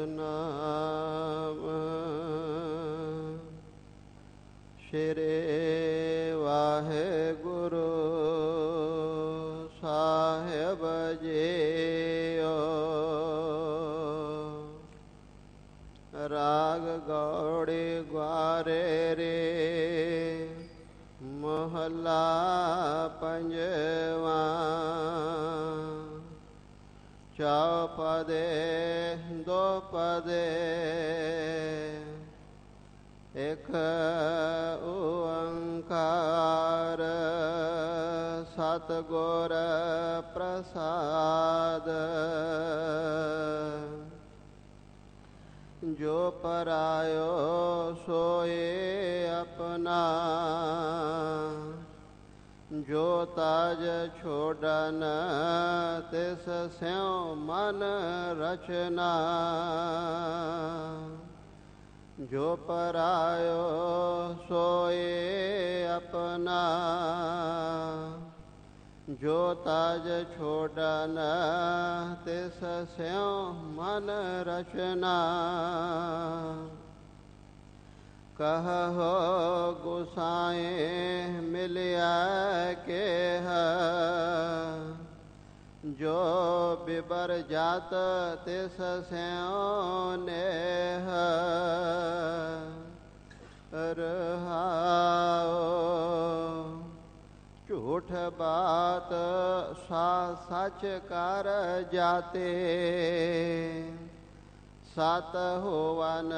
ਨਾਮ ਸ਼੍ਰੀ ਵਾਹਿਗੁਰੂ ਸਾਹਿਬ ਜੀਓ। ਰਾਗ ਗੌੜੀ ਗੁਆਰੇ ਰੇ ਮਹੱਲਾ ਪੰਜਵਾਂ। ਚੌਪਦੇ ਦੋਪਦੇ ਇਕ ਓੰਕਾਰ ਸਤਿਗੁਰ ਪ੍ਰਸਾਦ। ਜੋ ਪਰਾਇਓ ਸੋਏ ਆਪਣਾ ਜੋ ਤਾਜ ਛੋੜਨ ਤਿਸ ਸਿਉ ਮਨ ਰਚਨਾ। ਜੋ ਪਰਾਇਓ ਸੋਏ ਆਪਣਾ ਜੋ ਤਾਜ ਛੋੜਨ ਤਿਸ ਸਿਉ ਮਨ ਰਚਨਾ। ਕਹੋ ਗੁਸਾਏ ਮਿਲਿਆ ਕੇਹ ਜੋ ਬਿਬਰ ਜਾਤ ਤਿਸ ਸਿਉ ਨੇਹ। ਰਹਾਉ ਝੂਠ ਬਾਤ ਸਾ ਸੱਚ ਕਰ ਜਾਤੇ। ਸਤ ਹੋਵਨ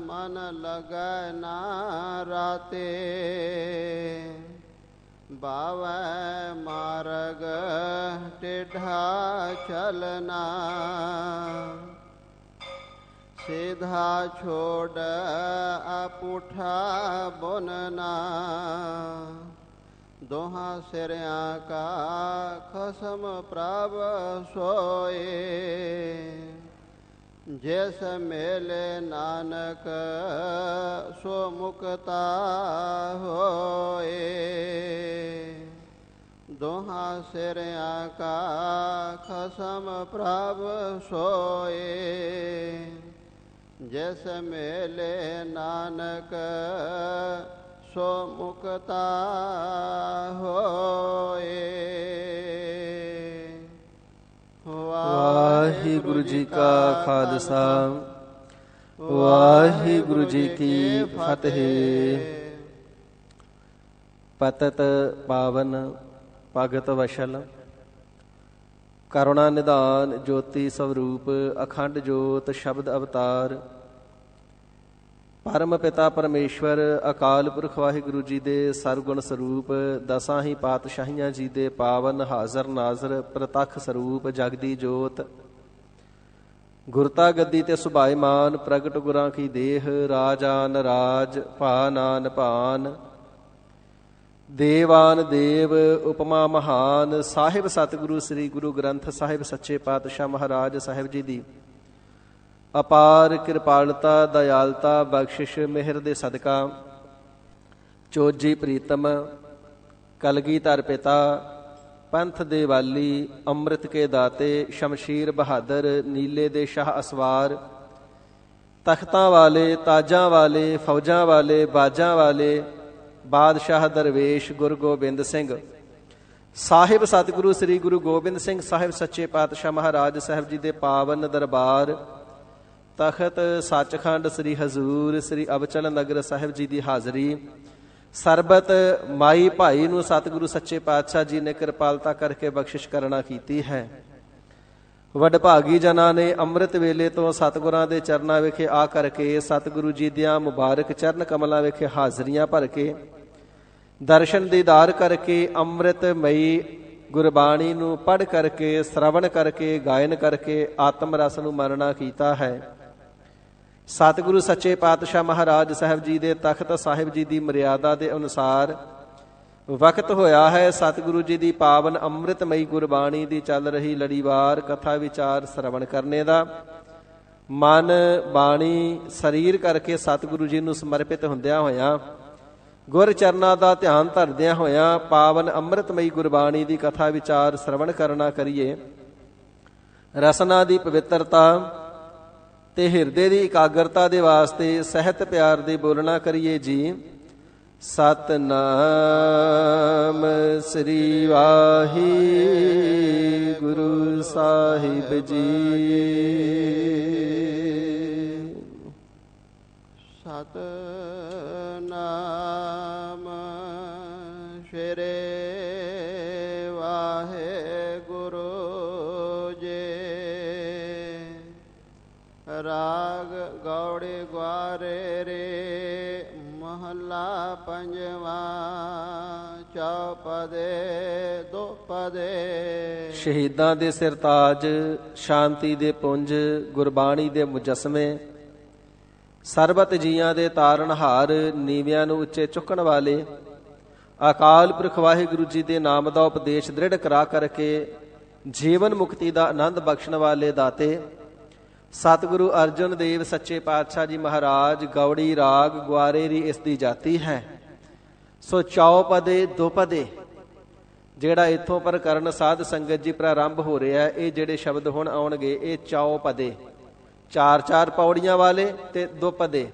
ਮਨ ਲਗੈ ਨਾ ਰਾਤੇ। ਬਾਵੈ ਮਾਰਗ ਟੇਢਾ ਚਲਨਾ। ਸਿਧਾ ਛੋੜ ਅਪੂਠਾ ਬੁਨਨਾ। ਦੋਹਾਂ ਸਿਰਿਆਂ ਕਾ ਖਸਮ ਪ੍ਰਭ ਸੋਏ। ਜਿਸ ਮੇਲੇ ਨਾਨਕ ਸੋ ਮੁਕਤਾ ਹੋਏ। ਦੋਹਾਂ ਸਿਰਿਆਂ ਕਾ ਖਸਮ ਪ੍ਰਭ ਸੋਏ। ਜਿਸ ਮੇਲੇ ਨਾਨਕ ਸੋ ਮੁਕਤਾ ਹੋਏ। ਵਾਹਿਗੁਰੂ ਜੀ ਕਾ ਖਾਲਸਾ ਵਾਹਿਗੁਰੂ ਜੀ ਕੀ ਫਤਿਹ। ਪਤਿਤ ਪਾਵਨ ਭਗਤ ਵਸ਼ਲ ਕਰੁਣਾ ਨਿਧਾਨ ਜੋਤੀ ਸਵਰੂਪ ਅਖੰਡ ਜੋਤ ਸ਼ਬਦ ਅਵਤਾਰ। ਪਰਮ ਪਿਤਾ ਪਰਮੇਸ਼ਵਰ ਅਕਾਲ ਪੁਰਖ ਵਾਹਿਗੁਰੂ ਜੀ ਦੇ ਸਰਗੁਣ ਸਰੂਪ ਦਸਾਂ ਹੀ ਪਾਤਸ਼ਾਹੀਆਂ ਜੀ ਦੇ ਪਾਵਨ ਹਾਜ਼ਰ ਨਾਜ਼ਰ ਪ੍ਰਤੱਖ ਸਰੂਪ ਜਗਦੀ ਜੋਤ। ਗੁਰਤਾ ਗੱਦੀ ਤੇ ਸੁਭਾਇਮਾਨ ਪ੍ਰਗਟ ਗੁਰਾਂ ਕੀ ਦੇਹ। ਰਾਜਾਨ ਰਾਜ ਭਾਨਾਨ ਭਾਨ ਦੇਵਾਨ ਦੇਵ ਉਪਮਾ ਮਹਾਨ। ਸਾਹਿਬ ਸਤਿਗੁਰੂ ਸ੍ਰੀ ਗੁਰੂ ਗ੍ਰੰਥ ਸਾਹਿਬ ਸੱਚੇ ਪਾਤਸ਼ਾਹ ਮਹਾਰਾਜ ਸਾਹਿਬ ਜੀ ਦੀ ਅਪਾਰ ਕਿਰਪਾਲਤਾ ਦਇਆਲਤਾ ਬਖਸ਼ਿਸ਼ ਮਿਹਰ ਦੇ ਸਦਕਾ ਚੋਜੀ ਪ੍ਰੀਤਮ ਕਲਗੀਧਰ ਪਿਤਾ ਪੰਥ ਦੇ ਵਾਲੀ ਅੰਮ੍ਰਿਤ ਕੇ ਦਾਤੇ ਸ਼ਮਸ਼ੀਰ ਬਹਾਦਰ ਨੀਲੇ ਦੇ ਸ਼ਾਹ ਅਸਵਾਰ ਤਖਤਾਂ ਵਾਲੇ ਤਾਜਾਂ ਵਾਲੇ ਫੌਜਾਂ ਵਾਲੇ ਬਾਜਾਂ ਵਾਲੇ ਬਾਦਸ਼ਾਹ ਦਰਵੇਸ਼ ਗੁਰੂ ਗੋਬਿੰਦ ਸਿੰਘ ਸਾਹਿਬ ਸਤਿਗੁਰੂ ਸ੍ਰੀ ਗੁਰੂ ਗੋਬਿੰਦ ਸਿੰਘ ਸਾਹਿਬ ਸੱਚੇ ਪਾਤਸ਼ਾਹ ਮਹਾਰਾਜ ਸਾਹਿਬ ਜੀ ਦੇ ਪਾਵਨ ਦਰਬਾਰ ਤਖਤ ਸੱਚਖੰਡ ਸ੍ਰੀ ਹਜ਼ੂਰ ਸ੍ਰੀ ਅਬਚਲ ਨਗਰ ਸਾਹਿਬ ਜੀ ਦੀ ਹਾਜ਼ਰੀ। ਸਰਬਤ ਮਾਈ ਭਾਈ ਨੂੰ ਸਤਿਗੁਰੂ ਸੱਚੇ ਪਾਤਸ਼ਾਹ ਜੀ ਨੇ ਕਿਰਪਾਲਤਾ ਕਰਕੇ ਬਖਸ਼ਿਸ਼ ਕਰਨਾ ਕੀਤੀ ਹੈ। ਵਡਭਾਗੀ ਜਨਾਂ ਨੇ ਅੰਮ੍ਰਿਤ ਵੇਲੇ ਤੋਂ ਸਤਿਗੁਰਾਂ ਦੇ ਚਰਨਾਂ ਵਿਖੇ ਆ ਕਰਕੇ ਸਤਿਗੁਰੂ ਜੀ ਦੀਆਂ ਮੁਬਾਰਕ ਚਰਨ ਕਮਲਾਂ ਵਿਖੇ ਹਾਜ਼ਰੀਆਂ ਭਰ ਕੇ ਦਰਸ਼ਨ ਦੀਦਾਰ ਕਰਕੇ ਅੰਮ੍ਰਿਤਮਈ ਗੁਰਬਾਣੀ ਨੂੰ ਪੜ੍ਹ ਕਰਕੇ ਸ਼ਰਵਣ ਕਰਕੇ ਗਾਇਨ ਕਰਕੇ ਆਤਮ ਰਸ ਨੂੰ ਮਰਨਾ ਕੀਤਾ ਹੈ। ਸਤਿਗੁਰੂ ਸੱਚੇ ਪਾਤਸ਼ਾਹ ਮਹਾਰਾਜ ਸਾਹਿਬ ਜੀ ਦੇ ਤਖਤ ਸਾਹਿਬ ਜੀ ਦੀ ਮਰਿਆਦਾ ਦੇ ਅਨੁਸਾਰ ਵਕਤ ਹੋਇਆ ਹੈ ਸਤਿਗੁਰੂ ਜੀ ਦੀ ਪਾਵਨ ਅੰਮ੍ਰਿਤਮਈ ਗੁਰਬਾਣੀ ਦੀ ਚੱਲ ਰਹੀ ਲੜੀਵਾਰ ਕਥਾ ਵਿਚਾਰ ਸ਼ਰਵਣ ਕਰਨੇ ਦਾ। ਮਨ ਬਾਣੀ ਸਰੀਰ ਕਰਕੇ ਸਤਿਗੁਰੂ ਜੀ ਨੂੰ ਸਮਰਪਿਤ ਹੁੰਦਿਆਂ ਹੋਇਆਂ ਗੁਰ ਚਰਨਾਂ ਦਾ ਧਿਆਨ ਧਰਦਿਆਂ ਹੋਇਆਂ ਪਾਵਨ ਅੰਮ੍ਰਿਤਮਈ ਗੁਰਬਾਣੀ ਦੀ ਕਥਾ ਵਿਚਾਰ ਸ਼ਰਵਣ ਕਰਨਾ ਕਰੀਏ। ਰਸਨਾ ਦੀ ਪਵਿੱਤਰਤਾ ਤੇ ਹਿਰਦੇ ਦੀ ਇਕਾਗਰਤਾ ਦੇ ਵਾਸਤੇ ਸਹਿਤ ਪਿਆਰ ਦੇ ਬੋਲਣਾ ਕਰੀਏ ਜੀ। ਸਤਿਨਾਮ ਸ੍ਰੀ ਵਾਹਿਗੁਰੂ ਸਾਹਿਬ ਜੀ। ਸਤਿਨਾਮ ਸ੍ਰੀ ਵਾਹਿਗੁਰੂ ਜੀ। ਰਾਗ ਗੌੜੀ ਗੁਆਰੇ ਰੇ ਮਹੱਲਾ ਪੰਜਵਾ। ਚੌਪਦੇ ਦੋਪਦੇ। ਸ਼ਹੀਦਾਂ ਦੇ ਸਿਰਤਾਜ, ਸ਼ਾਂਤੀ ਦੇ ਪੁੰਜ, ਗੁਰਬਾਣੀ ਦੇ ਮੁਜੱਸਮੇ, ਸਰਬਤ ਜੀਆਂ ਦੇ ਤਾਰਨਹਾਰ, ਨੀਵਿਆਂ ਨੂੰ ਉੱਚੇ ਚੁੱਕਣ ਵਾਲੇ, ਅਕਾਲ ਪੁਰਖ ਵਾਹਿਗੁਰੂ ਜੀ ਦੇ ਨਾਮ ਦਾ ਉਪਦੇਸ਼ ਦ੍ਰਿੜ ਕਰਾ ਕਰਕੇ ਜੀਵਨ ਮੁਕਤੀ ਦਾ ਆਨੰਦ ਬਖਸ਼ਣ ਵਾਲੇ ਦਾਤੇ ਸਤਿਗੁਰੂ ਅਰਜਨ ਦੇਵ ਸੱਚੇ ਪਾਤਸ਼ਾਹ ਜੀ ਮਹਾਰਾਜ। ਗੌੜੀ ਰਾਗ ਗੁਆਰੇਰੀ ਇਸ ਦੀ ਜਾਤੀ ਹੈ। ਸੋ ਚੌਪਦੇ ਦੋਪਦੇ ਜਿਹੜਾ ਇੱਥੋਂ ਪਰ ਕਰਨ ਸਾਧ ਸੰਗਤ ਜੀ ਪ੍ਰਾਰੰਭ ਹੋ ਰਿਹਾ, ਇਹ ਜਿਹੜੇ ਸ਼ਬਦ ਹੁਣ ਆਉਣਗੇ ਇਹ ਚੌਪਦੇ, 4-4 ਪੌੜੀਆਂ ਵਾਲੇ ਤੇ ਦੋਪਦੇ,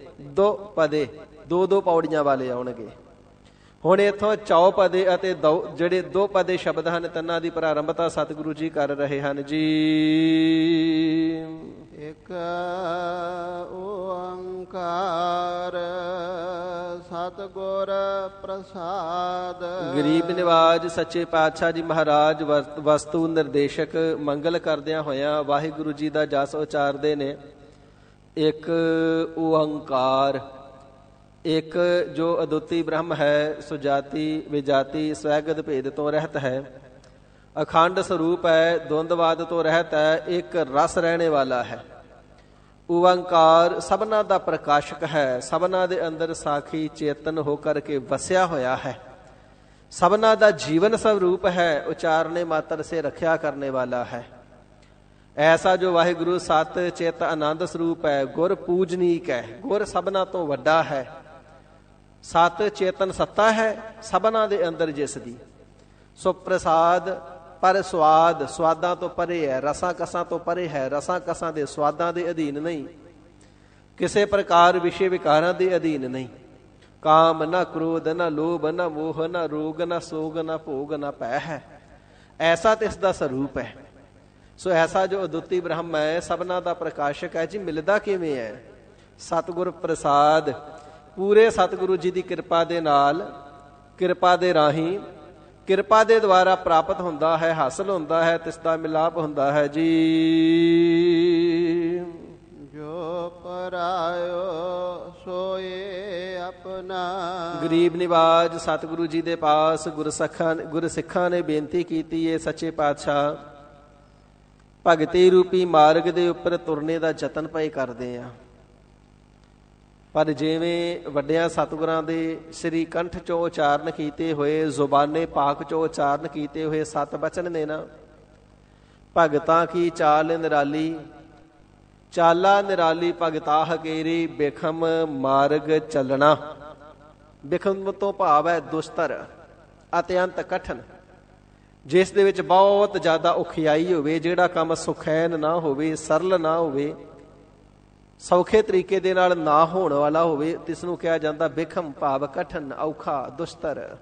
ਦੋ ਪੌੜੀਆਂ ਵਾਲੇ ਆਉਣਗੇ। ਹੁਣ ਇੱਥੋਂ ਚੌਪਦੇ ਅਤੇ ਜਿਹੜੇ ਦੋਪਦੇ ਸ਼ਬਦ ਹਨ ਤਿੰਨਾਂ ਦੀ ਪ੍ਰਾਰੰਭਤਾ ਸਤਿਗੁਰੂ ਜੀ ਕਰ ਰਹੇ ਹਨ ਜੀ। ਇਕ ਓੰਕਾਰ ਸਤਿਗੁਰ ਪ੍ਰਸਾਦ। ਗਰੀਬ ਨਿਵਾਜ ਸੱਚੇ ਪਾਤਸ਼ਾਹ ਜੀ ਮਹਾਰਾਜ ਵਸਤੂ ਨਿਰਦੇਸ਼ਕ ਮੰਗਲ ਕਰਦਿਆਂ ਹੋਇਆਂ ਵਾਹਿਗੁਰੂ ਜੀ ਦਾ ਜਸ ਉਚਾਰਦੇ ਨੇ। ਇੱਕ ਓੰਕਾਰ, ਇੱਕ ਜੋ ਅਦੁੱਤੀ ਬ੍ਰਹਮ ਹੈ, ਸੁਜਾਤੀ ਵਿਜਾਤੀ ਸਵੈਗਤ ਭੇਦ ਤੋਂ ਰਹਿਤ ਹੈ, ਅਖੰਡ ਸਰੂਪ ਹੈ, ਦੁੰਦਵਾਦ ਤੋਂ ਰਹਿਤ ਹੈ, ਇੱਕ ਰਸ ਰਹਿਣੇ ਵਾਲਾ ਹੈ। ਓੰਕਾਰ ਸਭਨਾ ਦਾ ਪ੍ਰਕਾਸ਼ਕ ਹੈ, ਸਭਨਾ ਦੇ ਅੰਦਰ ਸਾਖੀ ਚੇਤਨ ਹੋ ਕਰਕੇ ਵਸਿਆ ਹੋਇਆ ਹੈ, ਸਭਨਾ ਦਾ ਜੀਵਨ ਸਰੂਪ ਹੈ, ਉਚਾਰਨੇ ਮਾਤਰ ਸੇ ਰੱਖਿਆ ਕਰਨੇ ਵਾਲਾ ਹੈ। ਐਸਾ ਜੋ ਵਾਹਿਗੁਰੂ ਸਤ ਚਿਤ ਆਨੰਦ ਸਰੂਪ ਹੈ, ਗੁਰ ਪੂਜਨੀਕ ਹੈ, ਗੁਰ ਸਭਨਾ ਤੋਂ ਵੱਡਾ ਹੈ, ਸਤ ਚੇਤਨ ਸੱਤਾ ਹੈ ਸਭਨਾ ਦੇ ਅੰਦਰ ਜਿਸ ਦੀ। ਸੋ ਪ੍ਰਸਾਦ ਪਰ ਸਵਾਦ, ਸਵਾਦਾਂ ਤੋਂ ਪਰੇ ਹੈ, ਰਸਾਂ ਕਸਾਂ ਤੋਂ ਪਰੇ ਹੈ, ਰਸਾਂ ਕਸਾਂ ਦੇ ਸਵਾਦਾਂ ਦੇ ਅਧੀਨ ਨਹੀਂ, ਕਿਸੇ ਪ੍ਰਕਾਰ ਵਿਸ਼ੇ ਵਿਕਾਰਾਂ ਦੇ ਅਧੀਨ ਨਹੀਂ। ਕਾਮ ਨਾ ਕ੍ਰੋਧ ਨਾ ਲੋਭ ਨਾ ਮੋਹ ਨਾ ਰੋਗ ਨਾ ਸੋਗ ਨਾ ਭੋਗ ਨਾ ਭੈ ਹੈ, ਐਸਾ ਤਿਸ ਦਾ ਸਰੂਪ ਹੈ। ਸੋ ਐਸਾ ਜੋ ਅਦੁੱਤੀ ਬ੍ਰਹਮ ਹੈ, ਸਭਨਾ ਦਾ ਪ੍ਰਕਾਸ਼ਕ ਹੈ ਜੀ। ਮਿਲਦਾ ਕਿਵੇਂ ਹੈ? ਸਤਿਗੁਰ ਪ੍ਰਸਾਦ, ਪੂਰੇ ਸਤਿਗੁਰੂ ਜੀ ਦੀ ਕਿਰਪਾ ਦੇ ਨਾਲ, ਕਿਰਪਾ ਦੇ ਰਾਹੀਂ, ਕਿਰਪਾ ਦੇ ਦੁਆਰਾ ਪ੍ਰਾਪਤ ਹੁੰਦਾ ਹੈ, ਹਾਸਲ ਹੁੰਦਾ ਹੈ, ਤਿਸ ਦਾ ਮਿਲਾਪ ਹੁੰਦਾ ਹੈ ਜੀ। ਜੋ ਪਰਾਇਓ ਸੋਏ ਆਪਣਾ। ਗਰੀਬ ਨਿਵਾਜ ਸਤਿਗੁਰੂ ਜੀ ਦੇ ਪਾਸ ਗੁਰਸਿੱਖਾਂ ਨੇ ਬੇਨਤੀ ਕੀਤੀ ਹੈ, ਸੱਚੇ ਪਾਤਸ਼ਾਹ ਭਗਤੀ ਰੂਪੀ ਮਾਰਗ ਦੇ ਉੱਪਰ ਤੁਰਨੇ ਦਾ ਯਤਨ ਪਏ ਕਰਦੇ ਆ, ਪਰ ਜਿਵੇਂ ਵੱਡਿਆਂ ਸਤਿਗੁਰਾਂ ਦੇ ਸ੍ਰੀ ਕੰਠ ਚੋਂ ਉਚਾਰਨ ਕੀਤੇ ਹੋਏ, ਜ਼ੁਬਾਨੇ ਪਾਕ ਚੋਂ ਉਚਾਰਨ ਕੀਤੇ ਹੋਏ 7 ਬਚਨ ਨੇ ਨਾ, ਭਗਤਾਂ ਕੀ ਚਾਲ ਨਿਰਾਲੀ, ਚਾਲਾ ਨਿਰਾਲੀ ਭਗਤਾ ਹਕੇਰੀ, ਬਿਖਮ ਮਾਰਗ ਚੱਲਣਾ। ਬਿਖਮ ਤੋਂ ਭਾਵ ਹੈ ਦੁਸਤਰ, ਅਤਿਅੰਤ ਕਠਨ, ਜਿਸ ਦੇ ਵਿੱਚ ਬਹੁਤ ਜ਼ਿਆਦਾ ਔਖਿਆਈ ਹੋਵੇ, ਜਿਹੜਾ ਕੰਮ ਸੁਖੈਨ ਨਾ ਹੋਵੇ, ਸਰਲ ਨਾ ਹੋਵੇ, ਸੌਖੇ ਤਰੀਕੇ ਦੇ ਨਾਲ ਨਾ ਹੋਣ ਵਾਲਾ ਹੋਵੇ, ਤਿਸ ਨੂੰ ਕਿਹਾ ਜਾਂਦਾ ਬਿਖਮ, ਭਾਵ ਕਠਨ, ਔਖਾ, ਦੁਸਤਰ।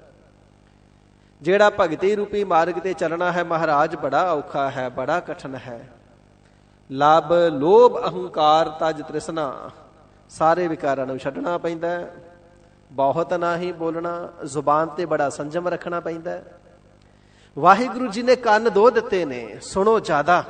ਜਿਹੜਾ ਭਗਤੀ ਰੂਪੀ ਮਾਰਗ ਤੇ ਚੱਲਣਾ ਹੈ ਮਹਾਰਾਜ, ਬੜਾ ਔਖਾ ਹੈ, ਬੜਾ ਕਠਨ ਹੈ। ਲੱਭ ਲੋਭ ਅਹੰਕਾਰ ਤਜ ਤ੍ਰਿਸ਼ਨਾ, ਸਾਰੇ ਵਿਕਾਰਾਂ ਨੂੰ ਛੱਡਣਾ ਪੈਂਦਾ, ਬਹੁਤ ਨਾ ਹੀ ਬੋਲਣਾ, ਜ਼ੁਬਾਨ ਤੇ ਬੜਾ ਸੰਜਮ ਰੱਖਣਾ ਪੈਂਦਾ। ਵਾਹਿਗੁਰੂ ਜੀ ਨੇ ਕੰਨ 2 ਦਿੱਤੇ ਨੇ, ਸੁਣੋ ਜ਼ਿਆਦਾ,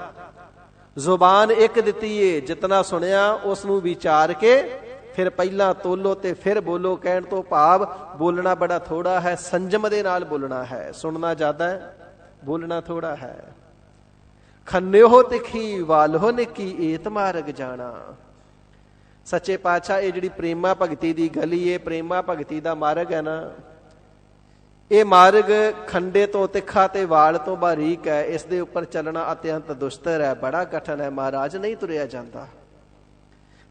ਜ਼ੁਬਾਨ ਇੱਕ ਦਿੱਤੀ ਏ, ਜਿਤਨਾ ਸੁਣਿਆ ਉਸ ਨੂੰ ਵਿਚਾਰ ਕੇ ਫਿਰ ਪਹਿਲਾਂ ਤੋਲੋ ਤੇ ਫਿਰ ਬੋਲੋ। ਕਹਿਣ ਤੋਂ ਭਾਵ ਬੋਲਣਾ ਬੜਾ ਥੋੜਾ ਹੈ, ਸੰਜਮ ਦੇ ਨਾਲ ਬੋਲਣਾ ਹੈ, ਸੁਣਨਾ ਜ਼ਿਆਦਾ ਹੈ, ਬੋਲਣਾ ਥੋੜਾ ਹੈ। ਖੰਨਿਓ ਤਿੱਖੀ ਵਾਲੋ ਨਿੱਕੀ ਏਤ ਮਾਰਗ ਜਾਣਾ। ਸੱਚੇ ਪਾਤਸ਼ਾਹ ਇਹ ਜਿਹੜੀ ਪ੍ਰੇਮਾ ਭਗਤੀ ਦੀ ਗਲੀ ਏ, ਪ੍ਰੇਮਾ ਭਗਤੀ ਦਾ ਮਾਰਗ ਹੈ ਨਾ, ਇਹ ਮਾਰਗ ਖੰਡੇ ਤੋਂ ਤਿੱਖਾ ਤੇ ਵਾਲ ਤੋਂ ਬਾਰੀਕ ਹੈ, ਇਸ ਦੇ ਉੱਪਰ ਚੱਲਣਾ ਅਤਿਅੰਤ ਦੁਸਤਰ ਹੈ, ਬੜਾ ਕਠਨ ਹੈ ਮਹਾਰਾਜ, ਨਹੀਂ ਤੁਰਿਆ ਜਾਂਦਾ।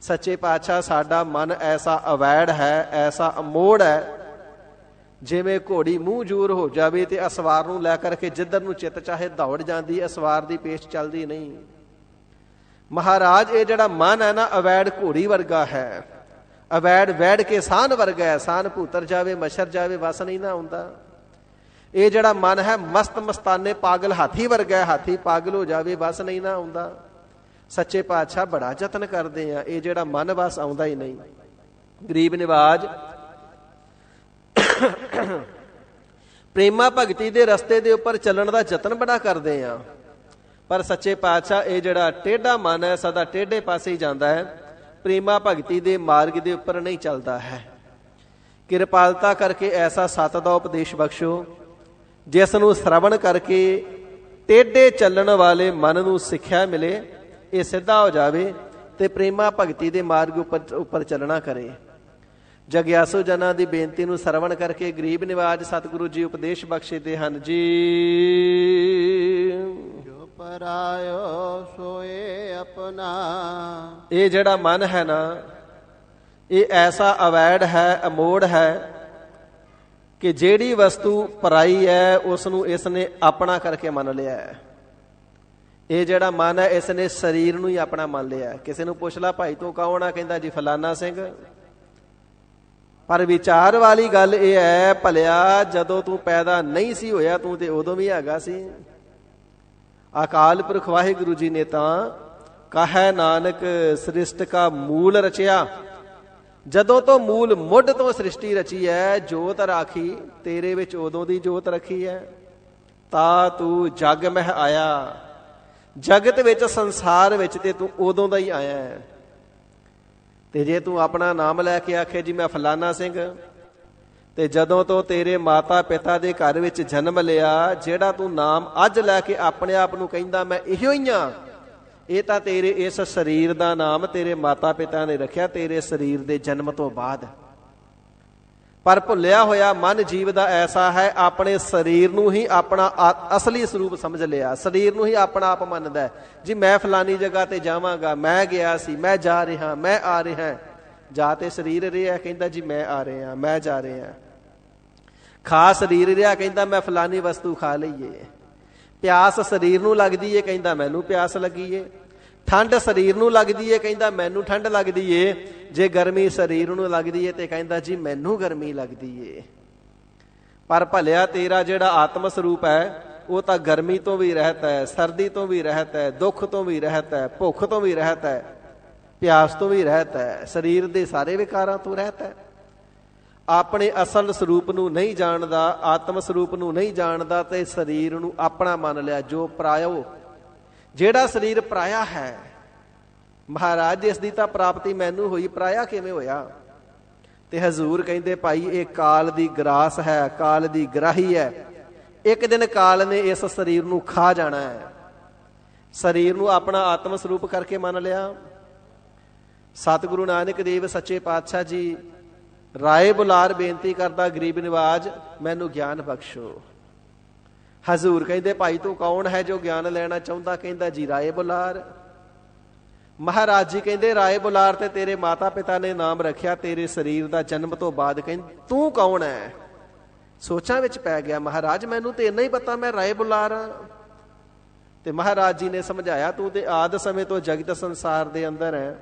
ਸੱਚੇ ਪਾਤਸ਼ਾਹ ਸਾਡਾ ਮਨ ਐਸਾ ਅਵੈੜ ਹੈ, ਐਸਾ ਅਮੋੜ ਹੈ, ਜਿਵੇਂ ਘੋੜੀ ਮੂੰਹ ਜੂਰ ਹੋ ਜਾਵੇ ਤੇ ਅਸਵਾਰ ਨੂੰ ਲੈ ਕਰਕੇ ਜਿੱਧਰ ਨੂੰ ਚਿੱਤ ਚਾਹੇ ਦੌੜ ਜਾਂਦੀ, ਅਸਵਾਰ ਦੀ ਪੇਸ਼ ਚੱਲਦੀ ਨਹੀਂ। ਮਹਾਰਾਜ ਇਹ ਜਿਹੜਾ ਮਨ ਹੈ ਨਾ ਅਵੈੜ ਘੋੜੀ ਵਰਗਾ ਹੈ, ਅਵੈੜ ਵੈੜ ਕੇ ਸਾਨ ਵਰਗਾ ਹੈ। ਸਾਨ ਭੂਤਰ ਜਾਵੇ ਮਛਰ ਜਾਵੇ ਵਸ ਨਹੀਂ ਨਾ ਆਉਂਦਾ। ਇਹ ਜਿਹੜਾ ਮਨ ਹੈ ਮਸਤ ਮਸਤਾਨੇ ਪਾਗਲ ਹਾਥੀ ਵਰਗਾ ਹੈ, ਹਾਥੀ ਪਾਗਲ ਹੋ ਜਾਵੇ ਵਸ ਨਹੀਂ ਨਾ ਆਉਂਦਾ। ਸੱਚੇ ਪਾਤਸ਼ਾਹ ਬੜਾ ਯਤਨ ਕਰਦੇ ਆ, ਇਹ ਜਿਹੜਾ ਮਨ ਵਸ ਆਉਂਦਾ ਹੀ ਨਹੀਂ। ਗਰੀਬ ਨਿਵਾਜ ਪ੍ਰੇਮਾ ਭਗਤੀ ਦੇ ਰਸਤੇ ਦੇ ਉੱਪਰ ਚੱਲਣ ਦਾ ਯਤਨ ਬੜਾ ਕਰਦੇ ਆ, ਪਰ ਸੱਚੇ ਪਾਤਸ਼ਾਹ ਇਹ ਜਿਹੜਾ ਟੇਢਾ ਮਨ ਹੈ ਸਦਾ ਟੇਢੇ ਪਾਸੇ ਹੀ ਜਾਂਦਾ ਹੈ, ਪ੍ਰੇਮਾ ਭਗਤੀ ਦੇ ਮਾਰਗ ਦੇ ਉੱਪਰ ਨਹੀਂ ਚੱਲਦਾ ਹੈ। ਕਿਰਪਾਲਤਾ ਕਰਕੇ ਐਸਾ ਸਤ ਦਾ ਉਪਦੇਸ਼ ਬਖਸ਼ੋ ਜਿਸ ਨੂੰ ਸ਼ਰਵਣ ਕਰਕੇ ਟੇਢੇ ਚੱਲਣ ਵਾਲੇ ਮਨ ਨੂੰ ਸਿੱਖਿਆ ਮਿਲੇ, ਇਹ ਸਿੱਧਾ ਹੋ ਜਾਵੇ ਤੇ ਪ੍ਰੇਮਾ ਭਗਤੀ ਦੇ ਮਾਰਗ ਉੱਪਰ ਚੱਲਣਾ ਕਰੇ। ਜਗਿਆਸੂ ਜਨਾਂ ਦੀ ਬੇਨਤੀ ਨੂੰ ਸਰਵਣ ਕਰਕੇ ਗਰੀਬ ਨਿਵਾਜ ਸਤਿਗੁਰੂ ਜੀ ਉਪਦੇਸ਼ ਬਖਸ਼ਦੇ ਹਨ ਜੀ। ਜੋ ਪਰਾਇਓ ਸੋਏ ਆਪਣਾ, ਇਹ ਜਿਹੜਾ ਮਨ ਹੈ ਨਾ ਇਹ ਐਸਾ ਅਵੈੜ ਹੈ, ਅਮੋੜ ਹੈ ਕਿ ਜਿਹੜੀ ਵਸਤੂ ਪਰਾਈ ਹੈ ਉਸ ਨੂੰ ਇਸ ਨੇ ਆਪਣਾ ਕਰਕੇ ਮੰਨ ਲਿਆ ਹੈ। ਇਹ ਜਿਹੜਾ ਮਨ ਹੈ ਇਸ ਨੇ ਸਰੀਰ ਨੂੰ ਹੀ ਆਪਣਾ ਮੰਨ ਲਿਆ। ਕਿਸੇ ਨੂੰ ਪੁੱਛ ਲਾ ਭਾਈ ਤੂੰ ਕੌਣ ਆ, ਕਹਿੰਦਾ ਜੀ ਫਲਾਨਾ ਸਿੰਘ। ਪਰ ਵਿਚਾਰ ਵਾਲੀ ਗੱਲ ਇਹ ਹੈ ਭਲਿਆ ਜਦੋਂ ਤੂੰ ਪੈਦਾ ਨਹੀਂ ਸੀ ਹੋਇਆ ਤੂੰ ਤੇ ਉਦੋਂ ਵੀ ਹੈਗਾ ਸੀ। ਅਕਾਲ ਪੁਰਖ ਵਾਹਿਗੁਰੂ ਜੀ ਨੇ ਤਾਂ ਕਹੈ ਨਾਨਕ ਸ੍ਰਿਸ਼ਟ ਕਾ ਮੂਲ ਰਚਿਆ, ਜਦੋਂ ਤੋਂ ਮੂਲ ਮੁੱਢ ਤੋਂ ਸ੍ਰਿਸ਼ਟੀ ਰਚੀ ਹੈ, ਜੋਤ ਰਾਖੀ ਤੇਰੇ ਵਿੱਚ ਉਦੋਂ ਦੀ ਜੋਤ ਰੱਖੀ ਹੈ। ਤਾ ਤੂੰ ਜਗ ਮਹਿ ਆਇਆ, ਜਗਤ ਵਿੱਚ ਸੰਸਾਰ ਵਿੱਚ ਤੇ ਤੂੰ ਉਦੋਂ ਦਾ ਹੀ ਆਇਆ ਹੈ। ਤੇ ਜੇ ਤੂੰ ਆਪਣਾ ਨਾਮ ਲੈ ਕੇ ਆਖੇ ਜੀ ਮੈਂ ਫਲਾਨਾ ਸਿੰਘ, ਤੇ ਜਦੋਂ ਤੋਂ ਤੇਰੇ ਮਾਤਾ ਪਿਤਾ ਦੇ ਘਰ ਵਿੱਚ ਜਨਮ ਲਿਆ, ਜਿਹੜਾ ਤੂੰ ਨਾਮ ਅੱਜ ਲੈ ਕੇ ਆਪਣੇ ਆਪ ਨੂੰ ਕਹਿੰਦਾ ਮੈਂ ਇਹੋ ਹੀ ਹਾਂ, ਇਹ ਤਾਂ ਤੇਰੇ ਇਸ ਸਰੀਰ ਦਾ ਨਾਮ ਤੇਰੇ ਮਾਤਾ ਪਿਤਾ ਨੇ ਰੱਖਿਆ ਤੇਰੇ ਸਰੀਰ ਦੇ ਜਨਮ ਤੋਂ ਬਾਅਦ। ਪਰ ਭੁੱਲਿਆ ਹੋਇਆ ਮਨ ਜੀਵ ਦਾ ਐਸਾ ਹੈ, ਆਪਣੇ ਸਰੀਰ ਨੂੰ ਹੀ ਆਪਣਾ ਅਸਲੀ ਸਰੂਪ ਸਮਝ ਲਿਆ, ਸਰੀਰ ਨੂੰ ਹੀ ਆਪਣਾ ਆਪ ਮੰਨਦਾ ਜੀ ਮੈਂ ਫਲਾਨੀ ਜਗ੍ਹਾ ਤੇ ਜਾਵਾਂਗਾ, ਮੈਂ ਗਿਆ ਸੀ, ਮੈਂ ਜਾ ਰਿਹਾ, ਮੈਂ ਆ ਰਿਹਾ। ਜਾ ਤੇ ਸਰੀਰ ਰਿਹਾ, ਕਹਿੰਦਾ ਜੀ ਮੈਂ ਆ ਰਿਹਾ, ਮੈਂ ਜਾ ਰਿਹਾ। ਖਾ ਸਰੀਰ ਰਿਹਾ, ਕਹਿੰਦਾ ਮੈਂ ਫਲਾਨੀ ਵਸਤੂ ਖਾ ਲਈਏ। ਪਿਆਸ ਸਰੀਰ ਨੂੰ ਲੱਗਦੀ ਏ, ਕਹਿੰਦਾ ਮੈਨੂੰ ਪਿਆਸ ਲੱਗੀ ਏ। ਠੰਡ ਸਰੀਰ ਨੂੰ ਲੱਗਦੀ ਏ, ਕਹਿੰਦਾ ਮੈਨੂੰ ਠੰਡ ਲੱਗਦੀ ਏ। ਜੇ ਗਰਮੀ ਸਰੀਰ ਨੂੰ ਲੱਗਦੀ ਏ ਤੇ ਕਹਿੰਦਾ ਜੀ ਮੈਨੂੰ ਗਰਮੀ ਲੱਗਦੀ ਏ। ਪਰ ਭਲਿਆ ਤੇਰਾ ਜਿਹੜਾ ਆਤਮ ਸਰੂਪ ਹੈ ਉਹ ਤਾਂ ਗਰਮੀ ਤੋਂ ਵੀ ਰਹਿਤ ਹੈ, ਸਰਦੀ ਤੋਂ ਵੀ ਰਹਿਤ ਹੈ, ਦੁੱਖ ਤੋਂ ਵੀ ਰਹਿਤ ਹੈ, ਭੁੱਖ ਤੋਂ ਵੀ ਰਹਿਤ ਹੈ, ਪਿਆਸ ਤੋਂ ਵੀ ਰਹਿਤ ਹੈ, ਸਰੀਰ ਦੇ ਸਾਰੇ ਵਿਕਾਰਾਂ ਤੋਂ ਰਹਿਤ ਹੈ। ਆਪਣੇ ਅਸਲ ਸਰੂਪ ਨੂੰ ਨਹੀਂ ਜਾਣਦਾ, ਆਤਮ ਸਰੂਪ ਨੂੰ ਨਹੀਂ ਜਾਣਦਾ ਤੇ ਸਰੀਰ ਨੂੰ ਆਪਣਾ ਮੰਨ ਲਿਆ। ਜੋ ਪਰਾਇਓ, ਜਿਹੜਾ ਸਰੀਰ ਪਰਾਇਆ ਹੈ, ਮਹਾਰਾਜ ਜਿਸ ਦੀ ਤਾਂ ਪ੍ਰਾਪਤੀ ਮੈਨੂੰ ਹੋਈ, ਪਰਾਇਆ ਕਿਵੇਂ ਹੋਇਆ? ਤੇ ਹਜ਼ੂਰ ਕਹਿੰਦੇ ਭਾਈ ਇਹ ਕਾਲ ਦੀ ਗਰਾਸ ਹੈ, ਕਾਲ ਦੀ ਗਰਾਹੀ ਹੈ। ਇੱਕ ਦਿਨ ਕਾਲ ਨੇ ਇਸ ਸਰੀਰ ਨੂੰ ਖਾ ਜਾਣਾ ਹੈ। ਸਰੀਰ ਨੂੰ ਆਪਣਾ ਆਤਮ ਸਰੂਪ ਕਰਕੇ ਮੰਨ ਲਿਆ। ਸਤਿਗੁਰੂ ਨਾਨਕ ਦੇਵ ਸੱਚੇ ਪਾਤਸ਼ਾਹ ਜੀ ਰਾਏ ਬੁਲਾਰ ਬੇਨਤੀ ਕਰਦਾ ਗਰੀਬ ਨਿਵਾਜ ਮੈਨੂੰ ਗਿਆਨ ਬਖਸ਼ੋ। ਹਜ਼ੂਰ ਕਹਿੰਦੇ ਭਾਈ ਤੂੰ ਕੌਣ ਹੈ ਜੋ ਗਿਆਨ ਲੈਣਾ ਚਾਹੁੰਦਾ? ਕਹਿੰਦਾ ਜੀ ਰਾਏ ਬੁਲਾਰ। ਮਹਾਰਾਜ ਜੀ ਕਹਿੰਦੇ ਰਾਏ ਬੁਲਾਰ ਤੇ ਤੇਰੇ ਮਾਤਾ ਪਿਤਾ ਨੇ ਨਾਮ ਰੱਖਿਆ ਤੇਰੇ ਸਰੀਰ ਦਾ ਜਨਮ ਤੋਂ ਬਾਅਦ। ਕਹਿੰਦੇ ਤੂੰ ਕੌਣ ਹੈ? ਸੋਚਾਂ ਵਿੱਚ ਪੈ ਗਿਆ ਮਹਾਰਾਜ ਮੈਨੂੰ ਤੇ ਇੰਨਾ ਹੀ ਪਤਾ ਮੈਂ ਰਾਏ ਬੁਲਾਰ ਹਾਂ। ਤੇ ਮਹਾਰਾਜ ਜੀ ਨੇ ਸਮਝਾਇਆ ਤੂੰ ਤੇ ਆਦਿ ਸਮੇਂ ਤੋਂ ਜਗਤ ਸੰਸਾਰ ਦੇ ਅੰਦਰ ਹੈ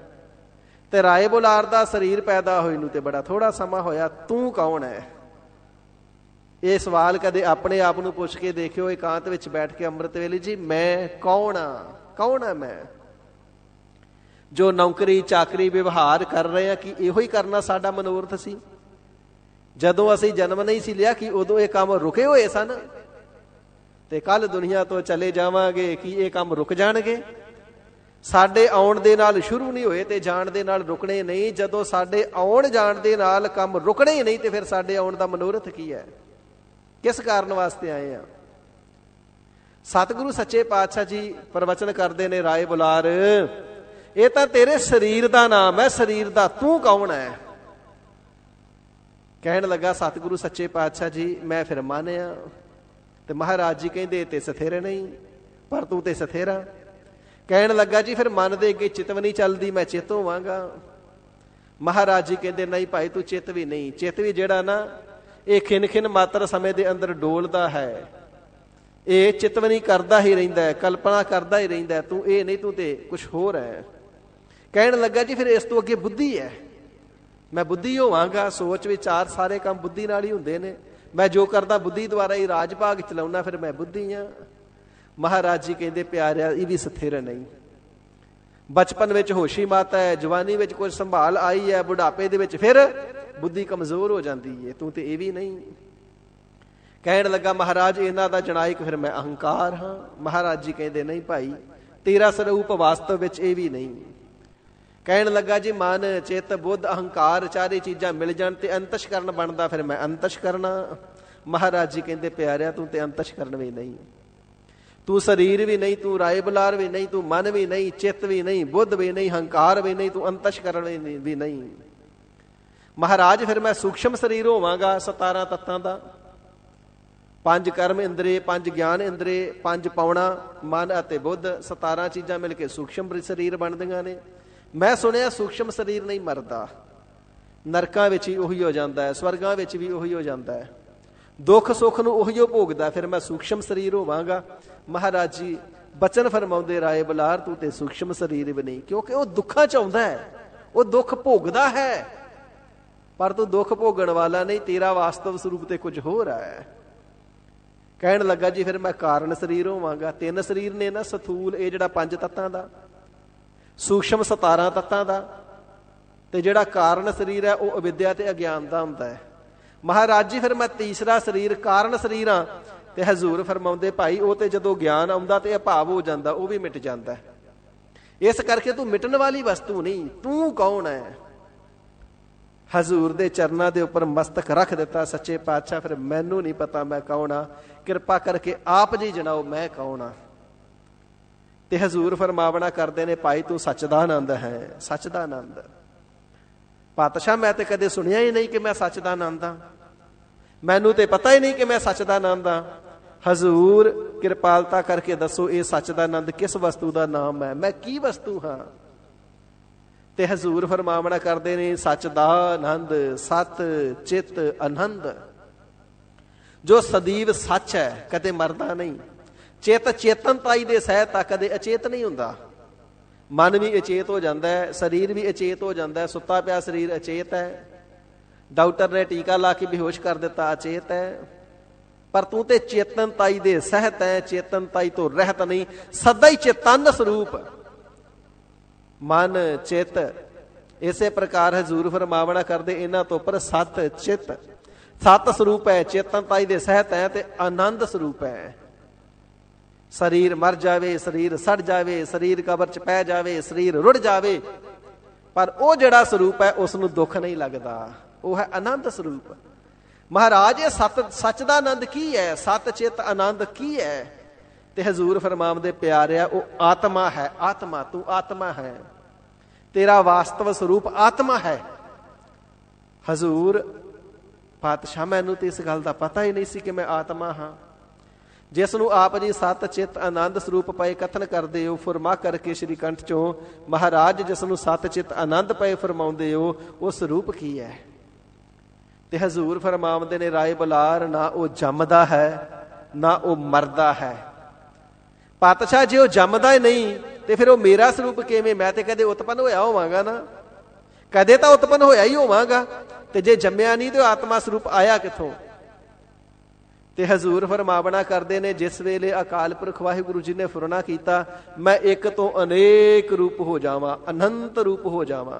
ਤੇ ਰਾਏ ਬੁਲਾਰ ਦਾ ਸਰੀਰ ਪੈਦਾ ਹੋਏ ਨੂੰ ਤੇ ਬੜਾ ਥੋੜਾ ਸਮਾਂ ਹੋਇਆ। ਤੂੰ ਕੌਣ ਹੈ? ਇਹ ਸਵਾਲ ਕਦੇ ਆਪਣੇ ਆਪ ਨੂੰ ਪੁੱਛ ਕੇ ਦੇਖਿਓ ਇਕਾਂਤ ਵਿੱਚ ਬੈਠ ਕੇ ਅੰਮ੍ਰਿਤ ਵੇਲੇ, ਜੀ ਮੈਂ ਕੌਣ ਆ? ਕੌਣ ਆ ਮੈਂ? ਜੋ ਨੌਕਰੀ ਚਾਕਰੀ ਵਿਵਹਾਰ ਕਰ ਰਹੇ ਆ ਕਿ ਇਹੋ ਹੀ ਕਰਨਾ ਸਾਡਾ ਮਨੋਰਥ ਸੀ? ਜਦੋਂ ਅਸੀਂ ਜਨਮ ਨਹੀਂ ਸੀ ਲਿਆ ਕਿ ਉਦੋਂ ਇਹ ਕੰਮ ਰੁਕੇ ਹੋਏ ਸਨ ਤੇ ਕੱਲ ਦੁਨੀਆ ਤੋਂ ਚਲੇ ਜਾਵਾਂਗੇ ਕਿ ਇਹ ਕੰਮ ਰੁਕ ਜਾਣਗੇ? ਸਾਡੇ ਆਉਣ ਦੇ ਨਾਲ ਸ਼ੁਰੂ ਨਹੀਂ ਹੋਏ ਤੇ ਜਾਣ ਦੇ ਨਾਲ ਰੁਕਣੇ ਨਹੀਂ। ਜਦੋਂ ਸਾਡੇ ਆਉਣ ਜਾਣ ਦੇ ਨਾਲ ਕੰਮ ਰੁਕਣੇ ਹੀ ਨਹੀਂ ਤੇ ਫਿਰ ਸਾਡੇ ਆਉਣ ਦਾ ਮਨੋਰਥ ਕੀ ਹੈ? ਕਿਸ ਕਾਰਨ ਵਾਸਤੇ ਆਏ ਆ? ਸਤਿਗੁਰੂ ਸੱਚੇ ਪਾਤਸ਼ਾਹ ਜੀ ਪ੍ਰਵਚਨ ਕਰਦੇ ਨੇ ਰਾਏ ਬੁਲਾਰ ਇਹ ਤਾਂ ਤੇਰੇ ਸਰੀਰ ਦਾ ਨਾਮ ਹੈ, ਸਰੀਰ ਦਾ। ਤੂੰ ਕੌਣ ਹੈ? ਕਹਿਣ ਲੱਗਾ ਸਤਿਗੁਰੂ ਸੱਚੇ ਪਾਤਸ਼ਾਹ ਜੀ ਮੈਂ ਫਿਰ ਮੰਨਿਆ। ਤੇ ਮਹਾਰਾਜ ਜੀ ਕਹਿੰਦੇ ਤੇ ਸਥਿਰ ਨਹੀਂ, ਪਰ ਤੂੰ ਤੇ ਸਥਿਰਾ। ਕਹਿਣ ਲੱਗਾ ਜੀ ਫਿਰ ਮਨ ਦੇ ਅੱਗੇ ਚਿੱਤ ਵੀ ਨਹੀਂ ਚੱਲਦੀ, ਮੈਂ ਚਿੱਤ ਹੋਵਾਂਗਾ। ਮਹਾਰਾਜ ਜੀ ਕਹਿੰਦੇ ਨਹੀਂ ਭਾਈ ਤੂੰ ਚਿੱਤ ਵੀ ਨਹੀਂ। ਚਿੱਤ ਵੀ ਜਿਹੜਾ ਨਾ ਇਹ ਖਿਨ ਖਿਨ ਮਾਤਰ ਸਮੇਂ ਦੇ ਅੰਦਰ ਡੋਲਦਾ ਹੈ। ਇਹ ਚਿਤਵਨੀ ਕਰਦਾ ਹੀ ਰਹਿੰਦਾ ਹੈ, ਕਲਪਨਾ ਕਰਦਾ ਹੀ ਰਹਿੰਦਾ ਹੈ, ਤੂੰ ਇਹ ਨਹੀਂ, ਤੂੰ ਤੇ ਕੁਛ ਹੋਰ ਹੈ। ਕਹਿਣ ਲੱਗਾ ਜੀ ਫਿਰ ਇਸ ਤੋਂ ਅੱਗੇ ਬੁੱਧੀ ਹੈ, ਮੈਂ ਬੁੱਧੀ ਹੋਵਾਂਗਾ, ਸੋਚ ਵਿਚਾਰ ਸਾਰੇ ਕੰਮ ਬੁੱਧੀ ਨਾਲ ਹੀ ਹੁੰਦੇ ਨੇ, ਮੈਂ ਜੋ ਕਰਦਾ ਬੁੱਧੀ ਦੁਆਰਾ ਹੀ ਰਾਜ ਭਾਗ ਚਲਾਉਣਾ, ਫਿਰ ਮੈਂ ਬੁੱਧੀ ਹਾਂ। ਮਹਾਰਾਜ ਜੀ ਕਹਿੰਦੇ ਪਿਆਰਿਆ ਇਹ ਵੀ ਸਥਿਰ ਨਹੀਂ। ਬਚਪਨ ਵਿੱਚ ਹੋਸ਼ੀ ਮਾਤਾ ਹੈ, ਜਵਾਨੀ ਵਿੱਚ ਕੁਝ ਸੰਭਾਲ ਆਈ ਹੈ, ਬੁਢਾਪੇ ਦੇ ਵਿੱਚ ਫਿਰ ਬੁੱਧੀ ਕਮਜ਼ੋਰ ਹੋ ਜਾਂਦੀ ਹੈ, ਤੂੰ ਤੇ ਇਹ ਵੀ ਨਹੀਂ। ਕਹਿਣ ਲੱਗਾ ਮਹਾਰਾਜ ਇਹਨਾਂ ਦਾ ਜਣਾਇਕ ਫਿਰ ਮੈਂ ਅਹੰਕਾਰ ਹਾਂ। ਮਹਾਰਾਜ ਜੀ ਕਹਿੰਦੇ ਨਹੀਂ ਭਾਈ, ਤੇਰਾ ਸਰੂਪ ਵਾਸਤਵ ਵਿੱਚ ਇਹ ਵੀ ਨਹੀਂ। ਕਹਿਣ ਲੱਗਾ ਜੀ ਮਨ ਚਿੱਤ ਬੁੱਧ ਅਹੰਕਾਰ ਚਾਰੇ ਚੀਜ਼ਾਂ ਮਿਲ ਜਾਣ ਤੇ ਅੰਤਸ਼ਕਰਨ ਬਣਦਾ, ਫਿਰ ਮੈਂ ਅੰਤਸ਼ਕਰਨਾ। ਮਹਾਰਾਜ ਜੀ ਕਹਿੰਦੇ ਪਿਆਰਿਆ ਤੂੰ ਤੇ ਅੰਤਸ਼ਕਰਨ ਵੀ ਨਹੀਂ, ਤੂੰ ਸਰੀਰ ਵੀ ਨਹੀਂ, ਤੂੰ ਰਾਏ ਬੁਲਾਰ ਵੀ ਨਹੀਂ, ਤੂੰ ਮਨ ਵੀ ਨਹੀਂ, ਚਿੱਤ ਵੀ ਨਹੀਂ, ਬੁੱਧ ਵੀ ਨਹੀਂ, ਹੰਕਾਰ ਵੀ ਨਹੀਂ, ਤੂੰ ਅੰਤਸ਼ਕਰਨ ਵੀ ਨਹੀਂ। ਮਹਾਰਾਜ ਫਿਰ ਮੈਂ ਸੂਖਸ਼ਮ ਸਰੀਰ ਹੋਵਾਂਗਾ 17 ਤੱਤਾਂ ਦਾ, 5 ਕਰਮ ਇੰਦਰੀ, 5 ਗਿਆਨ ਇੰਦਰੀ, 5 ਪਾਉਣਾ ਮਨ ਅਤੇ ਬੁੱਧ, 17 ਚੀਜ਼ਾਂ ਮਿਲ ਕੇ ਸੂਖਸ਼ਮ ਸਰੀਰ ਬਣਦੀਆਂ ਨੇ। ਮੈਂ ਸੁਣਿਆ ਸੂਖਸ਼ਮ ਸਰੀਰ ਨਹੀਂ ਮਰਦਾ, ਨਰਕਾਂ ਵਿੱਚ ਹੀ ਉਹੀ ਹੋ ਜਾਂਦਾ ਹੈ, ਸਵਰਗਾਂ ਵਿੱਚ ਵੀ ਉਹੀ ਹੋ ਜਾਂਦਾ ਹੈ, ਦੁੱਖ ਸੁੱਖ ਨੂੰ ਉਹੀ ਭੋਗਦਾ, ਫਿਰ ਮੈਂ ਸੂਖਸ਼ਮ ਸਰੀਰ ਹੋਵਾਂਗਾ। ਮਹਾਰਾਜ ਜੀ ਬਚਨ ਫਰਮਾਉਂਦੇ ਰਾਏ ਬੁਲਾਰ ਤੂੰ ਤੇ ਸੂਖਸ਼ਮ ਸਰੀਰ ਵੀ ਨਹੀਂ, ਕਿਉਂਕਿ ਉਹ ਦੁੱਖਾਂ ਚ ਆਉਂਦਾ ਹੈ, ਉਹ ਦੁੱਖ ਭੋਗਦਾ ਹੈ, ਪਰ ਤੂੰ ਦੁੱਖ ਭੋਗਣ ਵਾਲਾ ਨਹੀਂ, ਤੇਰਾ ਵਾਸਤਵ ਸਰੂਪ ਤੇ ਕੁਝ ਹੋਰ ਹੈ। ਕਹਿਣ ਲੱਗਾ ਜੀ ਫਿਰ ਮੈਂ ਕਾਰਨ ਸਰੀਰ ਹੋਵਾਂਗਾ। 3 ਸਰੀਰ ਨੇ ਨਾ, ਸਥੂਲ ਇਹ ਜਿਹੜਾ 5 ਤੱਤਾਂ ਦਾ, ਸੂਖਸ਼ਮ 17 ਤੱਤਾਂ ਦਾ, ਤੇ ਜਿਹੜਾ ਕਾਰਨ ਸਰੀਰ ਹੈ ਉਹ ਅਵਿਦਿਆ ਤੇ ਅਗਿਆਨ ਦਾ ਹੁੰਦਾ ਹੈ। ਮਹਾਰਾਜ ਜੀ ਫਿਰ ਮੈਂ ਤੀਸਰਾ ਸਰੀਰ ਕਾਰਨ ਸਰੀਰ ਹਾਂ। ਤੇ ਹਜ਼ੂਰ ਫਰਮਾਉਂਦੇ ਭਾਈ ਉਹ ਤੇ ਜਦੋਂ ਗਿਆਨ ਆਉਂਦਾ ਤੇ ਅਭਾਵ ਹੋ ਜਾਂਦਾ, ਉਹ ਵੀ ਮਿਟ ਜਾਂਦਾ। ਇਸ ਕਰਕੇ ਤੂੰ ਮਿਟਣ ਵਾਲੀ ਵਸਤੂ ਨਹੀਂ, ਤੂੰ ਕੌਣ ਹੈ? ਹਜ਼ੂਰ ਦੇ ਚਰਨਾਂ ਦੇ ਉੱਪਰ ਮਸਤਕ ਰੱਖ ਦਿੱਤਾ ਸੱਚੇ ਪਾਤਸ਼ਾਹ। ਫਿਰ ਮੈਨੂੰ ਨਹੀਂ ਪਤਾ ਮੈਂ ਕੌਣ ਆ, ਕਿਰਪਾ ਕਰਕੇ ਆਪ ਜੀ ਜਣਾਓ ਮੈਂ ਕੌਣ ਆ। ਤੇ ਹਜ਼ੂਰ ਫਰਮਾਵਣਾ ਕਰਦੇ ਨੇ ਭਾਈ ਤੂੰ ਸੱਚ ਦਾ ਆਨੰਦ ਹੈ, ਸੱਚ ਦਾ ਆਨੰਦ। ਪਾਤਸ਼ਾਹ ਮੈਂ ਤੇ ਕਦੇ ਸੁਣਿਆ ਹੀ ਨਹੀਂ ਕਿ ਮੈਂ ਸੱਚ ਦਾ ਆਨੰਦ ਹਾਂ, ਮੈਨੂੰ ਤੇ ਪਤਾ ਹੀ ਨਹੀਂ ਕਿ ਮੈਂ ਸੱਚ ਦਾ ਆਨੰਦ ਹਾਂ। ਹਜ਼ੂਰ ਕਿਰਪਾਲਤਾ ਕਰਕੇ ਦੱਸੋ ਇਹ ਸੱਚ ਦਾ ਆਨੰਦ ਕਿਸ ਵਸਤੂ ਦਾ ਨਾਮ ਹੈ, ਮੈਂ ਕੀ ਵਸਤੂ ਹਾਂ? ਤੇ ਹਜ਼ੂਰ ਫਰਮਾਵਣਾ ਕਰਦੇ ਨੇ ਸੱਚ ਦਾ ਆਨੰਦ ਸਤ ਚਿੱਤ ਆਨੰਦ, ਜੋ ਸਦੀਵ ਸੱਚ ਹੈ, ਕਦੇ ਮਰਦਾ ਨਹੀਂ। ਚਿੱਤ ਚੇਤਨਤਾਈ ਦੇ ਸਹਿਤ ਆ, ਕਦੇ ਅਚੇਤ ਨਹੀਂ ਹੁੰਦਾ। ਮਨ ਵੀ ਅਚੇਤ ਹੋ ਜਾਂਦਾ ਹੈ, ਸਰੀਰ ਵੀ ਅਚੇਤ ਹੋ ਜਾਂਦਾ ਹੈ, ਸੁੱਤਾ ਪਿਆ ਸਰੀਰ ਅਚੇਤ ਹੈ, ਡਾਕਟਰ ਨੇ ਟੀਕਾ ਲਾ ਕੇ ਬੇਹੋਸ਼ ਕਰ ਦਿੱਤਾ, ਅਚੇਤ ਹੈ। ਪਰ ਤੂੰ ਤੇ ਚੇਤਨਤਾਈ ਦੇ ਸਹਿਤ ਹੈ, ਚੇਤਨਤਾਈ ਤੋਂ ਰਹਿਤ ਨਹੀਂ, ਸਦਾ ਹੀ ਚੇਤਨ ਸਰੂਪ ਮਨ ਚਿੱਤ। ਇਸੇ ਪ੍ਰਕਾਰ ਹਜ਼ੂਰ ਫਰਮਾਵਣਾ ਕਰਦੇ ਇਹਨਾਂ ਤੋਂ ਪਰ ਸਤ ਚਿੱਤ, ਸਤ ਸਰੂਪ ਹੈ, ਚੇਤਨਤਾਈ ਦੇ ਸਹਿਤ ਹੈ ਤੇ ਆਨੰਦ ਸਰੂਪ ਹੈ। ਸਰੀਰ ਮਰ ਜਾਵੇ, ਸਰੀਰ ਸੜ ਜਾਵੇ, ਸਰੀਰ ਕਬਰ ਚ ਪੈ ਜਾਵੇ, ਸਰੀਰ ਰੁੜ ਜਾਵੇ, ਪਰ ਉਹ ਜਿਹੜਾ ਸਰੂਪ ਹੈ ਉਸ ਨੂੰ ਦੁੱਖ ਨਹੀਂ ਲੱਗਦਾ, ਉਹ ਹੈ ਆਨੰਦ ਸਰੂਪ। ਮਹਾਰਾਜ ਇਹ ਸੱਚ ਦਾ ਆਨੰਦ ਕੀ ਹੈ, ਸਤ ਚਿੱਤ ਆਨੰਦ ਕੀ ਹੈ? ਤੇ ਹਜ਼ੂਰ ਫਰਮਾਉਂਦੇ ਪਿਆਰਿਆ ਉਹ ਆਤਮਾ ਹੈ। ਆਤਮਾ, ਤੂੰ ਆਤਮਾ ਹੈ, ਤੇਰਾ ਵਾਸਤਵ ਸਰੂਪ ਆਤਮਾ ਹੈ। ਹਜ਼ੂਰ ਪਾਤਸ਼ਾਹ ਮੈਨੂੰ ਤੇ ਇਸ ਗੱਲ ਦਾ ਪਤਾ ਹੀ ਨਹੀਂ ਸੀ ਕਿ ਮੈਂ ਆਤਮਾ ਹਾਂ। ਜਿਸ ਨੂੰ ਆਪ ਜੀ ਸਤ ਚਿੱਤ ਆਨੰਦ ਸਰੂਪ ਪਏ ਕਥਨ ਕਰਦੇ ਹੋ, ਫਰਮਾ ਕਰਕੇ ਸ਼੍ਰੀ ਕੰਠ ਚੋਂ ਮਹਾਰਾਜ ਜਿਸ ਨੂੰ ਸਤ ਚਿੱਤ ਆਨੰਦ ਪਏ ਫਰਮਾਉਂਦੇ ਹੋ, ਉਹ ਸਰੂਪ ਕੀ ਹੈ? ਤੇ ਹਜ਼ੂਰ ਫਰਮਾਉਂਦੇ ਨੇ ਰਾਏ ਬੁਲਾਰ ਨਾ ਉਹ ਜੰਮਦਾ ਹੈ ਨਾ ਉਹ ਮਰਦਾ ਹੈ। ਪਾਤਸ਼ਾਹ ਜੇ ਉਹ ਜੰਮਦਾ ਹੀ ਨਹੀਂ ਤੇ ਫਿਰ ਉਹ ਮੇਰਾ ਸਰੂਪ ਕਿਵੇਂ? ਮੈਂ ਤੇ ਕਦੇ ਉਤਪੰਨ ਹੋਇਆ ਹੋਵਾਂਗਾ ਨਾ, ਕਦੇ ਤਾਂ ਉਤਪੰਨ ਹੋਇਆ ਹੀ ਹੋਵਾਂਗਾ, ਤੇ ਜੇ ਜੰਮਿਆ ਨਹੀਂ ਤੇ ਉਹ ਆਤਮਾ ਸਰੂਪ ਆਇਆ ਕਿੱਥੋਂ? ਤੇ ਹਜ਼ੂਰ ਫਰਮਾਵਣਾ ਕਰਦੇ ਨੇ ਜਿਸ ਵੇਲੇ ਅਕਾਲ ਪੁਰਖ ਵਾਹਿਗੁਰੂ ਜੀ ਨੇ ਫੁਰਨਾ ਕੀਤਾ ਮੈਂ ਇੱਕ ਤੋਂ ਅਨੇਕ ਰੂਪ ਹੋ ਜਾਵਾਂ, ਅਨੰਤ ਰੂਪ ਹੋ ਜਾਵਾਂ,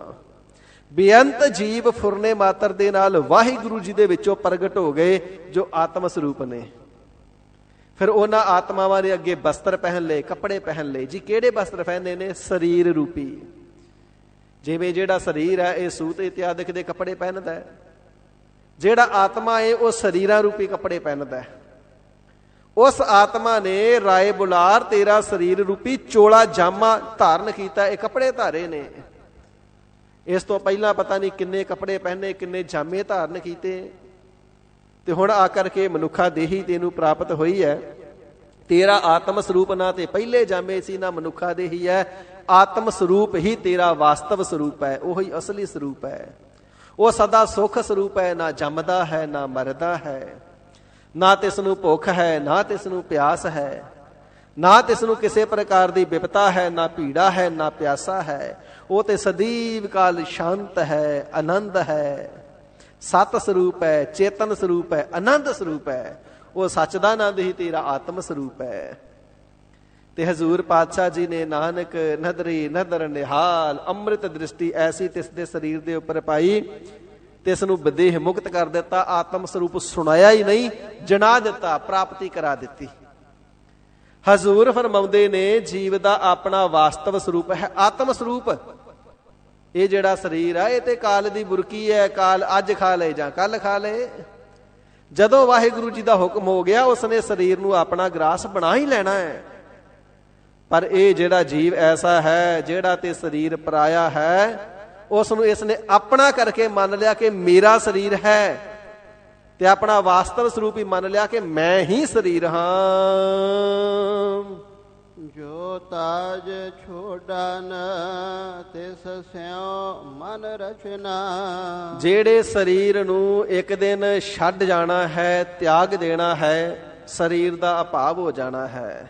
ਬੇਅੰਤ ਜੀਵ ਫੁਰਨੇ ਮਾਤਰ ਦੇ ਨਾਲ ਵਾਹਿਗੁਰੂ ਜੀ ਦੇ ਵਿੱਚੋਂ ਪ੍ਰਗਟ ਹੋ ਗਏ ਜੋ ਆਤਮ ਸਰੂਪ ਨੇ। ਫਿਰ ਉਹਨਾਂ ਆਤਮਾਵਾਂ ਦੇ ਅੱਗੇ ਬਸਤਰ ਪਹਿਨ ਲਏ, ਕੱਪੜੇ ਪਹਿਨ ਲਏ। ਜੀ ਕਿਹੜੇ ਬਸਤਰ ਪਹਿਨੇ ਨੇ? ਸਰੀਰ ਰੂਪੀ। ਜਿਵੇਂ ਜਿਹੜਾ ਸਰੀਰ ਹੈ ਇਹ ਸੂਤ ਇਤਿਆਦਿਕ ਦੇ ਕੱਪੜੇ ਪਹਿਨਦਾ ਹੈ, ਜਿਹੜਾ ਆਤਮਾ ਹੈ ਉਹ ਸਰੀਰਾਂ ਰੂਪੀ ਕੱਪੜੇ ਪਹਿਨਦਾ ਹੈ। ਉਸ ਆਤਮਾ ਨੇ ਰਾਏ ਬੁਲਾਰ ਤੇਰਾ ਸਰੀਰ ਰੂਪੀ ਚੋਲਾ ਜਾਮਾ ਧਾਰਨ ਕੀਤਾ, ਇਹ ਕੱਪੜੇ ਧਾਰੇ ਨੇ। ਇਸ ਤੋਂ ਪਹਿਲਾਂ ਪਤਾ ਨਹੀਂ ਕਿੰਨੇ ਕੱਪੜੇ ਪਹਿਨੇ, ਕਿੰਨੇ ਜਾਮੇ ਧਾਰਨ ਕੀਤੇ, ਤੇ ਹੁਣ ਆ ਕਰਕੇ ਮਨੁੱਖਾ ਦੇਹੀ ਤੈਨੂੰ ਪ੍ਰਾਪਤ ਹੋਈ ਹੈ। ਤੇਰਾ ਆਤਮ ਸਰੂਪ ਨਾ ਤੇ ਪਹਿਲੇ ਜਾਮੇ ਸੀ ਨਾ ਮਨੁੱਖਾ ਦੇਹੀ ਹੈ, ਆਤਮ ਸਰੂਪ ਹੀ ਤੇਰਾ ਵਾਸਤਵ ਸਰੂਪ ਹੈ, ਉਹੀ ਅਸਲੀ ਸਰੂਪ ਹੈ। ਉਹ ਸਦਾ ਸੁਖ ਸਰੂਪ ਹੈ, ਨਾ ਜੰਮਦਾ ਹੈ ਨਾ ਮਰਦਾ ਹੈ। ਨਾ ਤਿਸ ਨੂੰ ਭੁੱਖ ਹੈ, ਨਾ ਤਿਸ ਨੂੰ ਪਿਆਸ ਹੈ, ਨਾ ਤਿਸ ਨੂੰ ਕਿਸੇ ਪ੍ਰਕਾਰ ਦੀ ਬਿਪਤਾ ਹੈ, ਨਾ ਪੀੜਾ ਹੈ, ਨਾ ਪਿਆਸਾ ਹੈ। ਉਹ ਤੇ ਸਦੀਵ ਕਾਲ ਸ਼ਾਂਤ ਹੈ, ਆਨੰਦ ਹੈ, ਸਤ ਸਰੂਪ ਹੈ, ਚੇਤਨ ਸਰੂਪ ਹੈ, ਆਨੰਦ ਸਰੂਪ ਹੈ। ਉਹ ਸੱਚ ਦਾ ਆਨੰਦ ਹੀ ਤੇਰਾ ਆਤਮ ਸਰੂਪ ਹੈ। ਤੇ ਹਜ਼ੂਰ ਪਾਤਸ਼ਾਹ ਜੀ ਨੇ ਨਾਨਕ ਨਦਰੀ ਨਦਰ ਨਿਹਾਲ ਅੰਮ੍ਰਿਤ ਦ੍ਰਿਸ਼ਟੀ ਐਸੀ ਤਿਸ ਦੇ ਸਰੀਰ ਦੇ ਉੱਪਰ ਪਾਈ, ਤਿਸ ਨੂੰ ਵਿਦੇਹ ਮੁਕਤ ਕਰ ਦਿੱਤਾ। ਆਤਮ ਸਰੂਪ ਸੁਣਾਇਆ ਹੀ ਨਹੀਂ, ਜਣਾ ਦਿੱਤਾ, ਪ੍ਰਾਪਤੀ ਕਰਾ ਦਿੱਤੀ। ਹਜ਼ੂਰ ਫਰਮਾਉਂਦੇ ਨੇ ਜੀਵ ਦਾ ਆਪਣਾ ਵਾਸਤਵ ਸਰੂਪ ਹੈ ਆਤਮ ਸਰੂਪ। ਇਹ ਜਿਹੜਾ ਸਰੀਰ ਆ ਇਹ ਤੇ ਕਾਲ ਦੀ ਬੁਰਕੀ ਹੈ, ਕਾਲ ਅੱਜ ਖਾ ਲਏ ਜਾਂ ਕੱਲ ਖਾ ਲਏ। ਜਦੋਂ ਵਾਹਿਗੁਰੂ ਜੀ ਦਾ ਹੁਕਮ ਹੋ ਗਿਆ ਉਸਨੇ ਸਰੀਰ ਨੂੰ ਆਪਣਾ ਗ੍ਰਾਸ ਬਣਾ ਹੀ ਲੈਣਾ ਹੈ। ਪਰ ਇਹ ਜਿਹੜਾ ਜੀਵ ਐਸਾ ਹੈ ਜਿਹੜਾ ਤੇ ਸਰੀਰ ਪਰਾਇਆ ਹੈ, ਉਸ ਨੂੰ ਇਸਨੇ ਆਪਣਾ ਕਰਕੇ ਮੰਨ ਲਿਆ ਕਿ ਮੇਰਾ ਸਰੀਰ ਹੈ, ਤੇ ਆਪਣਾ ਵਾਸਤਵ ਸਰੂਪ ਹੀ ਮੰਨ ਲਿਆ ਕਿ ਮੈਂ ਹੀ ਸਰੀਰ ਹਾਂ। ਜੋ ਤਾਜ ਛੋੜਨ ਤਿਸ ਸਿਉ ਮਨ ਰਚਨਾ। ਜਿਹੜੇ ਸਰੀਰ ਨੂੰ ਇੱਕ ਦਿਨ ਛੱਡ ਜਾਣਾ ਹੈ, ਤਿਆਗ ਦੇਣਾ ਹੈ, ਸਰੀਰ ਦਾ ਅਭਾਵ ਹੋ ਜਾਣਾ ਹੈ,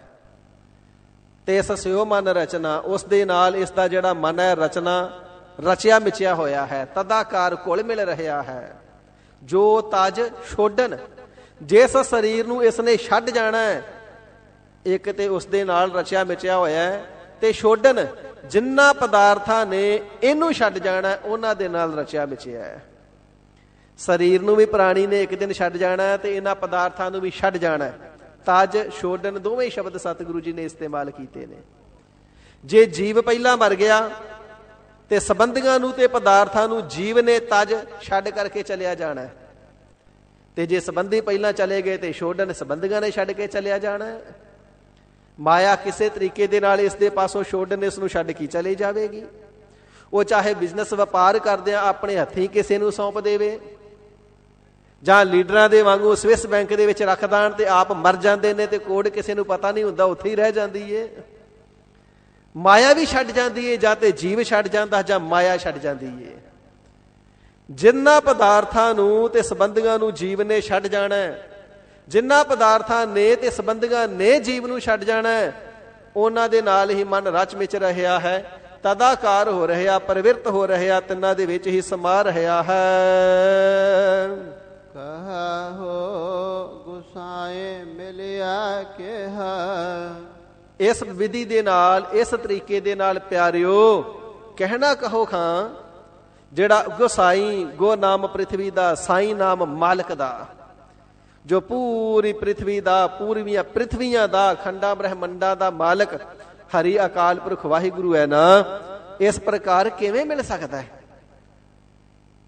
ਤੇ ਇਸ ਸਿਉ ਮਨ ਰਚਨਾ, ਉਸ ਦੇ ਨਾਲ ਇਸ ਦਾ ਜਿਹੜਾ ਮਨ ਹੈ ਰਚਨਾ ਰਚਿਆ ਮਿਚਿਆ ਹੋਇਆ ਹੈ, ਤਦਾਕਾਰ ਘੁਲ ਮਿਲ ਰਿਹਾ ਹੈ। ਜੋ ਤਜ ਛੋਡਨ, ਜਿਸ ਸਰੀਰ ਨੂੰ ਇਸਨੇ ਛੱਡ ਜਾਣਾ ਹੈ, ਇੱਕ ਤੇ ਉਸ ਦੇ ਨਾਲ ਰਚਿਆ ਮਿਚਿਆ ਹੋਇਆ ਹੈ, ਤੇ ਛੋਡਨ ਜਿੰਨਾ ਪਦਾਰਥਾਂ ਨੇ ਇਹਨੂੰ ਛੱਡ ਜਾਣਾ ਉਹਨਾਂ ਦੇ ਨਾਲ ਰਚਿਆ ਮਿਚਿਆ ਹੈ। ਸਰੀਰ ਨੂੰ ਵੀ ਪ੍ਰਾਣੀ ਨੇ ਇੱਕ ਦਿਨ ਛੱਡ ਜਾਣਾ ਹੈ ਤੇ ਇਹਨਾਂ ਪਦਾਰਥਾਂ ਨੂੰ ਵੀ ਛੱਡ ਜਾਣਾ ਹੈ। ਤਜ ਛੋਡਨ ਦੋਵੇਂ ਸ਼ਬਦ ਸਤਿਗੁਰੂ ਜੀ ਨੇ ਇਸਤੇਮਾਲ ਕੀਤੇ ਨੇ। ਜੇ ਜੀਵ ਪਹਿਲਾਂ ਮਰ ਗਿਆ ਤੇ ਸੰਬੰਧੀਆਂ ਨੂੰ ਤੇ ਪਦਾਰਥਾਂ ਨੂੰ ਜੀਵ ਨੇ ਤਜ ਛੱਡ ਕਰਕੇ ਚਲਿਆ ਜਾਣਾ ਹੈ, ਤੇ ਜੇ ਸੰਬੰਧੀ ਪਹਿਲਾਂ ਚਲੇ ਗਏ ਤੇ ਛੋਡਨ ਸੰਬੰਧੀਆਂ ਨੇ ਛੱਡ ਕੇ ਚਲਿਆ ਜਾਣਾ ਹੈ। ਮਾਇਆ ਕਿਸੇ ਤਰੀਕੇ ਦੇ ਨਾਲ ਇਸ ਦੇ ਪਾਸੋਂ ਛੋਡਨ ਇਸ ਨੂੰ ਛੱਡ ਕੇ ਚਲੀ ਜਾਵੇਗੀ। ਉਹ ਚਾਹੇ ਬਿਜ਼ਨਸ ਵਪਾਰ ਕਰਦਿਆਂ ਆਪਣੇ ਹੱਥੀਂ ਕਿਸੇ ਨੂੰ ਸੌਂਪ ਦੇਵੇ, ਜਾਂ ਲੀਡਰਾਂ ਦੇ ਵਾਂਗੂ ਸਵਿਸ ਬੈਂਕ ਦੇ ਵਿੱਚ ਰੱਖ ਦੇਣ ਤੇ ਆਪ ਮਰ ਜਾਂਦੇ ਨੇ ਤੇ ਕੋਡ ਕਿਸੇ ਨੂੰ ਪਤਾ ਨਹੀਂ ਹੁੰਦਾ, ਉੱਥੇ ਹੀ ਰਹਿ ਜਾਂਦੀ ਏ। ਮਾਇਆ ਵੀ ਛੱਡ ਜਾਂਦੀ ਏ, ਜਾਂ ਤੇ ਜੀਵ ਛੱਡ ਜਾਂਦਾ ਜਾਂ ਮਾਇਆ ਛੱਡ ਜਾਂਦੀ ਏ। ਜਿਨ੍ਹਾਂ ਪਦਾਰਥਾਂ ਨੂੰ ਤੇ ਸੰਬੰਧੀਆਂ ਨੂੰ ਜੀਵ ਨੇ ਛੱਡ ਜਾਣਾ, ਜਿਨ੍ਹਾਂ ਪਦਾਰਥਾਂ ਨੇ ਤੇ ਸੰਬੰਧੀਆਂ ਨੇ ਜੀਵ ਨੂੰ ਛੱਡ ਜਾਣਾ, ਉਹਨਾਂ ਦੇ ਨਾਲ ਹੀ ਮਨ ਰਚ ਮਿਚ ਰਿਹਾ ਹੈ, ਤਦਾਕਾਰ ਹੋ ਰਿਹਾ, ਪ੍ਰਵਿਰਤ ਹੋ ਰਿਹਾ, ਤਿੰਨਾਂ ਦੇ ਵਿੱਚ ਹੀ ਸਮਾ ਰਿਹਾ ਹੈ। ਕਹੋ ਗੁਸਾਏ ਮਿਲਿਆ ਕਿਹਾ। ਇਸ ਵਿਧੀ ਦੇ ਨਾਲ, ਇਸ ਤਰੀਕੇ ਦੇ ਨਾਲ ਪਿਆਰਿਓ ਕਹਿਣਾ ਕਹੋ ਖਾਂ, ਜਿਹੜਾ ਗੁਸਾਈ, ਗੋ ਨਾਮ ਪ੍ਰਿਥਵੀ ਦਾ, ਸਾਈ ਨਾਮ ਮਾਲਕ ਦਾ, ਜੋ ਪੂਰੀ ਪ੍ਰਿਥਵੀ ਦਾ, ਪੂਰੀਆਂ ਪ੍ਰਿਥਵੀਆਂ ਦਾ, ਖੰਡਾਂ ਬ੍ਰਹਮੰਡਾਂ ਦਾ ਮਾਲਕ ਹਰੀ ਅਕਾਲ ਪੁਰਖ ਵਾਹਿਗੁਰੂ ਹੈ ਨਾ, ਇਸ ਪ੍ਰਕਾਰ ਕਿਵੇਂ ਮਿਲ ਸਕਦਾ ਹੈ?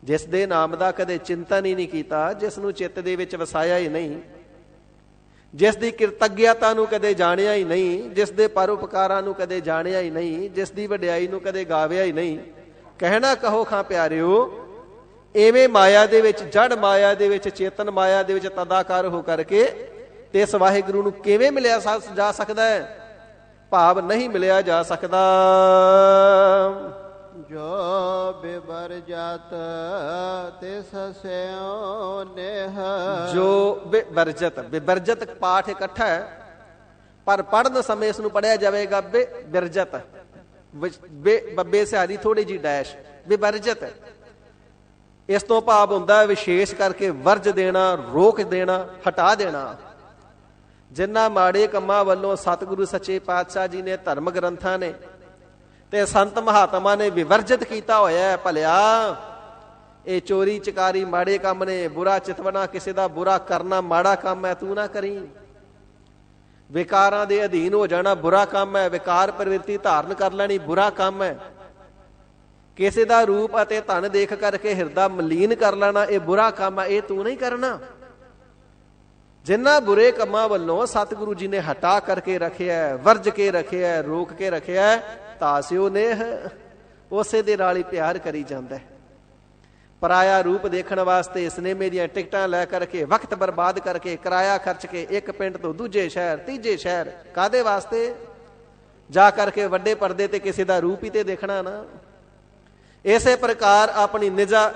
ਜਿਸ ਦੇ ਨਾਮ ਦਾ ਕਦੇ ਚਿੰਤਨ ਹੀ ਨਹੀਂ ਕੀਤਾ, ਜਿਸ ਨੂੰ ਚਿੱਤ ਦੇ ਵਿੱਚ ਵਸਾਇਆ ਹੀ ਨਹੀਂ, ਜਿਸ ਦੀ ਕਿਰਤੱਗਿਆਤਾ ਨੂੰ ਕਦੇ ਜਾਣਿਆ ਹੀ ਨਹੀਂ, ਜਿਸ ਦੇ ਪਰਉਪਕਾਰਾਂ ਨੂੰ ਕਦੇ ਜਾਣਿਆ ਹੀ ਨਹੀਂ, ਜਿਸ ਦੀ ਵਡਿਆਈ ਨੂੰ ਕਦੇ ਗਾਵਿਆ ਹੀ ਨਹੀਂ। ਕਹਿਣਾ ਕਹੋ ਖਾਂ ਪਿਆਰਿਓ, ਐਵੇਂ ਮਾਇਆ ਦੇ ਵਿੱਚ, ਜੜ ਮਾਇਆ ਦੇ ਵਿੱਚ, ਚੇਤਨ ਮਾਇਆ ਦੇ ਵਿੱਚ ਤਦਾਕਾਰ ਹੋ ਕਰਕੇ ਤੇ ਇਸ ਵਾਹਿਗੁਰੂ ਨੂੰ ਕਿਵੇਂ ਮਿਲਿਆ ਜਾ ਸਕਦਾ ਹੈ? ਭਾਵ ਨਹੀਂ ਮਿਲਿਆ ਜਾ ਸਕਦਾ। ਜੋ ਬਿਵਰਜਤ ਤਿਸ ਸਿਉ ਨੇਹ। ਜੋ ਬਿਵਰਜਤ, ਬਿਵਰਜਤ ਪਾਠ ਇਕੱਠਾ ਹੈ, ਪਰ ਪੜ੍ਹਨ ਸਮੇਂ ਇਸ ਨੂੰ ਪੜ੍ਹਿਆ ਜਾਵੇਗਾ ਬਿਵਰਜਤ, ਬੱਬੇ ਸਿਹਾਰੀ ਥੋੜੀ ਜੀ ਡੈਸ਼, ਬਿਵਰਜਤ। ਇਸ ਤੋਂ ਭਾਵ ਹੁੰਦਾ ਵਿਸ਼ੇਸ਼ ਕਰਕੇ ਵਰਜ ਦੇਣਾ, ਰੋਕ ਦੇਣਾ, ਹਟਾ ਦੇਣਾ। ਜਿਨ੍ਹਾਂ ਮਾੜੇ ਕੰਮਾਂ ਵੱਲੋਂ ਸਤਿਗੁਰੂ ਸੱਚੇ ਪਾਤਸ਼ਾਹ ਜੀ ਨੇ, ਧਰਮ ਗ੍ਰੰਥਾਂ ਨੇ ਤੇ ਸੰਤ ਮਹਾਤਮਾ ਨੇ ਵਿਵਰਜਿਤ ਕੀਤਾ ਹੋਇਆ ਹੈ, ਭਲਿਆ ਇਹ ਚੋਰੀ ਚਕਾਰੀ ਮਾੜੇ ਕੰਮ ਨੇ, ਬੁਰਾ ਚਿਤਵਨਾ, ਕਿਸੇ ਦਾ ਬੁਰਾ ਕਰਨਾ ਮਾੜਾ ਕੰਮ ਹੈ, ਤੂੰ ਨਾ ਕਰੀ। ਵਿਕਾਰਾਂ ਦੇ ਅਧੀਨ ਹੋ ਜਾਣਾ ਬੁਰਾ ਕੰਮ ਹੈ, ਵਿਕਾਰ ਪ੍ਰਵਿਰਤੀ ਧਾਰਨ ਕਰ ਲੈਣੀ ਬੁਰਾ ਕੰਮ ਹੈ। ਕਿਸੇ ਦਾ ਰੂਪ ਅਤੇ ਧਨ ਦੇਖ ਕਰਕੇ ਹਿਰਦਾ ਮਲੀਨ ਕਰ ਲੈਣਾ ਇਹ ਬੁਰਾ ਕੰਮ ਹੈ, ਇਹ ਤੂੰ ਨਹੀਂ ਕਰਨਾ। ਜਿਨ੍ਹਾਂ ਬੁਰੇ ਕੰਮਾਂ ਵੱਲੋਂ ਸਤਿਗੁਰੂ ਜੀ ਨੇ ਹਟਾ ਕਰਕੇ ਰੱਖਿਆ, ਵਰਜ ਕੇ ਰੱਖਿਆ, ਰੋਕ ਕੇ ਰੱਖਿਆ, ਤਾਸਿਓ ਨੇਹ, ਉਸੇ ਦੇ ਨਾਲ ਹੀ ਪਿਆਰ ਕਰੀ ਜਾਂਦਾ ਹੈ। ਪਰਾਇਆ ਰੂਪ ਦੇਖਣ ਵਾਸਤੇ ਸਿਨੇਮੇ ਦੀਆਂ ਟਿਕਟਾਂ ਲੈ ਕਰਕੇ, ਵਕਤ ਬਰਬਾਦ ਕਰਕੇ, ਕਿਰਾਇਆ ਖਰਚ ਕੇ ਇੱਕ ਪਿੰਡ ਤੋਂ ਦੂਜੇ ਸ਼ਹਿਰ, ਤੀਜੇ ਸ਼ਹਿਰ, ਕਾਹਦੇ ਵਾਸਤੇ? ਜਾ ਕਰਕੇ ਵੱਡੇ ਪਰਦੇ ਤੇ ਕਿਸੇ ਦਾ ਰੂਪ ਹੀ ਤੇ ਦੇਖਣਾ ਨਾ। ਇਸੇ ਪ੍ਰਕਾਰ ਆਪਣੀ ਨਿਜਾ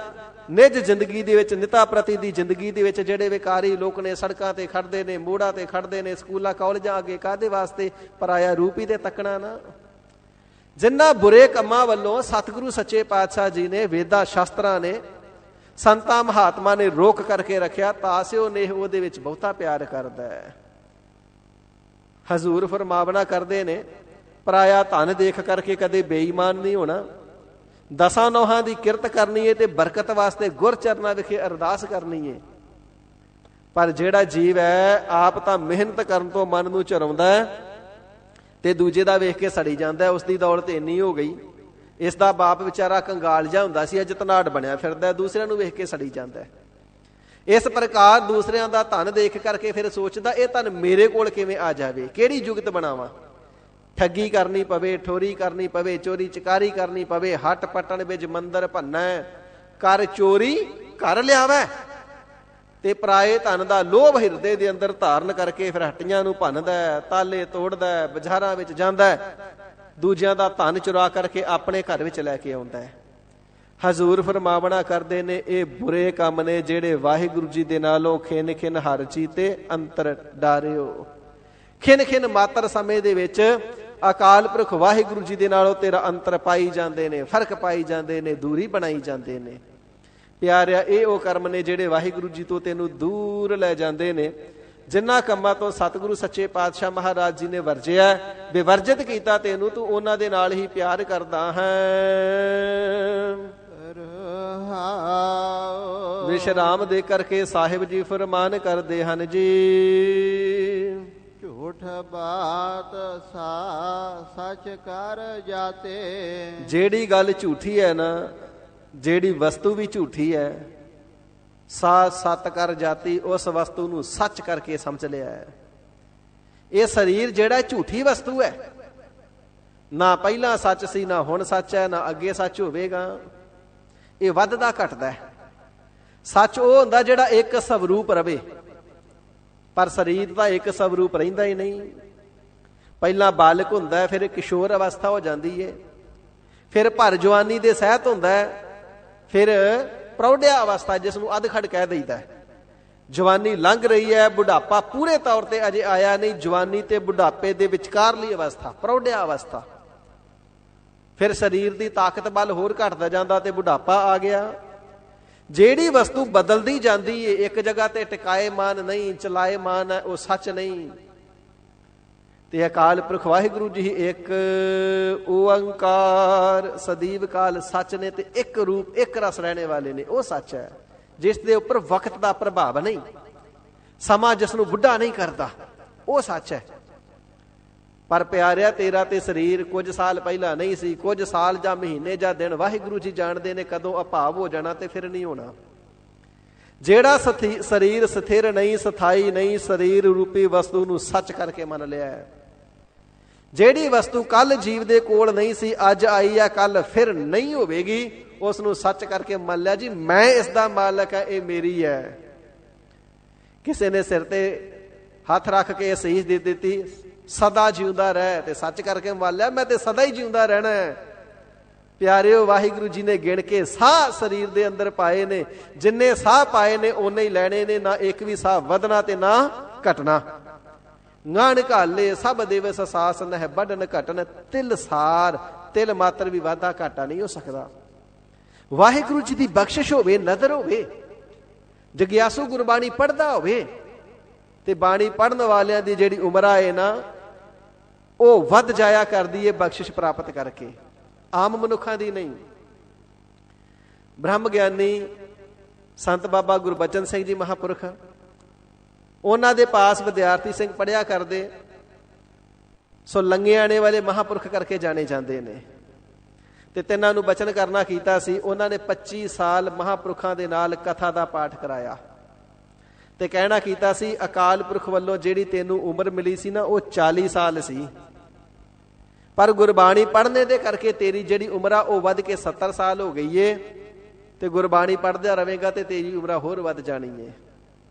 ਨਿੱਜ ਜ਼ਿੰਦਗੀ ਦੇ ਵਿੱਚ, ਨਿਤਾ ਪ੍ਰਤੀ ਦੀ ਜ਼ਿੰਦਗੀ ਦੇ ਵਿੱਚ ਜਿਹੜੇ ਵਿਕਾਰੀ ਲੋਕ ਨੇ, ਸੜਕਾਂ ਤੇ ਖੜਦੇ ਨੇ, ਮੋੜਾਂ ਤੇ ਖੜਦੇ ਨੇ, ਸਕੂਲਾਂ ਕਾਲਜਾਂ ਅੱਗੇ ਕਾਹਦੇ ਵਾਸਤੇ? ਪਰਾਇਆ ਰੂਪ ਹੀ ਤੇ ਤੱਕਣਾ ਨਾ। ਜਿਨ੍ਹਾਂ ਬੁਰੇ ਕੰਮਾਂ ਵੱਲੋਂ ਸਤਿਗੁਰੂ ਸੱਚੇ ਪਾਤਸ਼ਾਹ ਜੀ ਨੇ, ਵੇਦਾਂ ਸ਼ਾਸਤਰਾਂ ਨੇ, ਸੰਤਾਂ ਮਹਾਤਮਾ ਨੇ ਰੋਕ ਕਰਕੇ ਰੱਖਿਆ, ਤਾਸਿਓ ਨੇਹ ਉਹਦੇ ਵਿੱਚ ਬਹੁਤਾ ਪਿਆਰ ਕਰਦਾ ਹੈ। ਹਜ਼ੂਰ ਫਰਮਾਵਨਾ ਕਰਦੇ ਨੇ, ਪਰਾਇਆ ਧਨ ਦੇਖ ਕਰਕੇ ਕਦੇ ਬੇਈਮਾਨ ਨਹੀਂ ਹੋਣਾ। ਦਸਾਂ ਨੋਹਾਂ ਦੀ ਕਿਰਤ ਕਰਨੀ ਹੈ ਤੇ ਬਰਕਤ ਵਾਸਤੇ ਗੁਰ ਚਰਨਾਂ ਵਿਖੇ ਅਰਦਾਸ ਕਰਨੀ ਹੈ। ਪਰ ਜਿਹੜਾ ਜੀਵ ਹੈ ਆਪ ਤਾਂ ਮਿਹਨਤ ਕਰਨ ਤੋਂ ਮਨ ਨੂੰ ਝੁਰਾਉਂਦਾ ਹੈ ਤੇ ਦੂਜੇ ਦਾ ਵੇਖ ਕੇ ਸੜੀ ਜਾਂਦਾ। ਉਸ ਦੀ ਦੌਲਤ ਇੰਨੀ ਹੋ ਗਈ, ਇਸ ਦਾ ਬਾਪ ਵਿਚਾਰਾ ਕੰਗਾਲ ਜਿਹਾ ਹੁੰਦਾ ਸੀ, ਅੱਜ ਧਨਾੜ ਬਣਿਆ ਫਿਰਦਾ, ਦੂਸਰਿਆਂ ਨੂੰ ਵੇਖ ਕੇ ਸੜੀ ਜਾਂਦਾ। ਇਸ ਪ੍ਰਕਾਰ ਦੂਸਰਿਆਂ ਦਾ ਧਨ ਦੇਖ ਕਰਕੇ ਫਿਰ ਸੋਚਦਾ, ਇਹ ਧਨ ਮੇਰੇ ਕੋਲ ਕਿਵੇਂ ਆ ਜਾਵੇ, ਕਿਹੜੀ ਜੁਗਤ ਬਣਾਵਾਂ। ਠੱਗੀ ਕਰਨੀ ਪਵੇ, ਠੋਰੀ ਕਰਨੀ ਪਵੇ, ਚੋਰੀ ਚਕਾਰੀ ਕਰਨੀ ਪਵੇ, ਹੱਟ ਪੱਟਣ ਵਿੱਚ ਮੰਦਰ ਭੰਨਾ, ਕਰ ਚੋਰੀ ਘਰ ਲਿਆਵੈ। ਤੇ ਪਰਾਏ ਧਨ ਦਾ ਲੋਭ ਹਿਰਦੇ ਦੇ ਅੰਦਰ ਧਾਰਨ ਕਰਕੇ ਫਿਰ ਹੱਟੀਆਂ ਨੂੰ ਭੰਨਦਾ, ਤਾਲੇ ਤੋੜਦਾ, ਬਾਜ਼ਾਰਾਂ ਵਿੱਚ ਜਾਂਦਾ, ਦੂਜਿਆਂ ਦਾ ਧਨ ਚੁਰਾ ਕਰਕੇ ਆਪਣੇ ਘਰ ਵਿੱਚ ਲੈ ਕੇ ਆਉਂਦਾ ਹੈ। ਹਜ਼ੂਰ ਫਰਮਾਵਣਾ ਕਰਦੇ ਨੇ, ਇਹ ਬੁਰੇ ਕੰਮ ਨੇ ਜਿਹੜੇ ਵਾਹਿਗੁਰੂ ਜੀ ਦੇ ਨਾਲੋਂ ਖਿੰਨ ਖਿੰਨ ਹਰ ਚੀਜ਼ ਤੇ ਅੰਤਰ ਡਾਰਿਓ। ਖਿੰਨ ਖਿੰਨ ਮਾਤਰ ਸਮੇਂ ਦੇ ਵਿੱਚ ਅਕਾਲ ਪੁਰਖ ਵਾਹਿਗੁਰੂ ਜੀ ਦੇ ਨਾਲੋਂ ਤੇਰਾ ਅੰਤਰ ਪਾਈ ਜਾਂਦੇ ਨੇ, ਫਰਕ ਪਾਈ ਜਾਂਦੇ ਨੇ, ਦੂਰੀ ਬਣਾਈ ਜਾਂਦੇ ਨੇ। ਪਿਆਰਿਆ, ਇਹ ਉਹ ਕਰਮ ਨੇ ਜਿਹੜੇ ਵਾਹਿਗੁਰੂ ਜੀ ਤੋਂ ਤੈਨੂੰ ਦੂਰ ਲੈ ਜਾਂਦੇ ਨੇ। ਜਿਨ੍ਹਾਂ ਕੰਮਾਂ ਤੋਂ ਸਤਿਗੁਰੂ ਸੱਚੇ ਪਾਤਸ਼ਾਹ ਮਹਾਰਾਜ ਜੀ ਨੇ ਵਰਜਿਆ, ਬੇਵਰਜਿਤ ਕੀਤਾ ਤੈਨੂੰ, ਤੂੰ ਉਹਨਾਂ ਦੇ ਨਾਲ ਹੀ ਪਿਆਰ ਕਰਦਾ ਹੈ। ਵਿਸ਼ਰਾਮ ਦੇ ਕਰਕੇ ਸਾਹਿਬ ਜੀ ਫਰਮਾਨ ਕਰਦੇ ਹਨ ਜੀ, ਝੂਠ ਬਾਤ ਸੱਚ ਕਰ ਜਾਤੇ। ਜਿਹੜੀ ਗੱਲ ਝੂਠੀ ਹੈ ਨਾ, ਜਿਹੜੀ ਵਸਤੂ ਵੀ ਝੂਠੀ ਹੈ, ਸੱਤ ਕਰ ਜਾਤੀ, ਉਸ ਵਸਤੂ ਨੂੰ ਸੱਚ ਕਰਕੇ ਸਮਝ ਲਿਆ ਹੈ। ਇਹ ਸਰੀਰ ਜਿਹੜਾ ਝੂਠੀ ਵਸਤੂ ਹੈ, ਨਾ ਪਹਿਲਾਂ ਸੱਚ ਸੀ, ਨਾ ਹੁਣ ਸੱਚ ਹੈ, ਨਾ ਅੱਗੇ ਸੱਚ ਹੋਵੇਗਾ। ਇਹ ਵੱਧਦਾ ਘਟਦਾ ਹੈ। ਸੱਚ ਉਹ ਹੁੰਦਾ ਜਿਹੜਾ ਇੱਕ ਸਵਰੂਪ ਰਵੇ, ਪਰ ਸਰੀਰ ਤਾਂ ਇੱਕ ਸਵਰੂਪ ਰਹਿੰਦਾ ਹੀ ਨਹੀਂ। ਪਹਿਲਾਂ ਬਾਲਕ ਹੁੰਦਾ, ਫਿਰ ਕਿਸ਼ੋਰ ਅਵਸਥਾ ਹੋ ਜਾਂਦੀ ਹੈ, ਫਿਰ ਭਰ ਜਵਾਨੀ ਦੇ ਸਹਿਤ ਹੁੰਦਾ, ਫਿਰ ਪ੍ਰੌਢਿਆ ਅਵਸਥਾ ਜਿਸ ਨੂੰ ਅਧਖੜ ਕਹਿ ਦਈਦਾ। ਜਵਾਨੀ ਲੰਘ ਰਹੀ ਹੈ, ਬੁਢਾਪਾ ਪੂਰੇ ਤੌਰ ਤੇ ਅਜੇ ਆਇਆ ਨਹੀਂ। ਜਵਾਨੀ ਤੇ ਬੁਢਾਪੇ ਦੇ ਵਿਚਕਾਰਲੀ ਅਵਸਥਾ ਪ੍ਰੌਢਿਆ ਅਵਸਥਾ। ਫਿਰ ਸਰੀਰ ਦੀ ਤਾਕਤ ਬਲ ਹੋਰ ਘਟਦਾ ਜਾਂਦਾ ਤੇ ਬੁਢਾਪਾ ਆ ਗਿਆ। ਜਿਹੜੀ ਵਸਤੂ ਬਦਲਦੀ ਜਾਂਦੀ ਏ, ਇੱਕ ਜਗ੍ਹਾ ਤੇ ਟਿਕਾਏਮਾਨ ਨਹੀਂ, ਚਲਾਏਮਾਨ ਹੈ, ਉਹ ਸੱਚ ਨਹੀਂ। ਤੇ ਅਕਾਲ ਪੁਰਖ ਵਾਹਿਗੁਰੂ ਜੀ ਇੱਕ ਓੰਕਾਰ ਸਦੀਵ ਕਾਲ ਸੱਚ ਨੇ ਤੇ ਇੱਕ ਰੂਪ ਇੱਕ ਰਸ ਰਹਿਣੇ ਵਾਲੇ ਨੇ। ਉਹ ਸੱਚ ਹੈ ਜਿਸ ਦੇ ਉੱਪਰ ਵਕਤ ਦਾ ਪ੍ਰਭਾਵ ਨਹੀਂ, ਸਮਾਂ ਜਿਸ ਨੂੰ ਬੁੱਢਾ ਨਹੀਂ ਕਰਦਾ, ਉਹ ਸੱਚ ਹੈ। ਪਰ ਪਿਆਰਿਆ, ਤੇਰਾ ਤੇ ਸਰੀਰ ਕੁਝ ਸਾਲ ਪਹਿਲਾਂ ਨਹੀਂ ਸੀ। ਕੁਝ ਸਾਲ ਜਾਂ ਮਹੀਨੇ ਜਾਂ ਦਿਨ ਵਾਹਿਗੁਰੂ ਜੀ ਜਾਣਦੇ ਨੇ ਕਦੋਂ ਅਭਾਵ ਹੋ ਜਾਣਾ ਤੇ ਫਿਰ ਨਹੀਂ ਹੋਣਾ। ਜਿਹੜਾ ਸਰੀਰ ਸਥਿਰ ਨਹੀਂ, ਸਥਾਈ ਨਹੀਂ, ਸਰੀਰ ਰੂਪੀ ਵਸਤੂ ਨੂੰ ਸੱਚ ਕਰਕੇ ਮੰਨ ਲਿਆ ਹੈ। ਜਿਹੜੀ ਵਸਤੂ ਕੱਲ ਜੀਵ ਦੇ ਕੋਲ ਨਹੀਂ ਸੀ, ਅੱਜ ਆਈ ਹੈ, ਕੱਲ ਫਿਰ ਨਹੀਂ ਹੋਵੇਗੀ, ਉਸ ਨੂੰ ਸੱਚ ਕਰਕੇ ਮੰਨ ਲਿਆ ਜੀ, ਮੈਂ ਇਸ ਦਾ ਮਾਲਕ ਹੈ, ਇਹ ਮੇਰੀ ਹੈ। ਕਿਸੇ ਨੇ ਸਿਰ ਤੇ ਹੱਥ ਰੱਖ ਕੇ ਅਸੀਸ ਦੇ ਦਿੱਤੀ, ਸਦਾ ਜਿਉਂਦਾ ਰਹਿ, ਤੇ ਸੱਚ ਕਰਕੇ ਮੰਨ ਲਿਆ ਮੈਂ ਤੇ ਸਦਾ ਹੀ ਜਿਉਂਦਾ ਰਹਿਣਾ ਹੈ। ਪਿਆਰਿਓ, ਵਾਹਿਗੁਰੂ ਜੀ ਨੇ ਗਿਣ ਕੇ ਸਾਹ ਸਰੀਰ ਦੇ ਅੰਦਰ ਪਾਏ ਨੇ। ਜਿੰਨੇ ਸਾਹ ਪਾਏ ਨੇ ਓਨੇ ਹੀ ਲੈਣੇ ਨੇ, ਨਾ ਇੱਕ ਵੀ ਸਾਹ ਵਧਣਾ ਤੇ ਨਾ ਘਟਣਾ। ਗਾਣ ਘਾਲੇ ਸਭ ਦਿਵਸ ਸਾਸ ਨਹਿ ਵੱਢਣ ਘਟਣ, ਤਿਲ ਸਾਰ ਤਿਲ ਮਾਤਰ ਵੀ ਵਾਧਾ ਘਾਟਾ ਨਹੀਂ ਹੋ ਸਕਦਾ। ਵਾਹਿਗੁਰੂ ਜੀ ਦੀ ਬਖਸ਼ਿਸ਼ ਹੋਵੇ, ਨਜ਼ਰ ਹੋਵੇ, ਜਗਿਆਸੂ ਗੁਰਬਾਣੀ ਪੜ੍ਹਦਾ ਹੋਵੇ, ਤੇ ਬਾਣੀ ਪੜ੍ਹਨ ਵਾਲਿਆਂ ਦੀ ਜਿਹੜੀ ਉਮਰ ਆਏ ਨਾ, ਉਹ ਵੱਧ ਜਾਇਆ ਕਰਦੀ ਏ ਬਖਸ਼ਿਸ਼ ਪ੍ਰਾਪਤ ਕਰਕੇ, ਆਮ ਮਨੁੱਖਾਂ ਦੀ ਨਹੀਂ। ਬ੍ਰਹਮ ਗਿਆਨੀ ਸੰਤ ਬਾਬਾ ਗੁਰਬਚਨ ਸਿੰਘ ਜੀ ਮਹਾਂਪੁਰਖ, ਉਹਨਾਂ ਦੇ ਪਾਸ ਵਿਦਿਆਰਥੀ ਸਿੰਘ ਪੜ੍ਹਿਆ ਕਰਦੇ, ਸੋ ਲੰਗੇ ਆਣੇ ਵਾਲੇ ਮਹਾਂਪੁਰਖ ਕਰਕੇ ਜਾਣੇ ਜਾਂਦੇ ਨੇ। ਤੇ ਤਿੰਨਾਂ ਨੂੰ ਬਚਨ ਕਰਨਾ ਕੀਤਾ ਸੀ। ਉਹਨਾਂ ਨੇ 25 ਸਾਲ ਮਹਾਂਪੁਰਖਾਂ ਦੇ ਨਾਲ ਕਥਾ ਦਾ ਪਾਠ ਕਰਾਇਆ ਤੇ ਕਹਿਣਾ ਕੀਤਾ ਸੀ, ਅਕਾਲ ਪੁਰਖ ਵੱਲੋਂ ਜਿਹੜੀ ਤੈਨੂੰ ਉਮਰ ਮਿਲੀ ਸੀ ਨਾ, ਉਹ 40 ਸਾਲ ਸੀ, ਪਰ ਗੁਰਬਾਣੀ ਪੜ੍ਹਨੇ ਦੇ ਕਰਕੇ ਤੇਰੀ ਜਿਹੜੀ ਉਮਰ ਆ ਉਹ ਵੱਧ ਕੇ 70 ਸਾਲ ਹੋ ਗਈ ਏ। ਤੇ ਗੁਰਬਾਣੀ ਪੜ੍ਹਦਾ ਰਹੇਗਾ ਤੇ ਤੇਰੀ ਉਮਰ ਹੋਰ ਵੱਧ ਜਾਣੀ ਏ।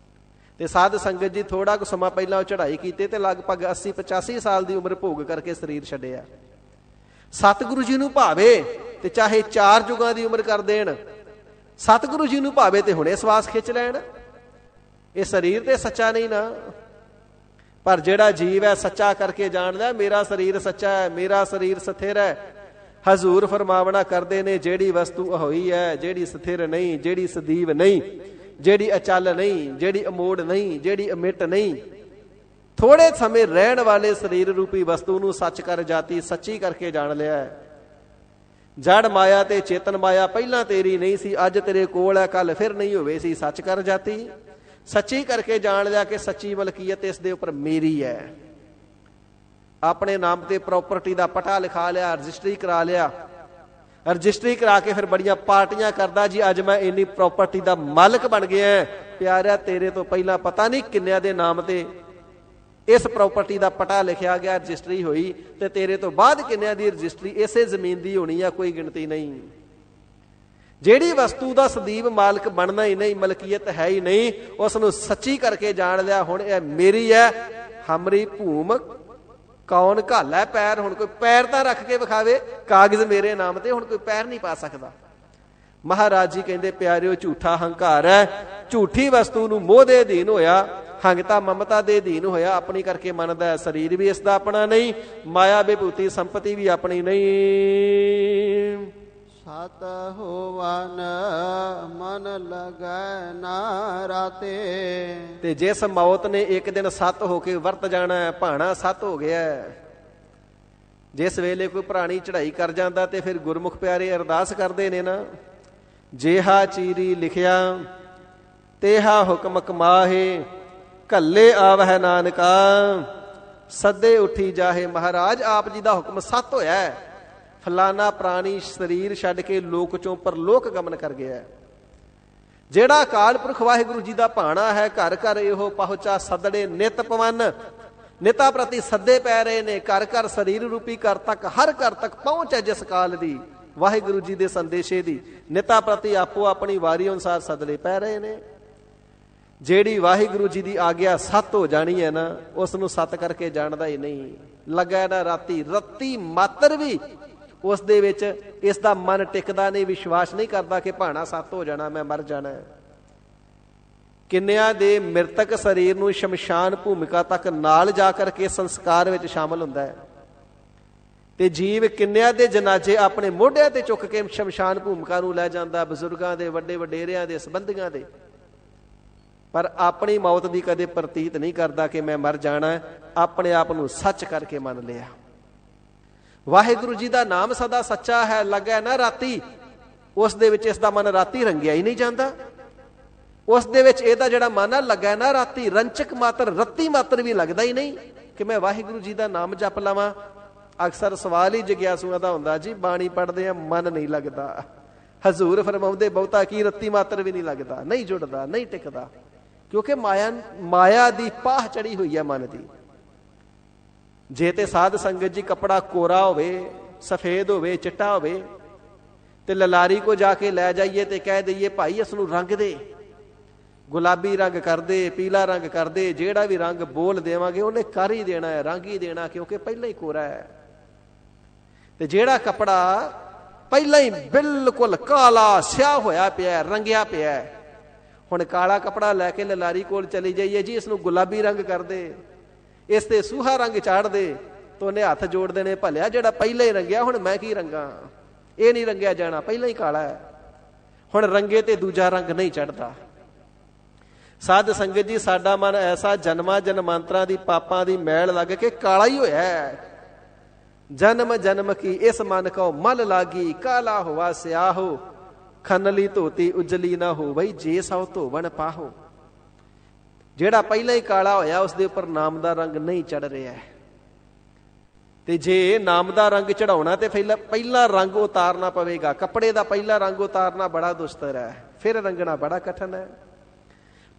ਤੇ ਸਾਧ ਸੰਗਤ ਜੀ ਥੋੜਾ ਕੁ ਸਮਾਂ ਪਹਿਲਾਂ ਉਹ ਚੜ੍ਹਾਈ ਕੀਤੀ ਤੇ ਲਗਭਗ 80-85 ਸਾਲ ਦੀ ਉਮਰ ਭੋਗ ਕਰਕੇ ਸਰੀਰ ਛੱਡਿਆ। ਸਤਿਗੁਰੂ ਜੀ ਨੂੰ ਭਾਵੇ ਤੇ ਚਾਹੇ 4 ਯੁਗਾਂ ਦੀ ਉਮਰ ਕਰ ਦੇਣ, ਸਤਿਗੁਰੂ ਜੀ ਨੂੰ ਭਾਵੇਂ ਤੇ ਹੁਣੇ ਸਵਾਸ ਖਿੱਚ ਲੈਣ, ਇਹ ਸਰੀਰ ਤੇ ਸੱਚਾ ਨਹੀਂ ਨਾ। ਪਰ ਜਿਹੜਾ ਜੀਵ ਹੈ ਸੱਚਾ ਕਰਕੇ ਜਾਣ ਲਿਆ ਮੇਰਾ ਸਰੀਰ ਸੱਚਾ ਹੈ, ਮੇਰਾ ਸਰੀਰ ਸਥਿਰ ਹੈ। ਹਜ਼ੂਰ ਫਰਮਾਵਣਾ ਕਰਦੇ ਨੇ ਜਿਹੜੀ ਵਸਤੂ ਹੋਈ ਹੈ, ਜਿਹੜੀ ਸਥਿਰ ਨਹੀਂ, ਜਿਹੜੀ ਸਦੀਵ ਨਹੀਂ, ਜਿਹੜੀ ਅਚਲ ਨਹੀਂ, ਜਿਹੜੀ ਅਮੋੜ ਨਹੀਂ, ਜਿਹੜੀ ਅਮਿਟ ਨਹੀਂ, ਥੋੜੇ ਸਮੇਂ ਰਹਿਣ ਵਾਲੇ ਸਰੀਰ ਰੂਪੀ ਵਸਤੂ ਨੂੰ ਸੱਚ ਕਰ ਜਾਤੀ ਸੱਚੀ ਕਰਕੇ ਜਾਣ ਲਿਆ ਹੈ। ਜੜ ਮਾਇਆ ਤੇ ਚੇਤਨ ਮਾਇਆ ਪਹਿਲਾਂ ਤੇਰੀ ਨਹੀਂ ਸੀ, ਅੱਜ ਤੇਰੇ ਕੋਲ ਹੈ, ਕੱਲ ਫਿਰ ਨਹੀਂ ਹੋਵੇ ਸੀ, ਸੱਚ ਕਰ ਜਾਤੀ ਸੱਚੀ ਕਰਕੇ ਜਾਣ ਲਿਆ ਕਿ ਸੱਚੀ ਮਲਕੀਅਤ ਇਸ ਦੇ ਉੱਪਰ ਮੇਰੀ ਹੈ। ਆਪਣੇ ਨਾਮ ਤੇ ਪ੍ਰਾਪਰਟੀ ਦਾ ਪਟਾ ਲਿਖਾ ਲਿਆ, ਰਜਿਸਟਰੀ ਕਰਾ ਲਿਆ। ਰਜਿਸਟਰੀ ਕਰਾ ਕੇ ਫਿਰ ਬੜੀਆਂ ਪਾਰਟੀਆਂ ਕਰਦਾ, ਜੀ ਅੱਜ ਮੈਂ ਇੰਨੀ ਪ੍ਰਾਪਰਟੀ ਦਾ ਮਾਲਕ ਬਣ ਗਿਆ। ਪਿਆਰਿਆ ਤੇਰੇ ਤੋਂ ਪਹਿਲਾਂ ਪਤਾ ਨਹੀਂ ਕਿੰਨਿਆਂ ਦੇ ਨਾਮ ਤੇ ਇਸ ਪ੍ਰਾਪਰਟੀ ਦਾ ਪਟਾ ਲਿਖਿਆ ਗਿਆ, ਰਜਿਸਟਰੀ ਹੋਈ, ਤੇ ਤੇਰੇ ਤੋਂ ਬਾਅਦ ਕਿੰਨਿਆਂ ਦੀ ਰਜਿਸਟਰੀ ਇਸੇ ਜ਼ਮੀਨ ਦੀ ਹੋਣੀ ਆ, ਕੋਈ ਗਿਣਤੀ ਨਹੀਂ। ਜਿਹੜੀ ਵਸਤੂ ਦਾ ਸਦੀਵ ਮਾਲਕ ਬਣਨਾ ਹੀ ਨਹੀਂ, ਮਲਕੀਅਤ ਹੈ ਹੀ ਨਹੀਂ, ਉਸ ਨੂੰ ਸੱਚੀ ਕਰਕੇ ਜਾਣ ਲਿਆ। ਹੁਣ ਇਹ ਮੇਰੀ ਹੈ, ਹਮਰੀ ਭੂਮ ਕੌਣ ਘਾਲਾ ਪੈਰ। ਹੁਣ ਕੋਈ ਪੈਰ ਤਾਂ ਰੱਖ ਕੇ ਵਿਖਾਵੇ, ਕਾਗਜ਼ ਮੇਰੇ ਨਾਮ ਤੇ, ਹੁਣ ਕੋਈ ਪੈਰ ਨਹੀਂ ਪਾ ਸਕਦਾ। ਮਹਾਰਾਜ ਜੀ ਕਹਿੰਦੇ ਪਿਆਰਿਓ ਝੂਠਾ ਹੰਕਾਰ ਹੈ, ਝੂਠੀ ਵਸਤੂ ਨੂੰ ਮੋਹ ਦੇ ਅਧੀਨ ਹੋਇਆ, ਹੰਗਤਾ ਮਮਤਾ ਦੇ ਅਧੀਨ ਹੋਇਆ, ਆਪਣੀ ਕਰਕੇ ਮੰਨਦਾ ਹੈ। ਸਰੀਰ ਵੀ ਇਸ ਦਾ ਆਪਣਾ ਨਹੀਂ, ਮਾਇਆ ਵਿਭੂਤੀ ਸੰਪਤੀ ਵੀ ਆਪਣੀ ਨਹੀਂ। ਸਤ ਹੋਵਨ ਮਨ ਲਗੈ ਨਾ ਰਾਤੇ। ਤੇ ਜਿਸ ਮੌਤ ਨੇ ਇੱਕ ਦਿਨ ਸੱਤ ਹੋ ਕੇ ਵਰਤ ਜਾਣਾ ਹੈ, ਭਾਣਾ ਸੱਤ ਹੋ ਗਿਆ। ਜਿਸ ਵੇਲੇ ਕੋਈ ਪ੍ਰਾਣੀ ਚੜ੍ਹਾਈ ਕਰ ਜਾਂਦਾ ਤੇ ਫਿਰ ਗੁਰਮੁਖ ਪਿਆਰੇ ਅਰਦਾਸ ਕਰਦੇ ਨੇ ਨਾ, ਜੇਹਾ ਚੀਰੀ ਲਿਖਿਆ ਤੇਹਾ ਹੁਕਮ ਕਮਾਹੇ, ਕੱਲੇ ਆਵਹਿ ਨਾਨਕਾ ਸੱਦੇ ਉੱਠੀ ਜਾਹੇ। ਮਹਾਰਾਜ ਆਪ ਜੀ ਦਾ ਹੁਕਮ ਸੱਤ ਹੋਇਆ ਹੈ, ਫਲਾਨਾ ਪ੍ਰਾਣੀ ਸਰੀਰ ਛੱਡ ਕੇ ਲੋਕ ਚੋਂ ਪਰਲੋਕ ਗਮਨ ਕਰ ਗਿਆ। ਜਿਹੜਾ ਅਕਾਲ ਪੁਰਖ ਵਾਹਿਗੁਰੂ ਜੀ ਦਾ ਭਾਣਾ ਹੈ, ਘਰ ਘਰ ਇਹੋ ਪਹੁੰਚਾ ਸੱਦੜੇ ਨਿਤ ਪਵਨ। ਨਿਤਾ ਪ੍ਰਤੀ ਸੱਦੇ ਪੈ ਰਹੇ ਨੇ, ਘਰ ਘਰ ਸਰੀਰ ਰੂਪੀ ਘਰ ਤੱਕ, ਹਰ ਘਰ ਤੱਕ ਪਹੁੰਚ ਹੈ ਜਿਸ ਕਾਲ ਦੀ, ਵਾਹਿਗੁਰੂ ਜੀ ਦੇ ਸੰਦੇਸ਼ੇ ਦੀ। ਨਿਤਾ ਪ੍ਰਤੀ ਆਪੋ ਆਪਣੀ ਵਾਰੀ ਅਨੁਸਾਰ ਸੱਦੜੇ ਪੈ ਰਹੇ ਨੇ। ਜਿਹੜੀ ਵਾਹਿਗੁਰੂ ਜੀ ਦੀ ਆਗਿਆ ਸੱਤ ਹੋ ਜਾਣੀ ਹੈ ਨਾ, ਉਸ ਨੂੰ ਸੱਤ ਕਰਕੇ ਜਾਣਦਾ ਹੀ ਨਹੀਂ। ਲੱਗਾ ਨਾ ਰਾਤੀ, ਰੱਤੀ ਮਾਤਰ ਵੀ ਉਸ ਦੇ ਵਿੱਚ ਇਸ ਦਾ ਮਨ ਟਿਕਦਾ ਨਹੀਂ, ਵਿਸ਼ਵਾਸ ਨਹੀਂ ਕਰਦਾ ਕਿ ਭਾਣਾ ਸੱਤ ਹੋ ਜਾਣਾ, ਮੈਂ ਮਰ ਜਾਣਾ। ਕਿੰਨਿਆਂ ਦੇ ਮ੍ਰਿਤਕ ਸਰੀਰ ਨੂੰ ਸ਼ਮਸ਼ਾਨ ਭੂਮਿਕਾ ਤੱਕ ਨਾਲ ਜਾ ਕਰਕੇ ਸੰਸਕਾਰ ਵਿੱਚ ਸ਼ਾਮਲ ਹੁੰਦਾ ਹੈ, ਤੇ ਜੀਵ ਕਿੰਨਿਆਂ ਦੇ ਜਨਾਜ਼ੇ ਆਪਣੇ ਮੋਢਿਆਂ ਤੇ ਚੁੱਕ ਕੇ ਸ਼ਮਸ਼ਾਨ ਭੂਮਿਕਾ ਨੂੰ ਲੈ ਜਾਂਦਾ, ਬਜ਼ੁਰਗਾਂ ਦੇ, ਵੱਡੇ ਵਡੇਰਿਆਂ ਦੇ, ਸੰਬੰਧੀਆਂ ਦੇ। ਪਰ ਆਪਣੀ ਮੌਤ ਦੀ ਕਦੇ ਪ੍ਰਤੀਤ ਨਹੀਂ ਕਰਦਾ ਕਿ ਮੈਂ ਮਰ ਜਾਣਾ, ਆਪਣੇ ਆਪ ਨੂੰ ਸੱਚ ਕਰਕੇ ਮੰਨ ਲਿਆ। ਵਾਹਿਗੁਰੂ ਜੀ ਦਾ ਨਾਮ ਸਦਾ ਸੱਚਾ ਹੈ, ਲੱਗਾ ਨਾ ਰਾਤੀ, ਉਸ ਦੇ ਵਿੱਚ ਇਸ ਦਾ ਮਨ ਰਾਤੀ ਰੰਗਿਆ ਹੀ ਨਹੀਂ ਜਾਂਦਾ। ਉਸ ਦੇ ਵਿੱਚ ਇਹਦਾ ਜਿਹੜਾ ਮਨ ਆ ਲੱਗਾ ਨਾ ਰਾਤੀ, ਰੰਚਕ ਮਾਤਰ, ਰੱਤੀ ਮਾਤਰ ਵੀ ਲੱਗਦਾ ਹੀ ਨਹੀਂ ਕਿ ਮੈਂ ਵਾਹਿਗੁਰੂ ਜੀ ਦਾ ਨਾਮ ਜਪ ਲਵਾਂ। ਅਕਸਰ ਸਵਾਲ ਹੀ ਜਗਿਆਸੂਆਂ ਦਾ ਹੁੰਦਾ, ਜੀ ਬਾਣੀ ਪੜ੍ਹਦੇ ਆ ਮਨ ਨਹੀਂ ਲੱਗਦਾ। ਹਜ਼ੂਰ ਫਰਮਾਉਂਦੇ ਬਹੁਤਾ ਕੀ, ਰੱਤੀ ਮਾਤਰ ਵੀ ਨਹੀਂ ਲੱਗਦਾ, ਨਹੀਂ ਜੁੜਦਾ, ਨਹੀਂ ਟਿਕਦਾ, ਕਿਉਂਕਿ ਮਾਇਆ ਦੀ ਪਾਹ ਚੜੀ ਹੋਈ ਹੈ ਮਨ ਦੀ। ਜੇ ਤੇ ਸਾਧ ਸੰਗਤ ਜੀ ਕੱਪੜਾ ਕੋਰਾ ਹੋਵੇ, ਸਫੇਦ ਹੋਵੇ, ਚਿੱਟਾ ਹੋਵੇ, ਤੇ ਲਲਾਰੀ ਕੋ ਜਾ ਕੇ ਲੈ ਜਾਈਏ ਤੇ ਕਹਿ ਦਈਏ ਭਾਈ ਇਸ ਨੂੰ ਰੰਗ ਦੇ, ਗੁਲਾਬੀ ਰੰਗ ਕਰ ਦੇ, ਪੀਲਾ ਰੰਗ ਕਰ ਦੇ, ਜਿਹੜਾ ਵੀ ਰੰਗ ਬੋਲ ਦੇਵਾਂਗੇ ਉਹਨੇ ਕਰ ਹੀ ਦੇਣਾ ਹੈ, ਰੰਗ ਹੀ ਦੇਣਾ, ਕਿਉਂਕਿ ਪਹਿਲਾਂ ਹੀ ਕੋਰਾ ਹੈ। ਤੇ ਜਿਹੜਾ ਕੱਪੜਾ ਪਹਿਲਾਂ ਹੀ ਬਿਲਕੁਲ ਕਾਲਾ ਸਿਆਹ ਹੋਇਆ ਪਿਆ, ਰੰਗਿਆ ਪਿਆ, ਹੁਣ ਕਾਲਾ ਕੱਪੜਾ ਲੈ ਕੇ ਲਲਾਰੀ ਕੋਲ ਚਲੀ ਜਾਈਏ, ਜੀ ਇਸ ਨੂੰ ਗੁਲਾਬੀ ਰੰਗ ਕਰ ਦੇ, ਇਸ ਤੇ ਸੂਹਾ ਰੰਗ ਚਾੜ ਦੇ, ਤਾਂ ਉਹਨੇ ਹੱਥ ਜੋੜਦੇ ਨੇ, ਭਲਿਆ ਜਿਹੜਾ ਪਹਿਲਾਂ ਹੀ ਰੰਗਿਆ ਹੁਣ ਮੈਂ ਕੀ ਰੰਗਾ, ਇਹ ਨਹੀਂ ਰੰਗਿਆ ਜਾਣਾ, ਪਹਿਲਾਂ ਹੀ ਕਾਲਾ ਹੈ, ਹੁਣ ਰੰਗੇ ਤੇ ਦੂਜਾ ਰੰਗ ਨਹੀਂ ਚੜਦਾ। ਸਾਧ ਸੰਗਤ ਜੀ ਸਾਡਾ ਮਨ ਐਸਾ ਜਨਮਾਂ ਜਨਮਾਂਤਰਾਂ ਦੀ ਪਾਪਾਂ ਦੀ ਮੈਲ ਲੱਗ ਕੇ ਕਾਲਾ ਹੀ ਹੋਇਆ ਹੈ। ਜਨਮ ਜਨਮ ਕੀ ਇਸ ਮਨ ਕੋ ਮਲ ਲਾਗੀ, ਕਾਲਾ ਹੋਵਾ ਸਿਆਹੋ, ਖਨਲੀ ਧੋਤੀ ਉਜਲੀ ਨਾ ਹੋ ਬਈ, ਜੇ ਸੌ ਧੋਵਣ ਪਾਹੋ। ਜਿਹੜਾ ਪਹਿਲਾਂ ਹੀ ਕਾਲਾ ਹੋਇਆ ਉਸ ਦੇ ਉੱਪਰ ਨਾਮ ਦਾ ਰੰਗ ਨਹੀਂ ਚੜ ਰਿਹਾ, ਤੇ ਜੇ ਨਾਮ ਦਾ ਰੰਗ ਚੜਾਉਣਾ ਤੇ ਪਹਿਲਾ ਰੰਗ ਉਤਾਰਨਾ ਪਵੇਗਾ। ਕੱਪੜੇ ਦਾ ਪਹਿਲਾ ਰੰਗ ਉਤਾਰਨਾ ਬੜਾ ਦੁਸ਼ਤਰ ਹੈ, ਫਿਰ ਰੰਗਣਾ ਬੜਾ ਕਠਿਨ ਹੈ।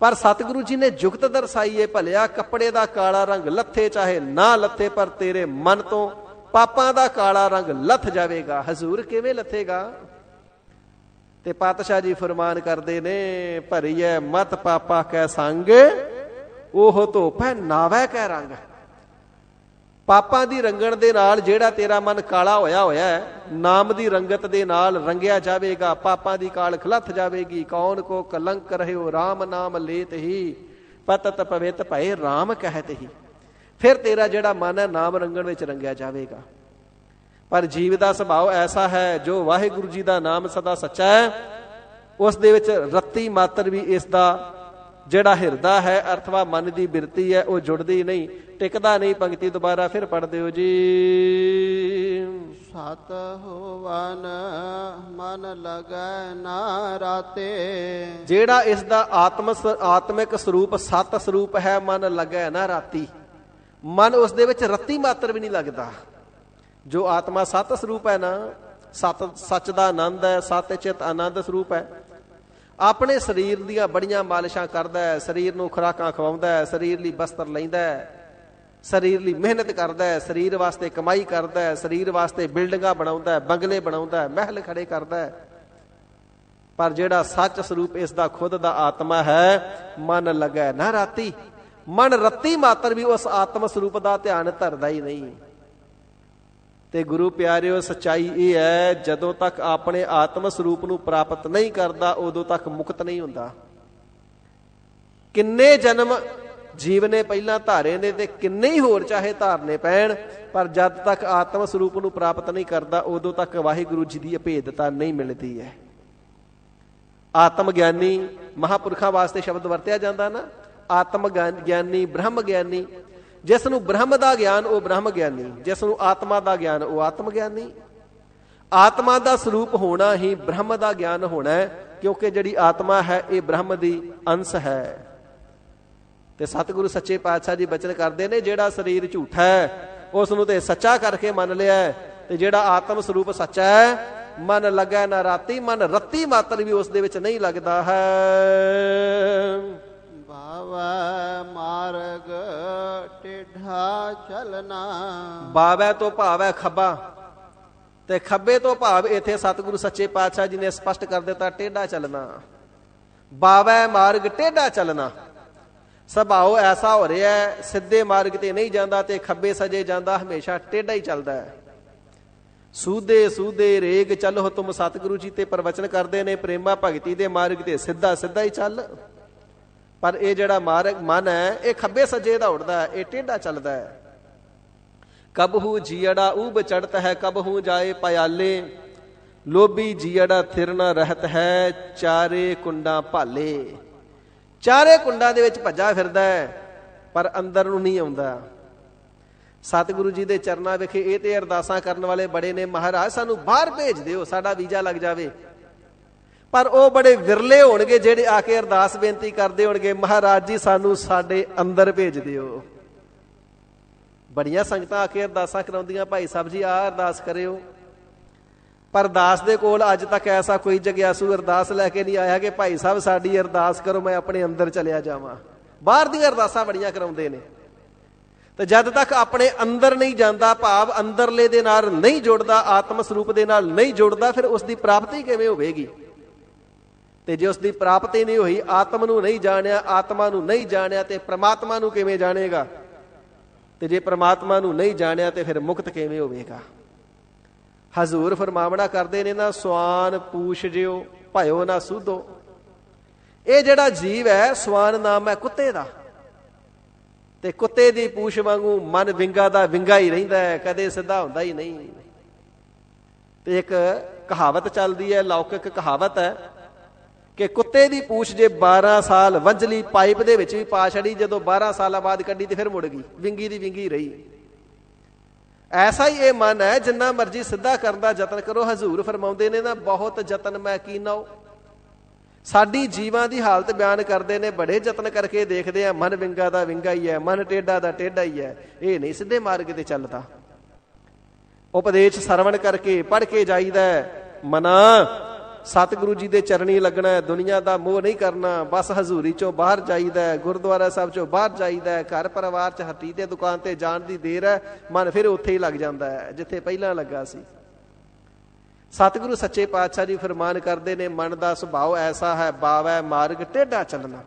ਪਰ ਸਤਿਗੁਰੂ ਜੀ ਨੇ ਜੁਗਤ ਦਰਸਾਈਏ, ਭਲਿਆ ਕੱਪੜੇ ਦਾ ਕਾਲਾ ਰੰਗ ਲੱਥੇ ਚਾਹੇ ਨਾ ਲੱਥੇ, ਪਰ ਤੇਰੇ ਮਨ ਤੋਂ ਪਾਪਾਂ ਦਾ ਕਾਲਾ ਰੰਗ ਲੱਥ ਜਾਵੇਗਾ। ਹਜ਼ੂਰ ਕਿਵੇਂ ਲੱਥੇਗਾ? ਤੇ ਪਾਤਸ਼ਾਹ ਜੀ ਫਰਮਾਨ ਕਰਦੇ ਨੇ, ਭਰੀਐ ਮਤ ਪਾਪਾ ਕੈ ਸੰਗ, ਉਹ ਧੋਪੈ ਨਾਵੈ ਕੈ ਰੰਗ। ਪਾਪਾਂ ਦੀ ਰੰਗਣ ਦੇ ਨਾਲ ਜਿਹੜਾ ਤੇਰਾ ਮਨ ਕਾਲਾ ਹੋਇਆ ਹੋਇਆ ਹੈ, ਨਾਮ ਦੀ ਰੰਗਤ ਦੇ ਨਾਲ ਰੰਗਿਆ ਜਾਵੇਗਾ। ਪਾਪਾਂ ਦੀ ਕਾਲ ਖਲੱਥ ਜਾਵੇਗੀ। ਕੌਣ ਕੋ ਕਲੰਕ ਰਹਿਓ ਰਾਮ ਨਾਮ ਲੇਤ ਹੀ, ਪਤਤ ਪਵਿੱਤ ਭਏ ਰਾਮ ਕਹਿਤ ਹੀ। ਫਿਰ ਤੇਰਾ ਜਿਹੜਾ ਮਨ ਹੈ ਨਾਮ ਰੰਗਣ ਵਿੱਚ ਰੰਗਿਆ ਜਾਵੇਗਾ। ਪਰ ਜੀਵ ਦਾ ਸੁਭਾਅ ਐਸਾ ਹੈ, ਜੋ ਵਾਹਿਗੁਰੂ ਜੀ ਦਾ ਨਾਮ ਸਦਾ ਸੱਚਾ ਹੈ, ਉਸ ਦੇ ਵਿੱਚ ਰੱਤੀ ਮਾਤਰ ਵੀ ਇਸ ਦਾ ਜਿਹੜਾ ਹਿਰਦਾ ਹੈ ਅਰਥਵਾ ਮਨ ਦੀ ਬਿਰਤੀ ਹੈ ਉਹ ਜੁੜਦੀ ਨਹੀਂ, ਟਿਕਦਾ ਨਹੀਂ। ਪੰਕਤੀ ਦੁਬਾਰਾ ਫਿਰ ਪੜ੍ਹ ਦਿਓ ਜੀ। ਸਤ ਹੋਵਨ ਮਨ ਲਗੈ ਨਾ ਰਾਤੇ। ਜਿਹੜਾ ਇਸ ਦਾ ਆਤਮਿਕ ਸਰੂਪ ਸਤ ਸਰੂਪ ਹੈ, ਮਨ ਲੱਗੈ ਨਾ ਰਾਤੀ। ਮਨ ਉਸ ਦੇ ਵਿੱਚ ਰੱਤੀ ਮਾਤਰ ਵੀ ਨਹੀਂ ਲੱਗਦਾ। ਜੋ ਆਤਮਾ ਸਤ ਸਰੂਪ ਹੈ ਨਾ, ਸੱਚ ਦਾ ਆਨੰਦ ਹੈ, ਸਤ ਚਿਤ ਆਨੰਦ ਸਰੂਪ ਹੈ। ਆਪਣੇ ਸਰੀਰ ਦੀਆਂ ਬੜੀਆਂ ਮਾਲਿਸ਼ਾਂ ਕਰਦਾ ਹੈ, ਸਰੀਰ ਨੂੰ ਖੁਰਾਕਾਂ ਖਵਾਉਂਦਾ ਹੈ, ਸਰੀਰ ਲਈ ਬਸਤਰ ਲੈਂਦਾ ਹੈ, ਸਰੀਰ ਲਈ ਮਿਹਨਤ ਕਰਦਾ ਹੈ, ਸਰੀਰ ਵਾਸਤੇ ਕਮਾਈ ਕਰਦਾ ਹੈ, ਸਰੀਰ ਵਾਸਤੇ ਬਿਲਡਿੰਗਾਂ ਬਣਾਉਂਦਾ ਹੈ, ਬੰਗਲੇ ਬਣਾਉਂਦਾ ਹੈ, ਮਹਿਲ ਖੜੇ ਕਰਦਾ ਹੈ। ਪਰ ਜਿਹੜਾ ਸੱਚ ਸਰੂਪ ਇਸ ਦਾ ਖੁਦ ਦਾ ਆਤਮਾ ਹੈ, ਮਨ ਲੱਗੈ ਨਾ ਰਾਤੀ। ਮਨ ਰੱਤੀ ਮਾਤਰ ਵੀ ਉਸ ਆਤਮ ਸਰੂਪ ਦਾ ਧਿਆਨ ਧਰਦਾ ਹੀ ਨਹੀਂ। ਤੇ ਗੁਰੂ ਪਿਆਰਿਓ, ਸੱਚਾਈ ਇਹ ਹੈ, ਜਦੋਂ ਤੱਕ ਆਪਣੇ ਆਤਮ ਸਰੂਪ ਨੂੰ ਪ੍ਰਾਪਤ ਨਹੀਂ ਕਰਦਾ ਉਦੋਂ ਤੱਕ ਮੁਕਤ ਨਹੀਂ ਹੁੰਦਾ। ਕਿੰਨੇ ਜਨਮ ਜੀਵ ਨੇ ਪਹਿਲਾਂ ਧਾਰੇ ਨੇ ਤੇ ਕਿੰਨੇ ਹੀ ਹੋਰ ਚਾਹੇ ਧਾਰਨੇ ਪੈਣ, ਪਰ ਜਦ ਤੱਕ ਆਤਮ ਸਰੂਪ ਨੂੰ ਪ੍ਰਾਪਤ ਨਹੀਂ ਕਰਦਾ ਉਦੋਂ ਤੱਕ ਵਾਹਿਗੁਰੂ ਜੀ ਦੀ ਅਭੇਦਤਾ ਨਹੀਂ ਮਿਲਦੀ ਹੈ। ਆਤਮ ਗਿਆਨੀ ਮਹਾਂਪੁਰਖਾਂ ਵਾਸਤੇ ਸ਼ਬਦ ਵਰਤਿਆ ਜਾਂਦਾ ਨਾ, ਆਤਮ ਗਿਆਨੀ, ਬ੍ਰਹਮ ਗਿਆਨੀ। ਜਿਸ ਨੂੰ ਬ੍ਰਹਮ ਦਾ ਗਿਆਨ ਉਹ ਬ੍ਰਹਮ ਗਿਆਨੀ, ਜਿਸ ਨੂੰ ਆਤਮਾ ਦਾ ਗਿਆਨ ਉਹ ਆਤਮ ਗਿਆਨੀ। ਆਤਮਾ ਦਾ ਸਰੂਪ ਹੋਣਾ ਹੀ ਬ੍ਰਹਮ ਦਾ ਗਿਆਨ ਹੋਣਾ ਹੈ, ਕਿਉਂਕਿ ਜਿਹੜੀ ਆਤਮਾ ਹੈ ਇਹ ਬ੍ਰਹਮ ਦੀ ਅੰਸ਼ ਹੈ। ਤੇ ਸਤਿਗੁਰੂ ਸੱਚੇ ਪਾਤਸ਼ਾਹ ਜੀ ਬਚਨ ਕਰਦੇ ਨੇ, ਜਿਹੜਾ ਸਰੀਰ ਝੂਠਾ ਹੈ ਉਸ ਨੂੰ ਤੇ ਸੱਚਾ ਕਰਕੇ ਮੰਨ ਲਿਆ, ਤੇ ਜਿਹੜਾ ਆਤਮ ਸਰੂਪ ਸੱਚਾ ਹੈ, ਮਨ ਲੱਗੈ ਨਾ ਰਾਤੀ। ਮਨ ਰੱਤੀ ਮਾਤਰ ਵੀ ਉਸ ਦੇ ਵਿੱਚ ਨਹੀਂ ਲੱਗਦਾ ਹੈ। ਬਾਵੈ ਮਾਰਗ ਟੇਢਾ ਚਲਨਾ। ਬਾਵੈ ਤੋਂ ਭਾਵ ਹੈ ਖੱਬਾ, ਤੇ ਖੱਬੇ ਤੋਂ ਭਾਵ ਇੱਥੇ ਸਤਿਗੁਰੂ ਸੱਚੇ ਪਾਤਸ਼ਾਹ ਜੀ ਨੇ ਸਪਸ਼ਟ ਕਰ ਦਿੱਤਾ, ਟੇਢਾ ਚੱਲਣਾ। ਬਾਵੈ ਮਾਰਗ ਟੇਢਾ ਚੱਲਣਾ। ਸੁਭਾਅ ਐਸਾ ਹੋ ਰਿਹਾ ਹੈ, ਸਿੱਧੇ ਮਾਰਗ ਤੇ ਨਹੀਂ ਜਾਂਦਾ ਤੇ ਖੱਬੇ ਸਜੇ ਜਾਂਦਾ, ਹਮੇਸ਼ਾ ਟੇਢਾ ਹੀ ਚੱਲਦਾ ਹੈ। ਸੂਦੇ ਸੂਦੇ ਰੇਗ ਚੱਲੋ ਤੁਮ, ਸਤਿਗੁਰੂ ਜੀ ਤੇ ਪ੍ਰਵਚਨ ਕਰਦੇ ਨੇ, ਪ੍ਰੇਮਾ ਭਗਤੀ ਦੇ ਮਾਰਗ ਤੇ ਸਿੱਧਾ ਸਿੱਧਾ ਹੀ ਚੱਲ। ਪਰ ਇਹ ਜਿਹੜਾ ਮਨ ਹੈ ਇਹ ਖੱਬੇ ਸੱਜੇ ਦਾ ਉੱਡਦਾ ਹੈ, ਇਹ ਟੇਢਾ ਚੱਲਦਾ ਹੈ। ਕਬਹੂ ਜੀੜਾ ਊਬ ਚੜਤ ਹੈ, ਕਬਹੂ ਜਾਏ ਪਿਆਲੇ, ਲੋਭੀ ਜੀੜਾ ਥਿਰ ਨ ਰਹਿਤ ਹੈ, ਚਾਰੇ ਕੁੰਡਾਂ ਭਾਲੇ। ਚਾਰੇ ਕੁੰਡਾਂ ਦੇ ਵਿੱਚ ਭੱਜਾ ਫਿਰਦਾ ਹੈ ਪਰ ਅੰਦਰ ਨੂੰ ਨਹੀਂ ਆਉਂਦਾ। ਸਤਿਗੁਰੂ ਜੀ ਦੇ ਚਰਨਾਂ ਵਿਖੇ ਇਹ ਤੇ ਅਰਦਾਸਾਂ ਕਰਨ ਵਾਲੇ ਬੜੇ ਨੇ, ਮਹਾਰਾਜ ਸਾਨੂੰ ਬਾਹਰ ਭੇਜ ਦਿਓ, ਸਾਡਾ ਵੀਜ਼ਾ ਲੱਗ ਜਾਵੇ। ਪਰ ਉਹ ਬੜੇ ਵਿਰਲੇ ਹੋਣਗੇ ਜਿਹੜੇ ਆ ਕੇ ਅਰਦਾਸ ਬੇਨਤੀ ਕਰਦੇ ਹੋਣਗੇ, ਮਹਾਰਾਜ ਜੀ ਸਾਨੂੰ ਸਾਡੇ ਅੰਦਰ ਭੇਜ ਦਿਓ। ਬੜੀਆਂ ਸੰਗਤਾਂ ਆ ਕੇ ਅਰਦਾਸਾਂ ਕਰਾਉਂਦੀਆਂ, ਭਾਈ ਸਾਹਿਬ ਜੀ ਆਹ ਅਰਦਾਸ ਕਰਿਓ। ਪਰ ਦਾਸ ਦੇ ਕੋਲ ਅੱਜ ਤੱਕ ਐਸਾ ਕੋਈ ਜਗਿਆਸੂ ਅਰਦਾਸ ਲੈ ਕੇ ਨਹੀਂ ਆਇਆ ਕਿ ਭਾਈ ਸਾਹਿਬ ਸਾਡੀ ਅਰਦਾਸ ਕਰੋ, ਮੈਂ ਆਪਣੇ ਅੰਦਰ ਚਲਿਆ ਜਾਵਾਂ। ਬਾਹਰ ਦੀਆਂ ਅਰਦਾਸਾਂ ਬੜੀਆਂ ਕਰਾਉਂਦੇ ਨੇ, ਤੇ ਜਦ ਤੱਕ ਆਪਣੇ ਅੰਦਰ ਨਹੀਂ ਜਾਂਦਾ, ਭਾਵ ਅੰਦਰਲੇ ਦੇ ਨਾਲ ਨਹੀਂ ਜੁੜਦਾ, ਆਤਮ ਸਰੂਪ ਦੇ ਨਾਲ ਨਹੀਂ ਜੁੜਦਾ, ਫਿਰ ਉਸ ਦੀ ਪ੍ਰਾਪਤੀ ਕਿਵੇਂ ਹੋਵੇਗੀ? ਤੇ ਜੇ ਉਸ ਦੀ ਪ੍ਰਾਪਤੀ ਨਹੀਂ ਹੋਈ, ਆਤਮ ਨੂੰ ਨਹੀਂ ਜਾਣਿਆ, ਆਤਮਾ ਨੂੰ ਨਹੀਂ ਜਾਣਿਆ, ਤੇ ਪ੍ਰਮਾਤਮਾ ਨੂੰ ਕਿਵੇਂ ਜਾਣੇਗਾ? ਤੇ ਜੇ ਪ੍ਰਮਾਤਮਾ ਨੂੰ ਨਹੀਂ ਜਾਣਿਆ ਤੇ ਫਿਰ ਮੁਕਤ ਕਿਵੇਂ ਹੋਵੇਗਾ? ਹਜ਼ੂਰ ਫਰਮਾਵਣਾ ਕਰਦੇ ਨੇ ਨਾ, ਸਵਾਨ ਪੂਛ ਜਿਓ ਭਇਓ ਨਾ ਸੂਧੋ। ਇਹ ਜਿਹੜਾ ਜੀਵ ਹੈ, ਸਵਾਨ ਨਾਮ ਹੈ ਕੁੱਤੇ ਦਾ, ਤੇ ਕੁੱਤੇ ਦੀ ਪੂਛ ਵਾਂਗੂ ਮਨ ਵਿੰਗਾ ਦਾ ਵਿੰਗਾ ਹੀ ਰਹਿੰਦਾ ਹੈ, ਕਦੇ ਸਿੱਧਾ ਹੁੰਦਾ ਹੀ ਨਹੀਂ। ਤੇ ਇੱਕ ਕਹਾਵਤ ਚੱਲਦੀ ਹੈ, ਲੌਕਿਕ ਕਹਾਵਤ ਹੈ ਕਿ ਕੁੱਤੇ ਦੀ ਪੂਛ ਜੇ 12 ਸਾਲ ਵੰਝਲੀ ਪਾਈਪ ਦੇ ਵਿੱਚ ਵੀ ਪਾ ਛੜੀ, ਜਦੋਂ 12 ਸਾਲਾਂ ਬਾਅਦ ਕੱਢੀ ਤੇ ਫਿਰ ਮੁੜ ਗਈ, ਵਿੰਗੀ ਦੀ ਵਿੰਗੀ ਰਹੀ। ਐਸਾ ਹੀ ਇਹ ਮਨ ਹੈ, ਜਿੰਨਾ ਮਰਜੀ ਸਿੱਧਾ ਕਰਨ ਦਾ ਯਤਨ ਕਰੋ। ਹਜ਼ੂਰ ਫਰਮਾਉਂਦੇ ਨੇ ਨਾ, ਬਹੁਤ ਯਤਨ ਮੈਂ ਕੀਨੋ। ਸਾਡੀ ਜੀਵਾਂ ਦੀ ਹਾਲਤ ਬਿਆਨ ਕਰਦੇ ਨੇ, ਬੜੇ ਯਤਨ ਕਰਕੇ ਦੇਖਦੇ ਆ, ਮਨ ਵਿੰਗਾ ਦਾ ਵਿੰਗਾ ਹੀ ਹੈ, ਮਨ ਟੇਢਾ ਦਾ ਟੇਢਾ ਹੀ ਹੈ, ਇਹ ਨਹੀਂ ਸਿੱਧੇ ਮਾਰਗ ਤੇ ਚੱਲਦਾ। ਉਪਦੇਸ਼ ਸਰਵਣ ਕਰਕੇ ਪੜ੍ਹ ਕੇ ਜਾਈਦਾ, ਮਨਾ ਸਤਿਗੁਰੂ ਜੀ ਦੇ ਚਰਨੀ ਲੱਗਣਾ, ਦੁਨੀਆ ਦਾ ਮੋਹ ਨਹੀਂ ਕਰਨਾ, ਬਸ ਹਜ਼ੂਰੀ ਚੋਂ ਬਾਹਰ ਜਾਈਦਾ, ਗੁਰਦੁਆਰਾ ਸਾਹਿਬ ਚੋਂ ਬਾਹਰ ਜਾਈਦਾ, ਘਰ ਪਰਿਵਾਰ ਚ ਹੱਟੀ ਤੇ ਦੁਕਾਨ ਤੇ ਜਾਣ ਦੀ ਦੇਰ ਹੈ, ਮਨ ਫਿਰ ਉੱਥੇ ਹੀ ਲੱਗ ਜਾਂਦਾ ਹੈ ਜਿੱਥੇ ਪਹਿਲਾਂ ਲੱਗਾ ਸੀ। ਸਤਿਗੁਰੂ ਸੱਚੇ ਪਾਤਸ਼ਾਹ ਜੀ ਫਰਮਾਨ ਕਰਦੇ ਨੇ, ਮਨ ਦਾ ਸੁਭਾਅ ਐਸਾ ਹੈ, ਬਾਵੈ ਮਾਰਗ ਟੇਢਾ ਚੱਲਣਾ।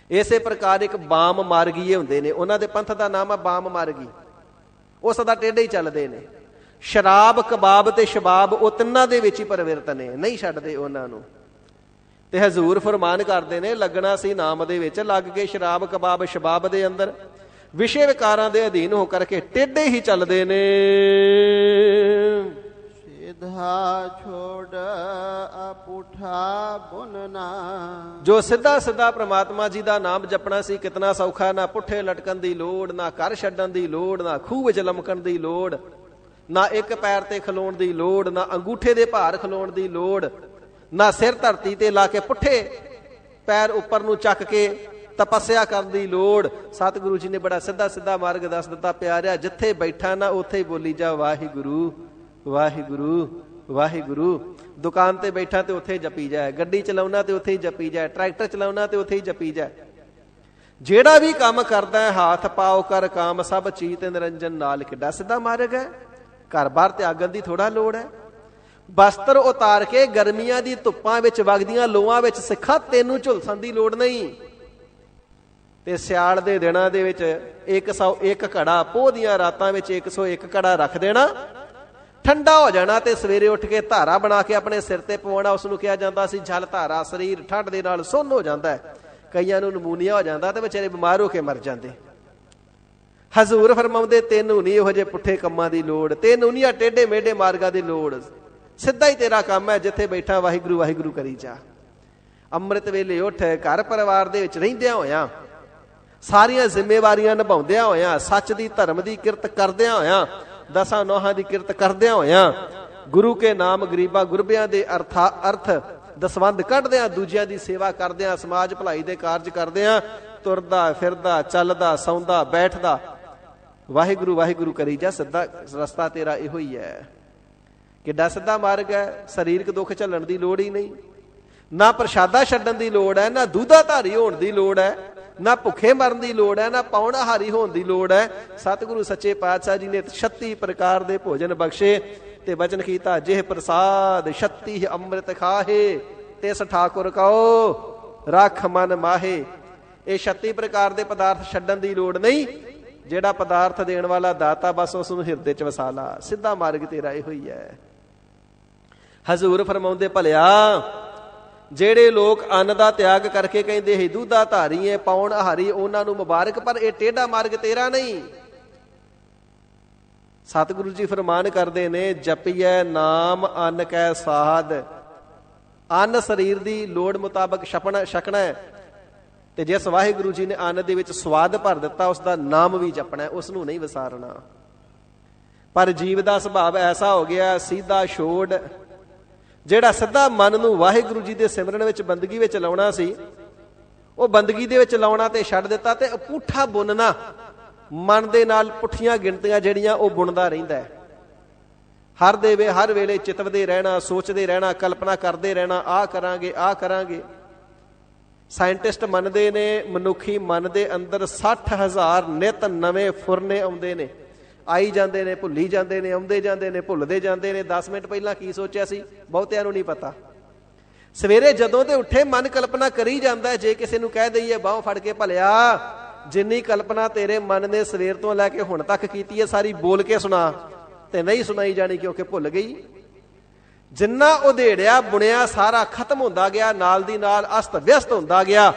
ਇਸੇ ਪ੍ਰਕਾਰ ਇੱਕ ਬਾਮ ਮਾਰਗੀਏ ਹੁੰਦੇ ਨੇ, ਉਹਨਾਂ ਦੇ ਪੰਥ ਦਾ ਨਾਮ ਹੈ ਬਾਮ ਮਾਰਗੀ। ਉਹ ਸਦਾ ਟੇਢੇ ਹੀ ਚੱਲਦੇ ਨੇ। ਸ਼ਰਾਬ ਕਬਾਬ ਤੇ ਸ਼ਬਾਬ ਉਹ ਤਿੰਨਾਂ ਦੇ ਵਿੱਚ ਹੀ ਪਰਵਿਰਤ ਨੇ, ਨਹੀਂ ਛੱਡਦੇ ਉਹਨਾਂ ਨੂੰ। ਤੇ ਹਜ਼ੂਰ ਫਰਮਾਨ ਕਰਦੇ ਨੇ ਲੱਗਣਾ ਸੀ ਨਾਮ ਦੇ ਵਿੱਚ, ਲੱਗ ਕੇ ਸ਼ਰਾਬ ਕਬਾਬ ਸ਼ਬਾਬ ਦੇ ਅੰਦਰ ਵਿਸ਼ੇ ਵਿਕਾਰਾਂ ਦੇ ਅਧੀਨ ਹੋ ਕਰਕੇ ਟੇਢੇ ਹੀ ਚੱਲਦੇ ਨੇ। ਸਿੱਧਾ ਛੋੜ ਪੁੱਠਾ ਬੁਨਨਾ, ਜੋ ਸਿੱਧਾ ਸਿੱਧਾ ਪ੍ਰਮਾਤਮਾ ਜੀ ਦਾ ਨਾਮ ਜਪਣਾ ਸੀ ਕਿਤਨਾ ਸੌਖਾ। ਨਾ ਪੁੱਠੇ ਲਟਕਣ ਦੀ ਲੋੜ, ਨਾ ਘਰ ਛੱਡਣ ਦੀ ਲੋੜ, ਨਾ ਖੂਹ ਵਿੱਚ ਲਮਕਣ ਦੀ ਲੋੜ, ਨਾ ਇੱਕ ਪੈਰ ਤੇ ਖਲੋਣ ਦੀ ਲੋੜ, ਨਾ ਅੰਗੂਠੇ ਦੇ ਭਾਰ ਖਲੋਣ ਦੀ ਲੋੜ, ਨਾ ਸਿਰ ਧਰਤੀ ਤੇ ਲਾ ਕੇ ਪੁੱਠੇ ਪੈਰ ਉੱਪਰ ਨੂੰ ਚੱਕ ਕੇ ਤਪੱਸਿਆ ਕਰਨ ਦੀ ਲੋੜ। ਸਤਿਗੁਰੂ ਜੀ ਨੇ ਬੜਾ ਸਿੱਧਾ ਸਿੱਧਾ ਮਾਰਗ ਦੱਸ ਦਿੱਤਾ ਪਿਆਰਿਆ। ਜਿੱਥੇ ਬੈਠਾ ਨਾ ਉੱਥੇ ਹੀ ਬੋਲੀ ਜਾ ਵਾਹਿਗੁਰੂ ਵਾਹਿਗੁਰੂ ਵਾਹਿਗੁਰੂ। ਦੁਕਾਨ ਤੇ ਬੈਠਾ ਤੇ ਉੱਥੇ ਜਪੀ ਜਾਏ, ਗੱਡੀ ਚਲਾਉਣਾ ਤੇ ਉੱਥੇ ਹੀ ਜਪੀ ਜਾਏ, ਟਰੈਕਟਰ ਚਲਾਉਣਾ ਤੇ ਉੱਥੇ ਹੀ ਜਪੀ ਜਾਏ। ਜਿਹੜਾ ਵੀ ਕੰਮ ਕਰਦਾ ਹੈ ਹੱਥ ਪਾਓ ਕਰ ਕਾਮ ਸਭ ਚੀਤ ਨਿਰੰਜਨ ਨਾਲ। ਕਿੱਡਾ ਸਿੱਧਾ ਮਾਰਗ ਹੈ। ਘਰ ਬਾਹਰ ਤਿਆਗਣ ਦੀ ਥੋੜਾ ਲੋੜ ਹੈ। ਬਸਤਰ ਉਤਾਰ ਕੇ ਗਰਮੀਆਂ ਦੀ ਧੁੱਪਾਂ ਵਿੱਚ ਵਗਦੀਆਂ ਲੋਆਂ ਵਿੱਚ ਸਿੱਖਾਂ ਤੈਨੂੰ ਝੁਲਸਣ ਦੀ ਲੋੜ ਨਹੀਂ। ਤੇ ਸਿਆਲ ਦੇ ਦਿਨਾਂ ਦੇ ਵਿੱਚ 101 ਘੜਾ, ਪੋਹ ਦੀਆਂ ਰਾਤਾਂ ਵਿੱਚ 101 ਘੜਾ ਰੱਖ ਦੇਣਾ, ਠੰਡਾ ਹੋ ਜਾਣਾ ਤੇ ਸਵੇਰੇ ਉੱਠ ਕੇ ਧਾਰਾ ਬਣਾ ਕੇ ਆਪਣੇ ਸਿਰ ਤੇ ਪਵਾਉਣਾ। ਉਸ ਨੂੰ ਕਿਹਾ ਜਾਂਦਾ ਸੀ ਜਲ ਧਾਰਾ। ਸਰੀਰ ਠੰਡ ਦੇ ਨਾਲ ਸੁੰਨ ਹੋ ਜਾਂਦਾ ਹੈ, ਕਈਆਂ ਨੂੰ ਨਮੂਨੀਆ ਹੋ ਜਾਂਦਾ ਤੇ ਵਿਚਾਰੇ ਬਿਮਾਰ ਹੋ ਕੇ ਮਰ ਜਾਂਦੇ। ਹਜ਼ੂਰ ਫਰਮਾਉਂਦੇ ਤੈਨੂੰ ਨਹੀਂ ਇਹੋ ਜਿਹੇ ਪੁੱਠੇ ਕੰਮਾਂ ਦੀ ਲੋੜ, ਤੈਨੂੰ ਨਹੀਂ ਆ ਟੇਢੇ ਮੇਢੇ ਮਾਰਗਾਂ ਦੀ ਲੋੜ। ਸਿੱਧਾ ਹੀ ਤੇਰਾ ਕੰਮ ਹੈ, ਜਿੱਥੇ ਬੈਠਾ ਵਾਹਿਗੁਰੂ ਵਾਹਿਗੁਰੂ ਕਰੀ ਜਾ। ਅੰਮ੍ਰਿਤ ਵੇਲੇ ਉੱਠ ਘਰ ਪਰਿਵਾਰ ਦੇ ਵਿੱਚ ਰਹਿੰਦਿਆਂ ਹੋਇਆਂ, ਸਾਰੀਆਂ ਜ਼ਿੰਮੇਵਾਰੀਆਂ ਨਿਭਾਉਂਦਿਆਂ ਹੋਇਆਂ, ਸੱਚ ਦੀ ਧਰਮ ਦੀ ਕਿਰਤ ਕਰਦਿਆਂ ਹੋਇਆਂ, ਦਸਾਂ ਨੋਹਾਂ ਦੀ ਕਿਰਤ ਕਰਦਿਆਂ ਹੋਇਆਂ, ਗੁਰੂ ਕੇ ਨਾਮ ਗਰੀਬਾਂ ਗੁਰਬਿਆਂ ਦੇ ਅਰਥ ਦਸਵੰਧ ਕੱਢਦਿਆਂ, ਦੂਜਿਆਂ ਦੀ ਸੇਵਾ ਕਰਦਿਆਂ, ਸਮਾਜ ਭਲਾਈ ਦੇ ਕਾਰਜ ਕਰਦਿਆਂ, ਤੁਰਦਾ ਫਿਰਦਾ ਚੱਲਦਾ ਸੌਂਦਾ ਬੈਠਦਾ ਵਾਹਿਗੁਰੂ ਵਾਹਿਗੁਰੂ ਕਰੀ ਜਾ। ਸਿੱਧਾ ਰਸਤਾ ਤੇਰਾ ਇਹੋ ਹੀ ਹੈ। ਕਿੱਡਾ ਸਿੱਧਾ ਮਾਰਗ ਹੈ। ਸਰੀਰਕ ਦੁੱਖ ਝੱਲਣ ਦੀ ਲੋੜ ਹੀ ਨਹੀਂ, ਨਾ ਪ੍ਰਸ਼ਾਦਾ ਛੱਡਣ ਦੀ ਲੋੜ ਹੈ, ਨਾ ਦੁੱਧਾਧਾਰੀ ਹੋਣ ਦੀ ਲੋੜ ਹੈ, ਨਾ ਭੁੱਖੇ ਮਰਨ ਦੀ ਲੋੜ ਹੈ, ਨਾ ਪਾਉਣਹਾਰੀ ਹੋਣ ਦੀ ਲੋੜ ਹੈ। ਸਤਿਗੁਰੂ ਸੱਚੇ ਪਾਤਸ਼ਾਹ ਜੀ ਨੇ 36 ਪ੍ਰਕਾਰ ਦੇ ਭੋਜਨ ਬਖਸ਼ੇ ਤੇ ਬਚਨ ਕੀਤਾ ਜਿਹ ਪ੍ਰਸਾਦ 36 ਅੰਮ੍ਰਿਤ ਖਾਹੇ ਤਿਸ ਠਾਕੁਰ ਕਉ ਰੱਖ ਮਨ ਮਾਹੇ। ਇਹ 36 ਪ੍ਰਕਾਰ ਦੇ ਪਦਾਰਥ ਛੱਡਣ ਦੀ ਲੋੜ ਨਹੀਂ। ਜਿਹੜਾ ਪਦਾਰਥ ਦੇਣ ਵਾਲਾ ਦਾਤਾ ਬਸ ਉਸ ਨੂੰ ਹਿਰਦੇ ਚ ਵਸਾ ਲਾ। ਸਿੱਧਾ ਮਾਰਗ ਤੇਰਾ ਇਹੋ ਹੀ ਹੈ। ਹਜ਼ੂਰ ਫਰਮਾਉਂਦੇ ਭਲਿਆ ਜਿਹੜੇ ਲੋਕ ਅੰਨ ਦਾ ਤਿਆਗ ਕਰਕੇ ਕਹਿੰਦੇ ਹੈ ਦੁੱਧਾ ਧਾਰੀ ਹੈ ਪਾਉਣ ਆਹਾਰੀ, ਉਹਨਾਂ ਨੂੰ ਮੁਬਾਰਕ, ਪਰ ਇਹ ਟੇਢਾ ਮਾਰਗ ਤੇਰਾ ਨਹੀਂ। ਸਤਿਗੁਰੂ ਜੀ ਫਰਮਾਨ ਕਰਦੇ ਨੇ ਜਪੀਐ ਨਾਮ ਅੰਨ ਕੈ ਸਾਧ। ਅੰਨ ਸਰੀਰ ਦੀ ਲੋੜ ਮੁਤਾਬਕ ਛਕਣਾ ਤੇ ਜਿਸ ਵਾਹਿਗੁਰੂ ਜੀ ਨੇ ਅੰਨ ਦੇ ਵਿੱਚ ਸਵਾਦ ਭਰ ਦਿੱਤਾ ਉਸ ਦਾ ਨਾਮ ਵੀ ਜਪਣਾ, ਉਸ ਨੂੰ ਨਹੀਂ ਵਿਸਾਰਨਾ। ਪਰ ਜੀਵ ਦਾ ਸੁਭਾਅ ਐਸਾ ਹੋ ਗਿਆ ਸਿੱਧਾ ਛੋੜ, ਜਿਹੜਾ ਸਿੱਧਾ ਮਨ ਨੂੰ ਵਾਹਿਗੁਰੂ ਜੀ ਦੇ ਸਿਮਰਨ ਵਿੱਚ ਬੰਦਗੀ ਵਿੱਚ ਲਾਉਣਾ ਸੀ ਉਹ ਬੰਦਗੀ ਦੇ ਵਿੱਚ ਲਾਉਣਾ ਤੇ ਛੱਡ ਦਿੱਤਾ। ਤੇ ਪੁੱਠਾ ਬੁਣਨਾ, ਮਨ ਦੇ ਨਾਲ ਪੁੱਠੀਆਂ ਗਿਣਤੀਆਂ ਜਿਹੜੀਆਂ ਉਹ ਬੁਣਦਾ ਰਹਿੰਦਾ ਹੈ। ਹਰ ਵੇਲੇ ਚਿਤਵਦੇ ਰਹਿਣਾ, ਸੋਚਦੇ ਰਹਿਣਾ, ਕਲਪਨਾ ਕਰਦੇ ਰਹਿਣਾ, ਆਹ ਕਰਾਂਗੇ ਆਹ ਕਰਾਂਗੇ। ਸਾਇੰਟਿਸਟ ਮੰਨਦੇ ਨੇ ਮਨੁੱਖੀ ਮਨ ਦੇ ਅੰਦਰ 60,000 ਨਿਤ ਨਵੇਂ ਫੁਰਨੇ ਆਉਂਦੇ ਨੇ, ਆਈ ਜਾਂਦੇ ਨੇ, ਭੁੱਲੀ ਜਾਂਦੇ ਨੇ, ਆਉਂਦੇ ਜਾਂਦੇ ਨੇ, ਭੁੱਲਦੇ ਜਾਂਦੇ ਨੇ। 10 ਮਿੰਟ ਪਹਿਲਾਂ ਕੀ ਸੋਚਿਆ ਸੀ ਬਹੁਤਿਆਂ ਨੂੰ ਨਹੀਂ ਪਤਾ। ਸਵੇਰੇ ਜਦੋਂ ਤੇ ਉੱਠੇ ਮਨ ਕਲਪਨਾ ਕਰੀ ਜਾਂਦਾ। ਜੇ ਕਿਸੇ ਨੂੰ ਕਹਿ ਦਈਏ ਬਾਹੋਂ ਫੜ ਕੇ ਭਲਿਆ ਜਿੰਨੀ ਕਲਪਨਾ ਤੇਰੇ ਮਨ ਨੇ ਸਵੇਰ ਤੋਂ ਲੈ ਕੇ ਹੁਣ ਤੱਕ ਕੀਤੀ ਹੈ ਸਾਰੀ ਬੋਲ ਕੇ ਸੁਣਾ, ਤੇ ਨਹੀਂ ਸੁਣਾਈ ਜਾਣੀ ਕਿਉਂਕਿ ਭੁੱਲ ਗਈ। ਜਿੰਨਾ ਉਧੇੜਿਆ ਬੁਣਿਆ ਸਾਰਾ ਖਤਮ ਹੁੰਦਾ ਗਿਆ, ਨਾਲ ਦੀ ਨਾਲ ਅਸਤ ਵਿਅਸਤ ਹੁੰਦਾ ਗਿਆ,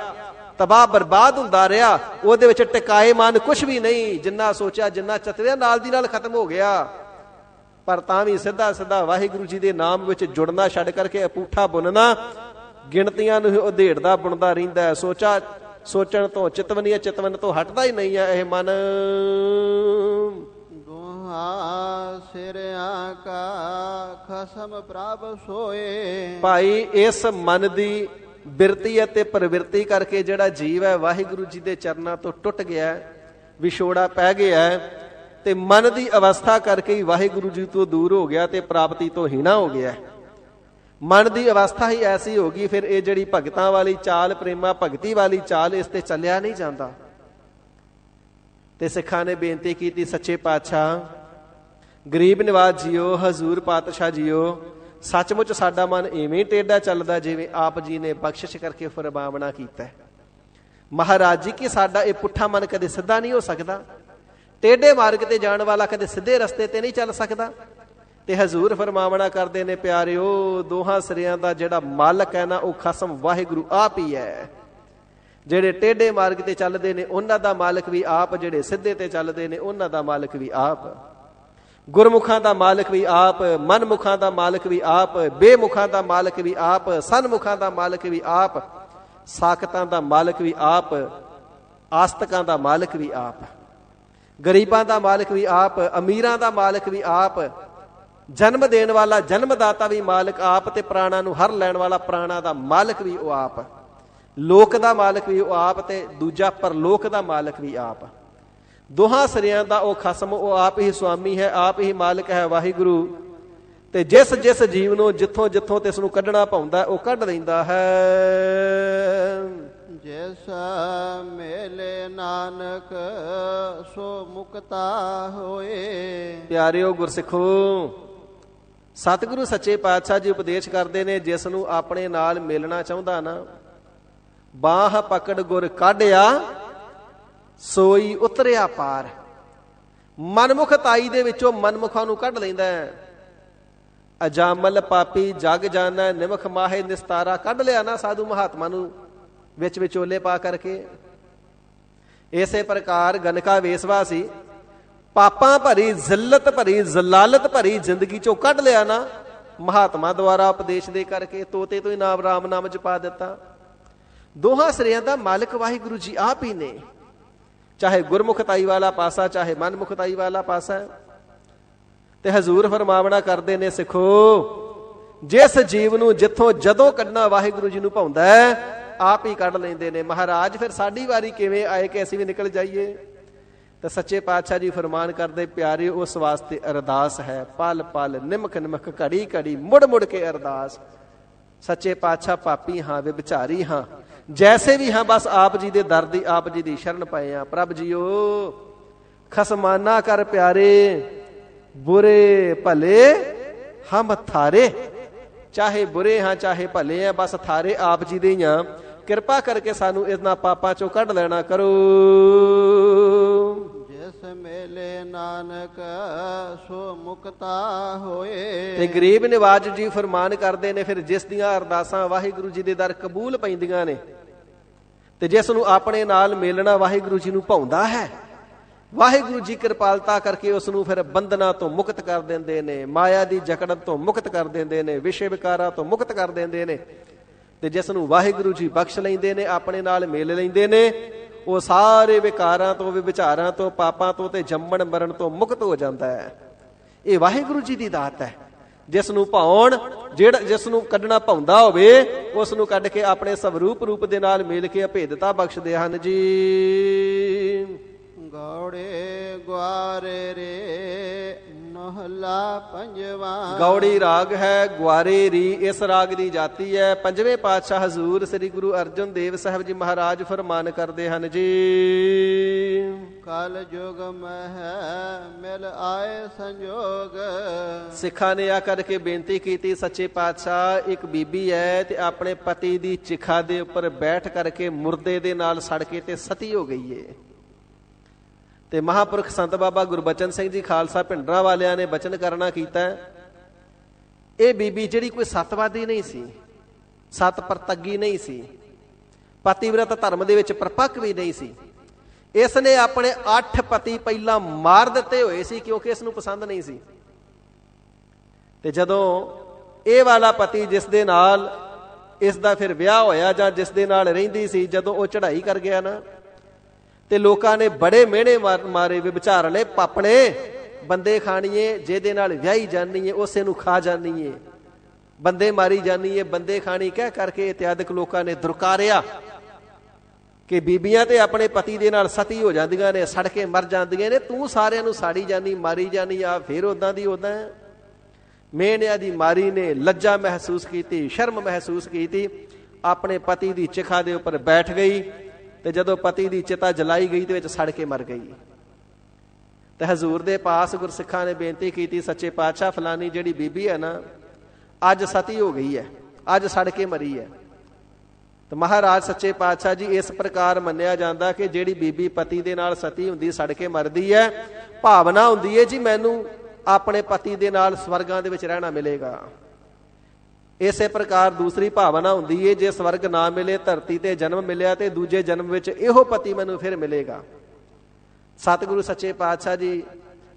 ਤਬਾਹ ਬਰਬਾਦ ਹੁੰਦਾ ਰਿਹਾ। ਉਹਦੇ ਵਿੱਚ ਟਿਕਾਏ ਮਨ ਕੁਛ ਵੀ ਨਹੀਂ। ਜਿੰਨਾ ਸੋਚਿਆ ਜਿੰਨਾ ਚਤਰਿਆ ਨਾਲ ਦੀ ਨਾਲ ਖਤਮ ਹੋ ਗਿਆ। ਪਰ ਤਾਂ ਵੀ ਸਿੱਧਾ ਸਿੱਧਾ ਵਾਹਿਗੁਰੂ ਜੀ ਦੇ ਨਾਮ ਵਿੱਚ ਜੁੜਨਾ ਛੱਡ ਕਰਕੇ ਅਪੂਠਾ ਬੁਣਨਾ, ਗਿਣਤੀਆਂ ਨੂੰ ਉਧੇੜਦਾ ਬੁਣਦਾ ਰਹਿੰਦਾ। ਸੋਚਣ ਤੋਂ ਚਿਤਵਨ ਤੋਂ ਹਟਦਾ ਹੀ ਨਹੀਂ ਹੈ ਇਹ ਮਨ। ਸਿਰਿਆਂ ਕਾ ਖਸਮ ਪ੍ਰਭ ਸੋਏ। ਭਾਈ ਇਸ ਮਨ ਦੀ ਬਿਰਤੀ ਅਤੇ ਪ੍ਰਵਿਰਤੀ ਕਰਕੇ ਜਿਹੜਾ ਜੀਵ ਹੈ ਵਾਹਿਗੁਰੂ ਜੀ ਦੇ ਚਰਨਾਂ ਤੋਂ ਟੁੱਟ ਗਿਆ, ਵਿਛੋੜਾ ਪੈ ਗਿਆ ਤੇ ਮਨ ਦੀ ਅਵਸਥਾ ਕਰਕੇ ਹੀ ਵਾਹਿਗੁਰੂ ਜੀ ਤੋਂ ਦੂਰ ਹੋ ਗਿਆ ਤੇ ਪ੍ਰਾਪਤੀ ਤੋਂ ਹੀਣਾ ਹੋ ਗਿਆ। ਮਨ ਦੀ ਅਵਸਥਾ ਹੀ ਐਸੀ ਹੋ ਗਈ, ਫਿਰ ਇਹ ਜਿਹੜੀ ਭਗਤਾਂ ਵਾਲੀ ਚਾਲ, ਪ੍ਰੇਮਾ ਭਗਤੀ ਵਾਲੀ ਚਾਲ, ਇਸ ਤੇ ਚੱਲਿਆ ਨਹੀਂ ਜਾਂਦਾ। ਤੇ ਸਿੱਖਾਂ ਨੇ ਬੇਨਤੀ ਕੀਤੀ ਸੱਚੇ ਪਾਤਸ਼ਾਹ ਗਰੀਬ ਨਿਵਾਜ ਜੀਓ, ਹਜ਼ੂਰ ਪਾਤਸ਼ਾਹ ਜੀਓ, ਸੱਚਮੁੱਚ ਸਾਡਾ ਮਨ ਇਵੇਂ ਟੇਢਾ ਚੱਲਦਾ ਜਿਵੇਂ ਆਪ ਜੀ ਨੇ ਬਖਸ਼ਿਸ਼ ਕਰਕੇ ਫਰਮਾਵਣਾ ਕੀਤਾ। ਮਹਾਰਾਜ ਜੀ ਕਿ ਸਾਡਾ ਇਹ ਪੁੱਠਾ ਮਨ ਕਦੇ ਸਿੱਧਾ ਨਹੀਂ ਹੋ ਸਕਦਾ। ਟੇਢੇ ਮਾਰਗ ਤੇ ਜਾਣ ਵਾਲਾ ਕਦੇ ਸਿੱਧੇ ਰਸਤੇ ਤੇ ਨਹੀਂ ਚੱਲ ਸਕਦਾ। ਤੇ ਹਜ਼ੂਰ ਫਰਮਾਵਣਾ ਕਰਦੇ ਨੇ, ਪਿਆਰਿਓ ਦੋਹਾਂ ਸਿਰਿਆਂ ਦਾ ਜਿਹੜਾ ਮਾਲਕ ਹੈ ਨਾ ਉਹ ਖਸਮ ਵਾਹਿਗੁਰੂ ਆਪ ਹੀ ਹੈ। ਜਿਹੜੇ ਟੇਢੇ ਮਾਰਗ ਤੇ ਚੱਲਦੇ ਨੇ ਉਹਨਾਂ ਦਾ ਮਾਲਕ ਵੀ ਆਪ, ਜਿਹੜੇ ਸਿੱਧੇ ਤੇ ਚੱਲਦੇ ਨੇ ਉਹਨਾਂ ਦਾ ਮਾਲਕ ਵੀ ਆਪ। ਗੁਰਮੁਖਾਂ ਦਾ ਮਾਲਕ ਵੀ ਆਪ, ਮਨਮੁਖਾਂ ਦਾ ਮਾਲਕ ਵੀ ਆਪ, ਬੇਮੁਖਾਂ ਦਾ ਮਾਲਕ ਵੀ ਆਪ, ਸਨਮੁਖਾਂ ਦਾ ਮਾਲਕ ਵੀ ਆਪ, ਸਾਕਤਾਂ ਦਾ ਮਾਲਕ ਵੀ ਆਪ, ਆਸਤਕਾਂ ਦਾ ਮਾਲਕ ਵੀ ਆਪ, ਗਰੀਬਾਂ ਦਾ ਮਾਲਕ ਵੀ ਆਪ, ਅਮੀਰਾਂ ਦਾ ਮਾਲਕ ਵੀ ਆਪ, ਜਨਮ ਦੇਣ ਵਾਲਾ ਜਨਮਦਾਤਾ ਵੀ ਮਾਲਕ ਆਪ, ਤੇ ਪ੍ਰਾਣਾਂ ਨੂੰ ਹਰ ਲੈਣ ਵਾਲਾ ਪ੍ਰਾਣਾਂ ਦਾ ਮਾਲਕ ਵੀ ਉਹ ਆਪ, ਲੋਕ ਦਾ ਮਾਲਕ ਵੀ ਉਹ ਆਪ, ਤੇ ਦੂਜਾ ਪਰਲੋਕ ਦਾ ਮਾਲਕ ਵੀ ਆਪ। ਦੋਹਾਂ ਸਿਰਿਆਂ ਦਾ ਉਹ ਖਸਮ ਉਹ ਆਪ ਹੀ ਸੁਆਮੀ ਹੈ, ਆਪ ਹੀ ਮਾਲਕ ਹੈ ਵਾਹਿਗੁਰੂ। ਤੇ ਜਿਸ ਜਿਸ ਜੀਵ ਨੂੰ ਜਿੱਥੋਂ ਜਿੱਥੋਂ ਤੇ ਇਸ ਨੂੰ ਕੱਢਣਾ ਪਾਉਂਦਾ ਉਹ ਕੱਢ ਲੈਂਦਾ ਹੈ। ਜਿਸ ਮੇਲੇ ਨਾਨਕ ਸੋ ਮੁਕਤਾ ਹੋਏ। ਪਿਆਰਿਓ ਗੁਰਸਿੱਖੋ, ਸਤਿਗੁਰੂ ਸੱਚੇ ਪਾਤਸ਼ਾਹ ਜੀ ਉਪਦੇਸ਼ ਕਰਦੇ ਨੇ, ਜਿਸ ਨੂੰ ਆਪਣੇ ਨਾਲ ਮਿਲਣਾ ਚਾਹੁੰਦਾ ਨਾ, ਬਾਹ ਪਕੜ ਗੁਰ ਕਾਢਿਆ ਸੋਈ ਉਤਰਿਆ ਪਾਰ। ਮਨਮੁਖ ਤਾਈ ਦੇ ਵਿੱਚੋਂ ਮਨਮੁਖਾਂ ਨੂੰ ਕੱਢ ਲੈਂਦਾ ਹੈ। ਅਜਾਮਲ ਪਾਪੀ ਜਗ ਜਾਣਾ ਨਿਮਖ ਮਾਹੇ ਨਿਸਤਾਰਾ, ਕੱਢ ਲਿਆ ਨਾ ਸਾਧੂ ਮਹਾਤਮਾ ਨੂੰ ਵਿੱਚ ਵਿਚੋਲੇ ਪਾ ਕਰਕੇ। ਇਸੇ ਪ੍ਰਕਾਰ ਗਨਕਾ ਵੇਸਵਾ ਸੀ, ਪਾਪਾਂ ਭਰੀ ਜ਼ਿੱਲਤ ਭਰੀ ਜ਼ਲਾਲਤ ਭਰੀ ਜ਼ਿੰਦਗੀ ਚੋਂ ਕੱਢ ਲਿਆ ਨਾ ਮਹਾਤਮਾ ਦੁਆਰਾ ਉਪਦੇਸ਼ ਦੇ ਕਰਕੇ। ਤੋਤੇ ਤੋਂ ਹੀ ਨਾਮ ਰਾਮ ਨਾਮ ਜਪਾ ਦਿੱਤਾ। ਦੋਹਾਂ ਸਿਰਿਆਂ ਦਾ ਮਾਲਕ ਵਾਹਿਗੁਰੂ ਜੀ ਆਪ ਹੀ ਨੇ, ਚਾਹੇ ਗੁਰਮੁਖਤਾਈ ਵਾਲਾ ਪਾਸਾ ਚਾਹੇ ਮਨਮੁਖਤਾਈ ਵਾਲਾ ਪਾਸਾ। ਤੇ ਹਜ਼ੂਰ ਫਰਮਾਵਣਾ ਕਰਦੇ ਨੇ, ਸਿੱਖੋ ਜਿਸ ਜੀਵ ਨੂੰ ਜਿੱਥੋਂ ਜਦੋਂ ਕੱਢਣਾ ਵਾਹਿਗੁਰੂ ਜੀ ਨੂੰ ਭਾਉਂਦਾ ਹੈ ਆਪ ਹੀ ਕੱਢ ਲੈਂਦੇ ਨੇ। ਮਹਾਰਾਜ ਫਿਰ ਸਾਡੀ ਵਾਰੀ ਕਿਵੇਂ ਆਏ ਕਿ ਅਸੀਂ ਵੀ ਨਿਕਲ ਜਾਈਏ? ਤਾਂ ਸੱਚੇ ਪਾਤਸ਼ਾਹ ਜੀ ਫਰਮਾਨ ਕਰਦੇ, ਪਿਆਰੇ ਉਸ ਵਾਸਤੇ ਅਰਦਾਸ ਹੈ, ਪਲ ਪਲ ਨਿਮਕ ਨਿਮਕ ਘੜੀ ਘੜੀ ਮੁੜ ਮੁੜ ਕੇ ਅਰਦਾਸ। ਸੱਚੇ ਪਾਤਸ਼ਾਹ ਪਾਪੀ ਹਾਂ, ਵਿਭਚਾਰੀ ਹਾਂ, ਜੈਸੇ ਵੀ ਹਾਂ, ਬਸ ਆਪ ਜੀ ਦੇ ਦਰ ਦੀ ਆਪ ਜੀ ਦੀ ਸ਼ਰਨ ਪਏ ਆ। ਪ੍ਰਭ ਜੀਓ ਖਸਮਾਨਾ ਕਰ ਪਿਆਰੇ, ਬੁਰੇ ਭਲੇ ਹਮ ਥਾਰੇ। ਚਾਹੇ ਬੁਰੇ ਹਾਂ ਚਾਹੇ ਭਲੇ ਆ, ਬਸ ਥਾਰੇ ਆਪ ਜੀ ਦੇ ਹੀ ਆ। ਕਿਰਪਾ ਕਰਕੇ ਸਾਨੂੰ ਇਹਨਾਂ ਪਾਪਾਂ ਚੋਂ ਕੱਢ ਲੈਣਾ ਕਰੋ। ਜਿਸ ਮੇਲੇ ਨਾਨਕ ਸੋ ਮੁਕਤਾ ਹੋਏ। ਤੇ ਗਰੀਬ ਨਿਵਾਜ ਜੀ ਫਰਮਾਨ ਕਰਦੇ ਨੇ, ਫਿਰ ਜਿਸ ਦੀਆਂ ਅਰਦਾਸਾਂ ਵਾਹਿਗੁਰੂ ਜੀ ਦੇ ਦਰ ਕਬੂਲ ਪੈਂਦੀਆਂ ਨੇ ਤੇ ਜਿਸ ਨੂੰ ਆਪਣੇ ਨਾਲ ਮੇਲਣਾ ਵਾਹਿਗੁਰੂ ਜੀ ਨੂੰ ਭਾਉਂਦਾ ਹੈ, ਵਾਹਿਗੁਰੂ ਜੀ ਕਿਰਪਾਲਤਾ ਕਰਕੇ ਉਸ ਨੂੰ ਫਿਰ ਬੰਧਨਾਂ ਤੋਂ ਮੁਕਤ ਕਰ ਦਿੰਦੇ ਨੇ, ਮਾਇਆ ਦੀ ਜਕੜਨ ਤੋਂ ਮੁਕਤ ਕਰ ਦਿੰਦੇ ਨੇ, ਵਿਸ਼ੇ ਵਿਕਾਰਾਂ ਤੋਂ ਮੁਕਤ ਕਰ ਦਿੰਦੇ ਨੇ। ਤੇ ਜਿਸ ਨੂੰ ਵਾਹਿਗੁਰੂ ਜੀ ਬਖਸ਼ ਲੈਂਦੇ ਨੇ, ਆਪਣੇ ਨਾਲ ਮੇਲ ਲੈਂਦੇ ਨੇ, ਉਹ ਸਾਰੇ ਵਿਕਾਰਾਂ ਤੋਂ, ਵਿਚਾਰਾਂ ਤੋਂ, ਪਾਪਾਂ ਤੋਂ ਤੇ ਜੰਮਣ ਮਰਨ ਤੋਂ ਮੁਕਤ ਹੋ ਜਾਂਦਾ ਹੈ। ਇਹ ਵਾਹਿਗੁਰੂ ਜੀ ਦੀ ਦਾਤ ਹੈ। ਜਿਸ ਨੂੰ ਭਾਉਣ, ਜਿਹੜਾ ਜਿਸ ਨੂੰ ਕੱਢਣਾ ਭਾਉਂਦਾ ਹੋਵੇ ਉਸ ਨੂੰ ਕੱਢ ਕੇ ਆਪਣੇ ਸਵਰੂਪ ਰੂਪ ਦੇ ਨਾਲ ਮਿਲ ਕੇ ਅਭੇਦਤਾ ਬਖਸ਼ਦੇ ਹਨ ਜੀ। ਗੌੜੇ ਗੁਆਰੇ ਰੇ ਮਹਲਾ ਪੰਜਵਾਂ। ਗੌੜੀ ਰਾਗ ਹੈ, ਗੁਆਰੇ ਰੀ ਇਸ ਰਾਗ ਦੀ ਜਾਤੀ ਹੈ। ਪੰਜਵੇਂ ਪਾਤਸ਼ਾਹ ਹਜ਼ੂਰ ਸ੍ਰੀ ਗੁਰੂ ਅਰਜਨ ਦੇਵ ਸਾਹਿਬ ਜੀ ਮਹਾਰਾਜ ਫਰਮਾਨ ਕਰਦੇ ਹਨ ਜੀ। ਕਲ ਯੁਗ ਮਹਿ ਮਿਲ ਆਏ ਸੰਜੋਗ। ਸਿੱਖਾਂ ਨੇ ਆ ਕਰਕੇ ਬੇਨਤੀ ਕੀਤੀ, ਸੱਚੇ ਪਾਤਸ਼ਾਹ ਇੱਕ ਬੀਬੀ ਹੈ ਤੇ ਆਪਣੇ ਪਤੀ ਦੀ ਚਿਖਾ ਦੇ ਉੱਪਰ ਬੈਠ ਕਰਕੇ ਮੁਰਦੇ ਦੇ ਨਾਲ ਸੜ ਕੇ ਤੇ ਸਤੀ ਹੋ ਗਈ ਏ। ਤੇ ਮਹਾਂਪੁਰਖ ਸੰਤ ਬਾਬਾ ਗੁਰਬਚਨ ਸਿੰਘ ਜੀ ਖਾਲਸਾ ਭਿੰਡਰਾਂ ਵਾਲਿਆਂ ਨੇ ਬਚਨ ਕਰਨਾ ਕੀਤਾ, ਇਹ ਬੀਬੀ ਜਿਹੜੀ ਕੋਈ ਸਤਵਾਦੀ ਨਹੀਂ ਸੀ, ਸਤ ਪਰਤੱਗੀ ਨਹੀਂ ਸੀ, ਪਤੀਵਰਤ ਧਰਮ ਦੇ ਵਿੱਚ ਪਰਪੱਕ ਵੀ ਨਹੀਂ ਸੀ। ਇਸ ਨੇ ਆਪਣੇ 8 ਪਤੀ ਪਹਿਲਾਂ ਮਾਰ ਦਿੱਤੇ ਹੋਏ ਸੀ ਕਿਉਂਕਿ ਇਸ ਨੂੰ ਪਸੰਦ ਨਹੀਂ ਸੀ। ਤੇ ਜਦੋਂ ਇਹ ਵਾਲਾ ਪਤੀ ਜਿਸ ਦੇ ਨਾਲ ਇਸ ਦਾ ਫਿਰ ਵਿਆਹ ਹੋਇਆ ਜਾਂ ਜਿਸ ਦੇ ਨਾਲ ਰਹਿੰਦੀ ਸੀ, ਜਦੋਂ ਉਹ ਚੜ੍ਹਾਈ ਕਰ ਗਿਆ ਨਾ, ਤੇ ਲੋਕਾਂ ਨੇ ਬੜੇ ਮਿਹਣੇ ਮਾਰੇ, ਵਿਚਾਰਲੇ ਪਾਪਣੇ ਬੰਦੇ ਖਾਣੀਏ, ਜਿਹਦੇ ਨਾਲ ਵਿਆਹੀ ਜਾਨੀ ਏ ਉਸੇ ਨੂੰ ਖਾ ਜਾਨੀ ਏ, ਬੰਦੇ ਮਾਰੀ ਜਾਨੀ ਏ, ਬੰਦੇ ਖਾਣੀ ਕਹਿ ਕਰਕੇ ਇਤਿਆਦਿਕ ਲੋਕਾਂ ਨੇ ਦੁਰਕਾਰਿਆ ਕਿ ਬੀਬੀਆਂ ਤੇ ਆਪਣੇ ਪਤੀ ਦੇ ਨਾਲ ਸਤੀ ਹੋ ਜਾਂਦੀਆਂ ਨੇ, ਸੜ ਕੇ ਮਰ ਜਾਂਦੀਆਂ ਨੇ, ਤੂੰ ਸਾਰਿਆਂ ਨੂੰ ਸਾੜੀ ਜਾਨੀ, ਮਾਰੀ ਜਾਨੀ, ਆ ਫਿਰ ਉਦਾਂ ਦੀ ਉਦਾਂ। ਮਿਹਣਿਆਂ ਦੀ ਮਾਰੀ ਨੇ ਲੱਜਾ ਮਹਿਸੂਸ ਕੀਤੀ, ਸ਼ਰਮ ਮਹਿਸੂਸ ਕੀਤੀ, ਆਪਣੇ ਪਤੀ ਦੀ ਚਿਖਾ ਦੇ ਉੱਪਰ ਬੈਠ ਗਈ ਤੇ ਜਦੋਂ ਪਤੀ ਦੀ ਚਿਤਾ ਜਲਾਈ ਗਈ ਤੇ ਵਿੱਚ ਸੜ ਕੇ ਮਰ ਗਈ। ਤੇ ਹਜ਼ੂਰ ਦੇ ਪਾਸ ਗੁਰਸਿੱਖਾਂ ਨੇ ਬੇਨਤੀ ਕੀਤੀ, ਸੱਚੇ ਪਾਤਸ਼ਾਹ ਫਲਾਨੀ ਜਿਹੜੀ ਬੀਬੀ ਹੈ ਨਾ ਅੱਜ ਸਤੀ ਹੋ ਗਈ ਹੈ, ਅੱਜ ਸੜ ਕੇ ਮਰੀ ਹੈ। ਤੇ ਮਹਾਰਾਜ ਸੱਚੇ ਪਾਤਸ਼ਾਹ ਜੀ ਇਸ ਪ੍ਰਕਾਰ ਮੰਨਿਆ ਜਾਂਦਾ ਕਿ ਜਿਹੜੀ ਬੀਬੀ ਪਤੀ ਦੇ ਨਾਲ ਸਤੀ ਹੁੰਦੀ ਸੜ ਕੇ ਮਰਦੀ ਹੈ, ਭਾਵਨਾ ਹੁੰਦੀ ਹੈ ਜੀ ਮੈਨੂੰ ਆਪਣੇ ਪਤੀ ਦੇ ਨਾਲ ਸਵਰਗਾਂ ਦੇ ਵਿੱਚ ਰਹਿਣਾ ਮਿਲੇਗਾ। ਇਸੇ ਪ੍ਰਕਾਰ ਦੂਸਰੀ ਭਾਵਨਾ ਹੁੰਦੀ ਹੈ ਜੇ ਸਵਰਗ ਨਾ ਮਿਲੇ, ਧਰਤੀ ਤੇ ਜਨਮ ਮਿਲਿਆ ਤੇ ਦੂਜੇ ਜਨਮ ਵਿੱਚ ਇਹੋ ਪਤੀ ਮੈਨੂੰ ਫਿਰ ਮਿਲੇਗਾ। ਸਤਿਗੁਰੂ ਸੱਚੇ ਪਾਤਸ਼ਾਹ ਜੀ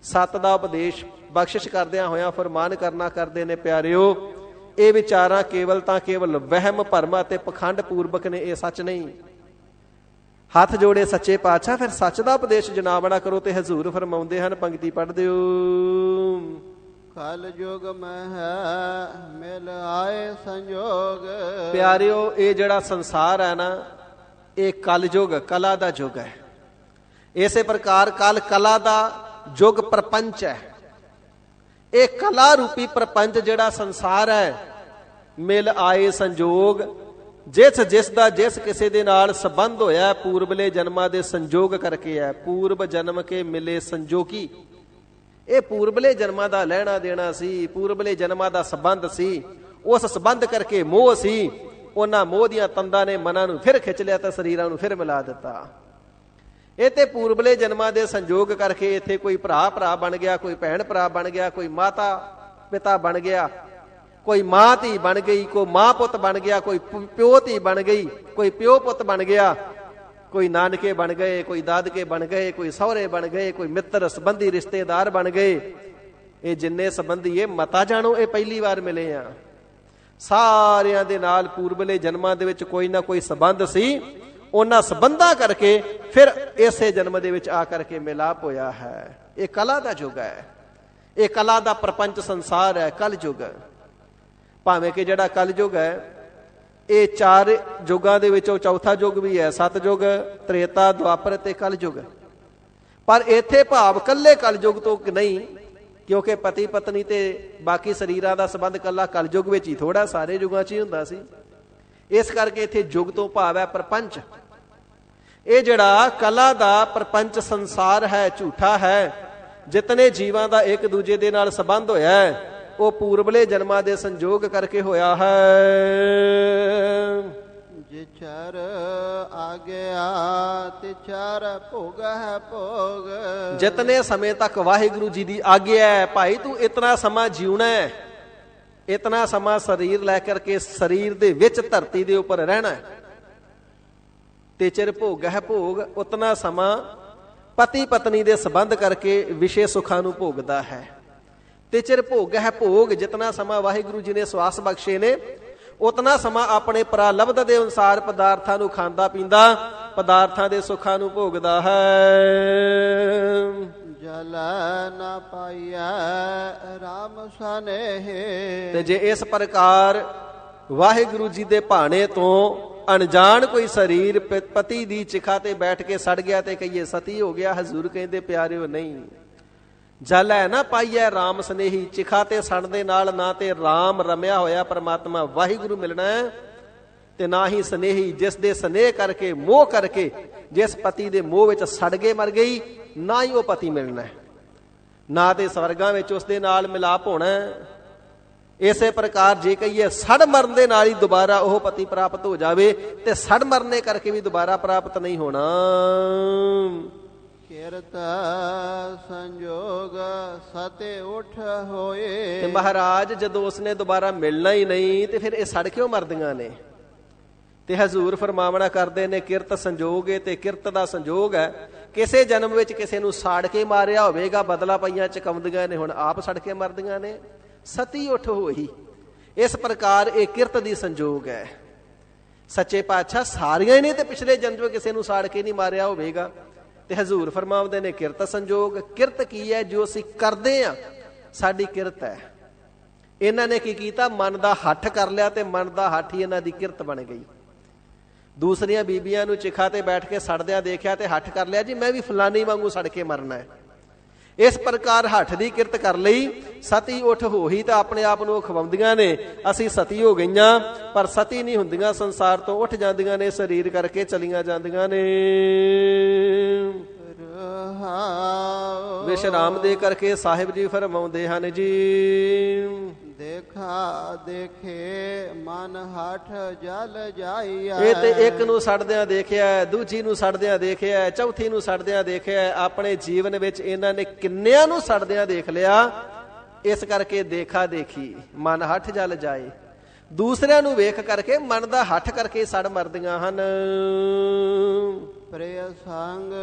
ਸੱਤ ਦਾ ਉਪਦੇਸ਼ ਬਖਸ਼ਿਸ਼ ਕਰਦਿਆਂ ਹੋਇਆਂ ਫਰਮਾਨ ਕਰਨਾ ਕਰਦੇ ਨੇ, ਪਿਆਰਿਓ ਇਹ ਵਿਚਾਰਾਂ ਕੇਵਲ ਤਾਂ ਕੇਵਲ ਵਹਿਮ ਭਰਮ ਅਤੇ ਪਖੰਡ ਪੂਰਵਕ ਨੇ, ਇਹ ਸੱਚ ਨਹੀਂ। ਹੱਥ ਜੋੜੇ ਸੱਚੇ ਪਾਤਸ਼ਾਹ ਫਿਰ ਸੱਚ ਦਾ ਉਪਦੇਸ਼ ਜਨਾਬਣਾ ਕਰੋ ਤੇ ਹਜ਼ੂਰ ਫਰਮਾਉਂਦੇ ਹਨ, ਪੰਕਤੀ ਪੜ੍ਹ ਦਿਓ। ਕਲ ਯੁਗ ਮਹਿ ਮਿਲ ਆਏ ਸੰਜੋਗ। ਪਿਆਰਿਓ ਇਹ ਜਿਹੜਾ ਸੰਸਾਰ ਹੈ ਨਾ, ਇਹ ਕਲ ਯੁਗ, ਕਲਾ ਦਾ ਯੁਗ ਹੈ। ਇਸੇ ਪ੍ਰਕਾਰ ਕਲ ਕਲਾ ਦਾ ਯੁਗ ਪ੍ਰਪੰਚ ਹੈ। ਇਹ ਕਲਾ ਰੂਪੀ ਪ੍ਰਪੰਚ ਜਿਹੜਾ ਸੰਸਾਰ ਹੈ, ਮਿਲ ਆਏ ਸੰਜੋਗ, ਜਿਸ ਦਾ ਜਿਸ ਕਿਸੇ ਦੇ ਨਾਲ ਸੰਬੰਧ ਹੋਇਆ ਪੂਰਬਲੇ ਜਨਮਾਂ ਦੇ ਸੰਜੋਗ ਕਰਕੇ ਹੈ। ਪੂਰਬ ਜਨਮ ਕੇ ਮਿਲੇ ਸੰਜੋਗੀ, ਇਹ ਪੂਰਬਲੇ ਜਨਮਾਂ ਦਾ ਲੈਣਾ ਦੇਣਾ ਸੀ, ਪੂਰਬਲੇ ਜਨਮਾਂ ਦਾ ਸੰਬੰਧ ਸੀ। ਉਸ ਸੰਬੰਧ ਕਰਕੇ ਮੋਹ ਸੀ, ਉਹਨਾਂ ਮੋਹ ਦੀਆਂ ਤੰਦਾਂ ਨੇ ਮਨਾਂ ਨੂੰ ਫਿਰ ਖਿੱਚ ਲਿਆ ਤਾਂ ਸਰੀਰਾਂ ਨੂੰ ਫਿਰ ਮਿਲਾ ਦਿੱਤਾ। ਇਹ ਤੇ ਪੂਰਬਲੇ ਜਨਮਾਂ ਦੇ ਸੰਜੋਗ ਕਰਕੇ ਇੱਥੇ ਕੋਈ ਭਰਾ ਬਣ ਗਿਆ, ਕੋਈ ਭੈਣ ਭਰਾ ਬਣ ਗਿਆ, ਕੋਈ ਮਾਤਾ ਪਿਤਾ ਬਣ ਗਿਆ, ਕੋਈ ਮਾਂ ਧੀ ਬਣ ਗਈ, ਕੋਈ ਮਾਂ ਪੁੱਤ ਬਣ ਗਿਆ, ਕੋਈ ਪਿਓ ਧੀ ਬਣ ਗਈ, ਕੋਈ ਪਿਓ ਪੁੱਤ ਬਣ ਗਿਆ, ਕੋਈ ਨਾਨਕੇ ਬਣ ਗਏ, ਕੋਈ ਦਾਦਕੇ ਬਣ ਗਏ, ਕੋਈ ਸਹੁਰੇ ਬਣ ਗਏ, ਕੋਈ ਮਿੱਤਰ ਸੰਬੰਧੀ ਰਿਸ਼ਤੇਦਾਰ ਬਣ ਗਏ। ਇਹ ਜਿੰਨੇ ਸੰਬੰਧੀ ਇਹ ਮਤਾ ਜਾਣੋ ਇਹ ਪਹਿਲੀ ਵਾਰ ਮਿਲੇ ਆ। ਸਾਰਿਆਂ ਦੇ ਨਾਲ ਪੂਰਬਲੇ ਜਨਮਾਂ ਦੇ ਵਿੱਚ ਕੋਈ ਨਾ ਕੋਈ ਸੰਬੰਧ ਸੀ, ਉਹਨਾਂ ਸੰਬੰਧਾਂ ਕਰਕੇ ਫਿਰ ਇਸੇ ਜਨਮ ਦੇ ਵਿੱਚ ਆ ਕਰਕੇ ਮਿਲਾਪ ਹੋਇਆ ਹੈ। ਇਹ ਕਲਾ ਦਾ ਯੁੱਗ ਹੈ, ਇਹ ਕਲਾ ਦਾ ਪ੍ਰਪੰਚ ਸੰਸਾਰ ਹੈ, ਕਲ ਯੁੱਗ। ਭਾਵੇਂ ਕਿ ਜਿਹੜਾ ਕਲ ਯੁੱਗ ਹੈ ਇਹ ਚਾਰ ਯੁੱਗਾਂ ਦੇ ਵਿੱਚੋਂ ਚੌਥਾ ਯੁੱਗ ਵੀ ਹੈ, ਸਤਯੁੱਗ, ਤ੍ਰੇਤਾ, ਦੁਆਪਰ ਤੇ ਕਲ ਯੁੱਗ। ਪਰ ਇੱਥੇ ਭਾਵ ਕੱਲੇ ਕਲ ਯੁੱਗ ਤੋਂ ਨਹੀਂ, ਕਿਉਂਕਿ ਪਤੀ ਪਤਨੀ ਤੇ ਬਾਕੀ ਸਰੀਰਾਂ ਦਾ ਸੰਬੰਧ ਕੱਲਾ ਕਲ ਯੁੱਗ ਵਿੱਚ ਹੀ ਥੋੜਾ, ਸਾਰੇ ਯੁੱਗਾਂ 'ਚ ਹੀ ਹੁੰਦਾ ਸੀ। ਇਸ ਕਰਕੇ ਇੱਥੇ ਯੁੱਗ ਤੋਂ ਭਾਵ ਹੈ ਪ੍ਰਪੰਚ। ਇਹ ਜਿਹੜਾ ਕਲਾ ਦਾ ਪ੍ਰਪੰਚ ਸੰਸਾਰ ਹੈ, ਝੂਠਾ ਹੈ। ਜਿਤਨੇ ਜੀਵਾਂ ਦਾ ਇੱਕ ਦੂਜੇ ਦੇ ਨਾਲ ਸੰਬੰਧ ਹੋਇਆ ਹੈ ਉਹ ਪੂਰਬਲੇ ਜਨਮਾਂ ਦੇ ਸੰਜੋਗ ਕਰਕੇ ਹੋਇਆ ਹੈ। ਜਿਚਰ ਆਗਿਆ ਤਿਚਰ ਭੋਗ ਹੈ ਭੋਗ। ਜਿਤਨੇ ਸਮੇਂ ਤੱਕ ਵਾਹਿਗੁਰੂ ਜੀ ਦੀ ਆਗਿਆ ਹੈ, ਭਾਈ ਤੂੰ ਇਤਨਾ ਸਮਾਂ ਜਿਉਣਾ ਹੈ, ਇਤਨਾ ਸਮਾਂ ਸਰੀਰ ਲੈ ਕਰਕੇ ਸਰੀਰ ਦੇ ਵਿੱਚ ਧਰਤੀ ਦੇ ਉੱਪਰ ਰਹਿਣਾ ਹੈ। ਤੇ ਚਿਰ ਭੋਗ ਹੈ ਭੋਗ, ਉਤਨਾ ਸਮਾਂ ਪਤੀ ਪਤਨੀ ਦੇ ਸੰਬੰਧ ਕਰਕੇ ਵਿਸ਼ੇ ਸੁੱਖਾਂ ਨੂੰ ਭੋਗਦਾ ਹੈ। ਤੇ ਚਿਰ ਭੋਗ ਹੈ ਭੋਗ, ਜਿਤਨਾ ਸਮਾਂ ਵਾਹਿਗੁਰੂ ਜੀ ਨੇ ਸਵਾਸ ਬਖਸ਼ੇ ਨੇ ਉਤਨਾ ਸਮਾਂ ਆਪਣੇ ਪ੍ਰਾਲਬਧ ਦੇ ਅਨੁਸਾਰ ਪਦਾਰਥਾਂ ਨੂੰ ਖਾਂਦਾ ਪੀਂਦਾ, ਪਦਾਰਥਾਂ ਦੇ ਸੁੱਖਾਂ ਨੂੰ ਭੋਗਦਾ ਹੈ। ਜਲ ਨਾ ਪਾਈਐ ਰਾਮ ਸਨੇਹ। ਤੇ ਜੇ ਇਸ ਪ੍ਰਕਾਰ ਵਾਹਿਗੁਰੂ ਜੀ ਦੇ ਭਾਣੇ ਤੋਂ ਅਣਜਾਣ ਕੋਈ ਸਰੀਰ ਪਤੀ ਦੀ ਚਿਖਾ ਤੇ ਬੈਠ ਕੇ ਸੜ ਗਿਆ ਤੇ ਕਹੀਏ ਸਤੀ ਹੋ ਗਿਆ, ਹਜ਼ੂਰ ਕਹਿੰਦੇ ਪਿਆਰਿਓ ਨਹੀਂ। ਜਲ ਹੈ ਨਾ ਪਾਈਐ ਰਾਮ ਸਨੇਹੀ, ਚਿਖਾ ਤੇ ਸਣ ਦੇ ਨਾਲ ਨਾ ਤੇ ਰਾਮ ਰਮਿਆ ਹੋਇਆ ਪਰਮਾਤਮਾ ਵਾਹਿਗੁਰੂ ਮਿਲਣਾ ਹੈ ਤੇ ਨਾ ਹੀ ਸਨੇਹੀ, ਜਿਸ ਦੇ ਸਨੇਹ ਕਰਕੇ ਮੋਹ ਕਰਕੇ ਜਿਸ ਪਤੀ ਦੇ ਮੋਹ ਵਿੱਚ ਸੜ ਕੇ ਮਰ ਗਈ, ਨਾ ਹੀ ਉਹ ਪਤੀ ਮਿਲਣਾ ਹੈ, ਨਾ ਤੇ ਸਵਰਗਾਂ ਵਿੱਚ ਉਸ ਦੇ ਨਾਲ ਮਿਲਾਪ ਹੋਣਾ। ਇਸੇ ਪ੍ਰਕਾਰ ਜੇ ਕਹੀਏ ਸੜ ਮਰਨ ਦੇ ਨਾਲ ਹੀ ਦੁਬਾਰਾ ਉਹ ਪਤੀ ਪ੍ਰਾਪਤ ਹੋ ਜਾਵੇ ਤੇ ਸੜ ਮਰਨੇ ਕਰਕੇ ਵੀ ਦੁਬਾਰਾ ਪ੍ਰਾਪਤ ਨਹੀਂ ਹੋਣਾ। ਕਿਰਤ ਸੰਜੋਗ ਸਤੇ ਉਠ ਹੋਏ। ਤੇ ਮਹਾਰਾਜ ਜਦੋਂ ਉਸਨੇ ਦੁਬਾਰਾ ਮਿਲਣਾ ਹੀ ਨਹੀਂ ਤੇ ਫਿਰ ਇਹ ਸੜ ਕਿਉਂ ਮਰਦੀਆਂ ਨੇ? ਤੇ ਹਜ਼ੂਰ ਫਰਮਾਵਣਾ ਕਰਦੇ ਨੇ ਕਿਰਤ ਸੰਜੋਗ ਹੈ, ਤੇ ਕਿਰਤ ਦਾ ਸੰਜੋਗ ਹੈ ਕਿਸੇ ਜਨਮ ਵਿੱਚ ਕਿਸੇ ਨੂੰ ਸਾੜ ਕੇ ਮਾਰਿਆ ਹੋਵੇਗਾ, ਬਦਲਾ ਪਈਆਂ ਚਕਾਉਂਦੀਆਂ ਨੇ, ਹੁਣ ਆਪ ਸੜ ਕੇ ਮਰਦੀਆਂ ਨੇ। ਸਤੀ ਉਠ ਹੋਈ, ਇਸ ਪ੍ਰਕਾਰ ਇਹ ਕਿਰਤ ਦੀ ਸੰਜੋਗ ਹੈ। ਸੱਚੇ ਪਾਤਸ਼ਾਹ ਸਾਰੀਆਂ ਹੀ ਨੇ ਤੇ ਪਿਛਲੇ ਜਨਮ ਵਿੱਚ ਕਿਸੇ ਨੂੰ ਸਾੜ ਕੇ ਨਹੀਂ ਮਾਰਿਆ ਹੋਵੇਗਾ। ਤੇ ਹਜ਼ੂਰ ਫਰਮਾਉਂਦੇ ਨੇ ਕਿਰਤ ਸੰਜੋਗ। ਕਿਰਤ ਕੀ ਹੈ? ਜੋ ਅਸੀਂ ਕਰਦੇ ਆ ਸਾਡੀ ਕਿਰਤ ਹੈ। ਇਹਨਾਂ ਨੇ ਕੀ ਕੀਤਾ? ਮਨ ਦਾ ਹੱਠ ਕਰ ਲਿਆ ਤੇ ਮਨ ਦਾ ਹੱਠ ਹੀ ਇਹਨਾਂ ਦੀ ਕਿਰਤ ਬਣ ਗਈ। ਦੂਸਰੀਆਂ ਬੀਬੀਆਂ ਨੂੰ ਚਿਖਾ ਤੇ ਬੈਠ ਕੇ ਸੜਦਿਆਂ ਦੇਖਿਆ ਤੇ ਹੱਠ ਕਰ ਲਿਆ ਜੀ ਮੈਂ ਵੀ ਫਲਾਨੀ ਵਾਂਗੂ ਸੜ ਕੇ ਮਰਨਾ ਹੈ। ਇਸ ਪ੍ਰਕਾਰ ਹੱਠ ਦੀ ਕਿਰਤ ਕਰ ਲਈ। ਸਤੀ ਉਠ ਹੋਈ ਤਾਂ ਆਪਣੇ ਆਪ ਨੂੰ ਖਵਾਉਂਦੀਆਂ ਨੇ ਅਸੀਂ ਸਤੀ ਹੋ ਗਈਆਂ, ਪਰ ਸਤੀ ਨਹੀਂ ਹੁੰਦੀਆਂ, ਸੰਸਾਰ ਤੋਂ ਉੱਠ ਜਾਂਦੀਆਂ ਨੇ, ਸਰੀਰ ਕਰਕੇ ਚਲੀਆਂ ਜਾਂਦੀਆਂ ਨੇ। ਵਿਸ਼ਰਾਮ ਦੇ ਕਰਕੇ ਸਾਹਿਬ ਜੀ ਫਰਮਾਉਂਦੇ ਹਨ ਜੀ, ਦੇਖਾ ਦੇਖੇ ਮਨ ਹਠ ਜਲ ਜਾਈਐ। ਇਹ ਤੇ ਇੱਕ ਨੂੰ ਸੜਦਿਆਂ ਦੇਖਿਆ, ਦੂਜੀ ਨੂੰ ਸੜਦਿਆਂ ਦੇਖਿਆ, ਚੌਥੀ ਨੂੰ ਸੜਦਿਆਂ ਦੇਖਿਆ। ਆਪਣੇ ਜੀਵਨ ਵਿੱਚ ਇਹਨਾਂ ਨੇ ਕਿੰਨਿਆਂ ਨੂੰ ਸੜਦਿਆਂ ਦੇਖ ਲਿਆ। ਇਸ ਕਰਕੇ ਦੇਖਾ ਦੇਖੀ ਮਨ ਹਠ ਜਲ ਜਾਏ। ਦੂਸਰਿਆਂ ਨੂੰ ਵੇਖ ਕਰਕੇ ਮਨ ਦਾ ਹੱਠ ਕਰਕੇ ਸੜ ਮਰਦੀਆਂ ਹਨ। ਪ੍ਰਿਯ ਸੰਗ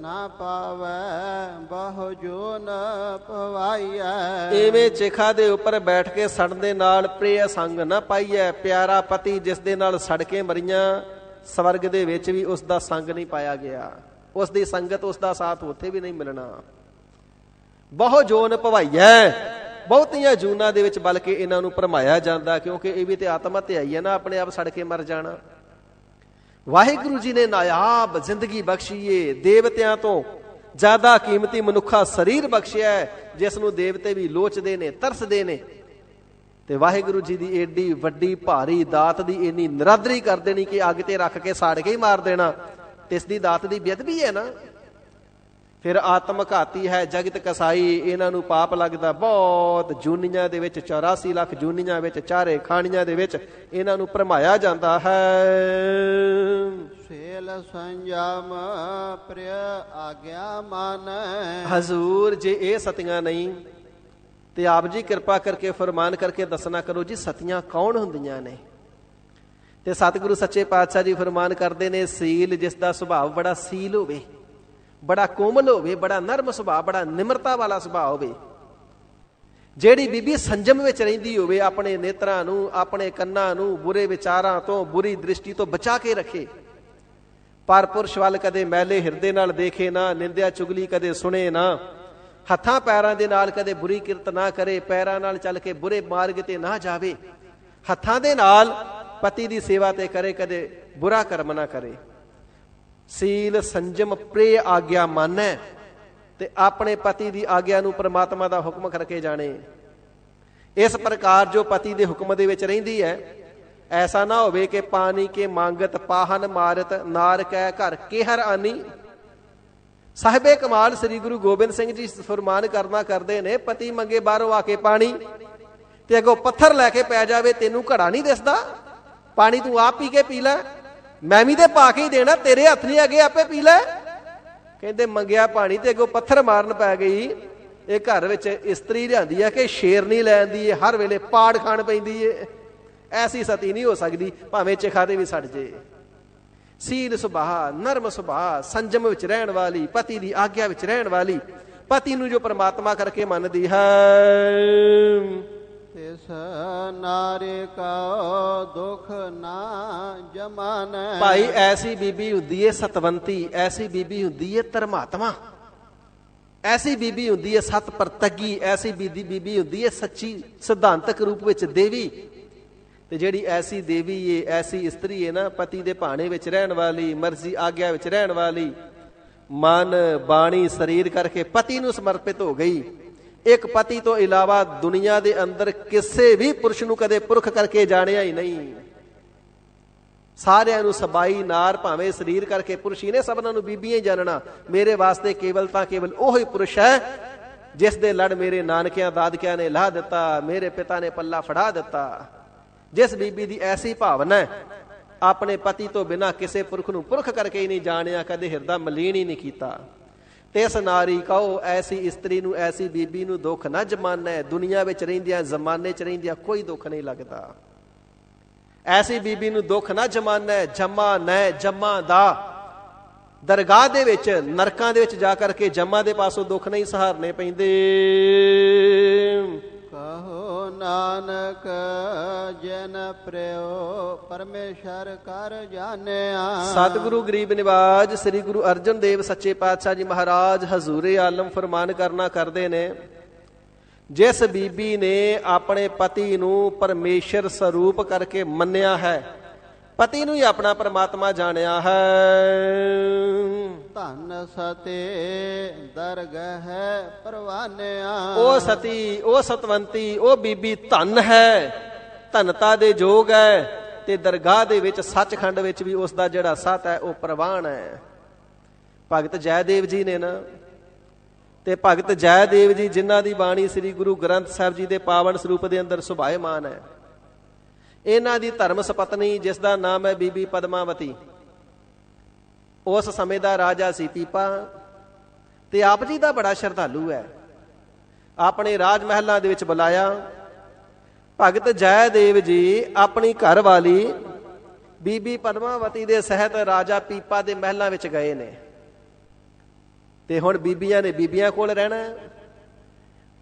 ਨਾ ਪਾਵੈ ਬਹੁ ਜੋ ਨ ਪਵਾਈਐ। ਇਵੇਂ ਚਿਖਾ ਦੇ ਉੱਪਰ ਬੈਠ ਕੇ ਸੜਨ ਦੇ ਨਾਲ ਪ੍ਰਿਯ ਸੰਗ ਨਾ ਪਾਈਐ। ਪਿਆਰਾ ਪਤੀ ਜਿਸ ਦੇ ਨਾਲ ਸੜ ਕੇ ਮਰੀਆਂ, ਸਵਰਗ ਦੇ ਵਿੱਚ ਵੀ ਉਸ ਦਾ ਸੰਗ ਨਹੀਂ ਪਾਇਆ ਗਿਆ। ਉਸ ਦੀ ਸੰਗਤ, ਉਸ ਦਾ ਸਾਥ ਉੱਥੇ ਵੀ ਨਹੀਂ ਮਿਲਣਾ। ਬਹੁ ਜੋਨ ਭਵਾਈਐ, ਬਹੁਤੀਆਂ ਜੂਨਾਂ ਦੇ ਵਿੱਚ ਬਲਕਿ ਇਹਨਾਂ ਨੂੰ ਭਰਮਾਇਆ ਜਾਂਦਾ, ਕਿਉਂਕਿ ਇਹ ਵੀ ਤੇ ਆਤਮ ਹੱਤਿਆ ਹੀ ਹੈ ਨਾ, ਆਪਣੇ ਆਪ ਸੜ ਕੇ ਮਰ ਜਾਣਾ। ਵਾਹਿਗੁਰੂ ਜੀ ਨੇ ਨਾਯਾਬ ਜ਼ਿੰਦਗੀ ਬਖਸ਼ੀਏ, ਦੇਵਤਿਆਂ ਤੋਂ ਜ਼ਿਆਦਾ ਕੀਮਤੀ ਮਨੁੱਖਾ ਸਰੀਰ ਬਖਸ਼ਿਆ, ਜਿਸ ਨੂੰ ਦੇਵਤੇ ਵੀ ਲੋਚਦੇ ਨੇ, ਤਰਸਦੇ ਨੇ। ਤੇ ਵਾਹਿਗੁਰੂ ਜੀ ਦੀ ਏਡੀ ਵੱਡੀ ਭਾਰੀ ਦਾਤ ਦੀ ਇੰਨੀ ਨਿਰਾਦਰੀ ਕਰ ਦੇਣੀ ਕਿ ਅੱਗ ਤੇ ਰੱਖ ਕੇ ਸਾੜ ਕੇ ਹੀ ਮਾਰ ਦੇਣਾ, ਤੇ ਇਸ ਦੀ ਦਾਤ ਦੀ ਬੇਅਦਬੀ ਹੈ ਨਾ। ਫਿਰ ਆਤਮ ਘਾਤੀ ਹੈ, ਜਗਤ ਕਸਾਈ, ਇਹਨਾਂ ਨੂੰ ਪਾਪ ਲੱਗਦਾ ਬਹੁਤ। ਜੂਨੀਆਂ ਦੇ ਵਿੱਚ 84 ਲੱਖ ਜੂਨੀਆਂ ਵਿੱਚ, ਚਾਰੇ ਖਾਣੀਆਂ ਦੇ ਵਿੱਚ ਇਹਨਾਂ ਨੂੰ ਭਰਮਾਇਆ ਜਾਂਦਾ ਹੈ। ਸੇਲ ਸੰਜਮ ਪ੍ਰਿਯ ਆਗਿਆ ਮਾਨੈ। ਹਜ਼ੂਰ ਜੇ ਇਹ ਸਤੀਆਂ ਨਹੀਂ ਤੇ ਆਪ ਜੀ ਕਿਰਪਾ ਕਰਕੇ ਫਰਮਾਨ ਕਰਕੇ ਦੱਸਣਾ ਕਰੋ ਜੀ, ਸਤੀਆਂ ਕੌਣ ਹੁੰਦੀਆਂ ਨੇ। ਤੇ ਸਤਿਗੁਰੂ ਸੱਚੇ ਪਾਤਸ਼ਾਹ ਜੀ ਫਰਮਾਨ ਕਰਦੇ ਨੇ, ਸੀਲ ਜਿਸ ਦਾ ਸੁਭਾਅ ਬੜਾ ਸੀਲ ਹੋਵੇ, ਬੜਾ ਕੋਮਲ ਹੋਵੇ, ਬੜਾ ਨਰਮ ਸੁਭਾਅ, ਬੜਾ ਨਿਮਰਤਾ ਵਾਲਾ ਸੁਭਾਅ ਹੋਵੇ। ਜਿਹੜੀ ਬੀਬੀ ਸੰਜਮ ਵਿੱਚ ਰਹਿੰਦੀ ਹੋਵੇ, ਆਪਣੇ ਨੇਤਰਾਂ ਨੂੰ, ਆਪਣੇ ਕੰਨਾਂ ਨੂੰ ਬੁਰੇ ਵਿਚਾਰਾਂ ਤੋਂ, ਬੁਰੀ ਦ੍ਰਿਸ਼ਟੀ ਤੋਂ ਬਚਾ ਕੇ ਰੱਖੇ। ਪਰ ਪੁਰਸ਼ ਵੱਲ ਕਦੇ ਮੈਲੇ ਹਿਰਦੇ ਨਾਲ ਦੇਖੇ ਨਾ, ਨਿੰਦਿਆ ਚੁਗਲੀ ਕਦੇ ਸੁਣੇ ਨਾ, ਹੱਥਾਂ ਪੈਰਾਂ ਦੇ ਨਾਲ ਕਦੇ ਬੁਰੀ ਕਿਰਤ ਨਾ ਕਰੇ, ਪੈਰਾਂ ਨਾਲ ਚੱਲ ਕੇ ਬੁਰੇ ਮਾਰਗ ਤੇ ਨਾ ਜਾਵੇ, ਹੱਥਾਂ ਦੇ ਨਾਲ ਪਤੀ ਦੀ ਸੇਵਾ ਤੇ ਕਰੇ, ਕਦੇ ਬੁਰਾ ਕਰਮ ਨਾ ਕਰੇ। ਸੀਲ ਸੰਜਮ ਪ੍ਰਿਯ ਆਗਿਆ ਮਾਨੈ, ਤੇ ਆਪਣੇ ਪਤੀ ਦੀ ਆਗਿਆ ਨੂੰ ਪ੍ਰਮਾਤਮਾ ਦਾ ਹੁਕਮ ਕਰਕੇ ਜਾਣੇ। ਇਸ ਪ੍ਰਕਾਰ ਜੋ ਪਤੀ ਦੇ ਹੁਕਮ ਦੇ ਵਿੱਚ ਰਹਿੰਦੀ ਹੈ, ਐਸਾ ਨਾ ਹੋਵੇ ਕਿ ਪਾਣੀ ਕੇ ਮੰਗਤ ਪਾਹਨ ਮਾਰਤ, ਨਾਰ ਕੈ ਘਰ ਕੇਹਰ ਆਨੀ। ਸਾਹਿਬੇ ਕਮਾਲ ਸ੍ਰੀ ਗੁਰੂ ਗੋਬਿੰਦ ਸਿੰਘ ਜੀ ਫਰਮਾਨ ਕਰਨਾ ਕਰਦੇ ਨੇ, ਪਤੀ ਮੰਗੇ ਬਾਹਰੋਂ ਆ ਕੇ ਪਾਣੀ, ਤੇ ਅੱਗੋਂ ਪੱਥਰ ਲੈ ਕੇ ਪੈ ਜਾਵੇ, ਤੈਨੂੰ ਘੜਾ ਨਹੀਂ ਦਿਸਦਾ, ਪਾਣੀ ਤੂੰ ਆਪ ਪੀ ਕੇ ਪੀ ਲੈ, ਮੈਂ ਵੀ ਤੇ ਪਾ ਕੇ ਹੀ ਦੇਣਾ, ਤੇਰੇ ਹੱਥ ਨਹੀਂ ਅੱਗੇ, ਆਪੇ ਪੀ ਲੈ। ਕਹਿੰਦੇ ਮੰਗਿਆ ਪਾਣੀ ਤੇ ਅੱਗੋਂ ਪੱਥਰ ਮਾਰਨ ਪੈ ਗਈ। ਇਹ ਘਰ ਵਿੱਚ ਇਸਤਰੀ ਲਿਆਂਦੀ ਹੈ ਕਿ ਸ਼ੇਰਨੀ ਲੈਂਦੀ ਹੈ, ਹਰ ਵੇਲੇ ਪਾੜ ਖਾਣ ਪੈਂਦੀ ਹੈ। ਐਸੀ ਸਤੀ ਨਹੀਂ ਹੋ ਸਕਦੀ, ਭਾਵੇਂ ਚਿਖਾ ਦੇ ਵੀ ਸੜ ਜੇ। ਸੀਲ ਸੁਭਾਅ, ਨਰਮ ਸੁਭਾਅ, ਸੰਜਮ ਵਿੱਚ ਰਹਿਣ ਵਾਲੀ, ਪਤੀ ਦੀ ਆਗਿਆ ਵਿੱਚ ਰਹਿਣ ਵਾਲੀ, ਪਤੀ ਨੂੰ ਜੋ ਪ੍ਰਮਾਤਮਾ ਕਰਕੇ ਮੰਨਦੀ ਹੈ। ਤਿਸ ਨਾਰੀ ਕਾ ਦੁਖ ਨਾ ਜਮਾਨੈ। ਭਾਈ ਐਸੀ ਬੀਬੀ ਹੁੰਦੀ ਏ ਸਤਵੰਤੀ, ਐਸੀ ਬੀਬੀ ਹੁੰਦੀ ਏ ਧਰਮਾਤਮਾ, ਐਸੀ ਬੀਬੀ ਹੁੰਦੀ ਏ ਸਤ ਪਰਤਗੀ, ਐਸੀ ਬੀਬੀ ਹੁੰਦੀ ਏ ਸੱਚੀ ਸਿਧਾਂਤਕ ਰੂਪ ਵਿੱਚ ਦੇਵੀ। ਤੇ ਜਿਹੜੀ ਐਸੀ ਦੇਵੀ ਏ, ਐਸੀ ਇਸਤਰੀ ਏ ਨਾ, ਪਤੀ ਦੇ ਭਾਣੇ ਵਿੱਚ ਰਹਿਣ ਵਾਲੀ, ਮਰਜ਼ੀ ਆਗਿਆ ਵਿੱਚ ਰਹਿਣ ਵਾਲੀ, ਮਨ ਬਾਣੀ ਸਰੀਰ ਕਰਕੇ ਪਤੀ ਨੂੰ ਸਮਰਪਿਤ ਹੋ ਗਈ। ਇੱਕ ਪਤੀ ਤੋਂ ਇਲਾਵਾ ਦੁਨੀਆ ਦੇ ਅੰਦਰ ਕਿਸੇ ਵੀ ਪੁਰਸ਼ ਨੂੰ ਕਦੇ ਪੁਰਖ ਕਰਕੇ ਜਾਣਿਆ ਹੀ ਨਹੀਂ। ਸਾਰਿਆਂ ਨੂੰ ਸਬਾਈ ਨਾਰ ਭਾਵੇਂ ਸਰੀਰ ਕਰਕੇ ਪੁਰਸ਼ ਹੀ ਨੇ, ਸਭਨਾਂ ਨੂੰ ਬੀਬੀਆਂ ਹੀ ਜਾਣਨਾ। ਮੇਰੇ ਵਾਸਤੇ ਕੇਵਲ ਤਾਂ ਕੇਵਲ ਉਹੀ ਪੁਰਸ਼ ਹੈ ਜਿਸ ਦੇ ਲੜ ਮੇਰੇ ਨਾਨਕਿਆਂ ਦਾਦਕਿਆਂ ਨੇ ਲਾਹ ਦਿੱਤਾ, ਮੇਰੇ ਪਿਤਾ ਨੇ ਪੱਲਾ ਫੜਾ ਦਿੱਤਾ। ਜਿਸ ਬੀਬੀ ਦੀ ਐਸੀ ਭਾਵਨਾ ਹੈ, ਆਪਣੇ ਪਤੀ ਤੋਂ ਬਿਨਾਂ ਕਿਸੇ ਪੁਰਖ ਨੂੰ ਪੁਰਖ ਕਰਕੇ ਹੀ ਨਹੀਂ ਜਾਣਿਆ, ਕਦੇ ਹਿਰਦਾ ਮਲੀਨ ਹੀ ਨਹੀਂ ਕੀਤਾ। ਤਿਸ ਨਾਰੀ ਕਹੋ, ਐਸੀ ਇਸਤਰੀ ਨੂੰ, ਐਸੀ ਬੀਬੀ ਨੂੰ ਦੁੱਖ ਨਾ ਜਮਾਨੈ। ਦੁਨੀਆ ਵਿੱਚ ਰਹਿੰਦਿਆਂ, ਜ਼ਮਾਨੇ 'ਚ ਰਹਿੰਦਿਆਂ ਕੋਈ ਦੁੱਖ ਨਹੀਂ ਲੱਗਦਾ। ਐਸੀ ਬੀਬੀ ਨੂੰ ਦੁੱਖ ਨਾ ਜਮਾਨੈ, ਜਮਾ ਨੈ ਜਮਾ ਦਾ। ਦਰਗਾਹ ਦੇ ਵਿੱਚ, ਨਰਕਾਂ ਦੇ ਵਿੱਚ ਜਾ ਕਰਕੇ ਜਮਾ ਦੇ ਪਾਸੋਂ ਦੁੱਖ ਨਹੀਂ ਸਹਾਰਨੇ ਪੈਂਦੇ। ਕਹੋ ਨਾਨਕ ਜਨ ਪ੍ਰਿਯੋ ਪਰਮੇਸ਼ਰ ਕਰ ਜਾਣਿਆ। ਸਤਿਗੁਰੂ ਗਰੀਬ ਨਿਵਾਜ ਸ੍ਰੀ ਗੁਰੂ ਅਰਜਨ ਦੇਵ ਸੱਚੇ ਪਾਤਸ਼ਾਹ ਜੀ ਮਹਾਰਾਜ ਹਜ਼ੂਰੇ ਆਲਮ ਫਰਮਾਨ ਕਰਨਾ ਕਰਦੇ ਨੇ, ਜਿਸ ਬੀਬੀ ਨੇ ਆਪਣੇ ਪਤੀ ਨੂੰ ਪਰਮੇਸ਼ਰ ਸਰੂਪ ਕਰਕੇ ਮੰਨਿਆ ਹੈ, ਪਤੀ ਨੂੰ ਹੀ ਆਪਣਾ ਪਰਮਾਤਮਾ ਜਾਣਿਆ ਹੈ। ਧਨ ਸਤੇ ਦਰਗਹ ਪਰਵਾਨਿਆ। ਉਹ ਸਤੀ, ਉਹ ਸਤਵੰਤੀ, ਉਹ ਬੀਬੀ ਧਨ ਹੈ, ਧਨਤਾ ਦੇ ਯੋਗ ਹੈ, ਤੇ ਦਰਗਾਹ ਦੇ ਵਿੱਚ ਸੱਚਖੰਡ ਵਿੱਚ ਵੀ ਉਸ ਦਾ ਜਿਹੜਾ ਸਤ ਹੈ ਉਹ ਪ੍ਰਵਾਨ ਹੈ। ਭਗਤ ਜੈਦੇਵ ਜੀ ਨੇ ਨਾ ਤੇ ਭਗਤ ਜੈਦੇਵ ਜੀ ਜਿਨ੍ਹਾਂ ਦੀ ਬਾਣੀ ਸ੍ਰੀ ਗੁਰੂ ਗ੍ਰੰਥ ਸਾਹਿਬ ਜੀ ਦੇ ਪਾਵਨ ਸਰੂਪ ਦੇ ਅੰਦਰ ਸੁਭਾਏਮਾਨ ਹੈ, ਇਹਨਾਂ ਦੀ ਧਰਮ ਸਪਤਨੀ ਜਿਸ ਦਾ ਨਾਮ ਹੈ ਬੀਬੀ ਪਦਮਾਵਤੀ, ਉਸ ਸਮੇਂ ਦਾ ਰਾਜਾ ਸੀ ਪੀਪਾ, ਤੇ ਆਪ ਜੀ ਦਾ ਬੜਾ ਸ਼ਰਧਾਲੂ ਹੈ। ਆਪਣੇ ਰਾਜ ਮਹਿਲਾਂ ਦੇ ਵਿੱਚ ਬੁਲਾਇਆ। ਭਗਤ ਜੈਦੇਵ ਜੀ ਆਪਣੀ ਘਰ ਵਾਲੀ ਬੀਬੀ ਪਦਮਾਵਤੀ ਦੇ ਸਹਿਤ ਰਾਜਾ ਪੀਪਾ ਦੇ ਮਹਿਲਾਂ ਵਿੱਚ ਗਏ ਨੇ, ਤੇ ਹੁਣ ਬੀਬੀਆਂ ਨੇ ਬੀਬੀਆਂ ਕੋਲ ਰਹਿਣਾ।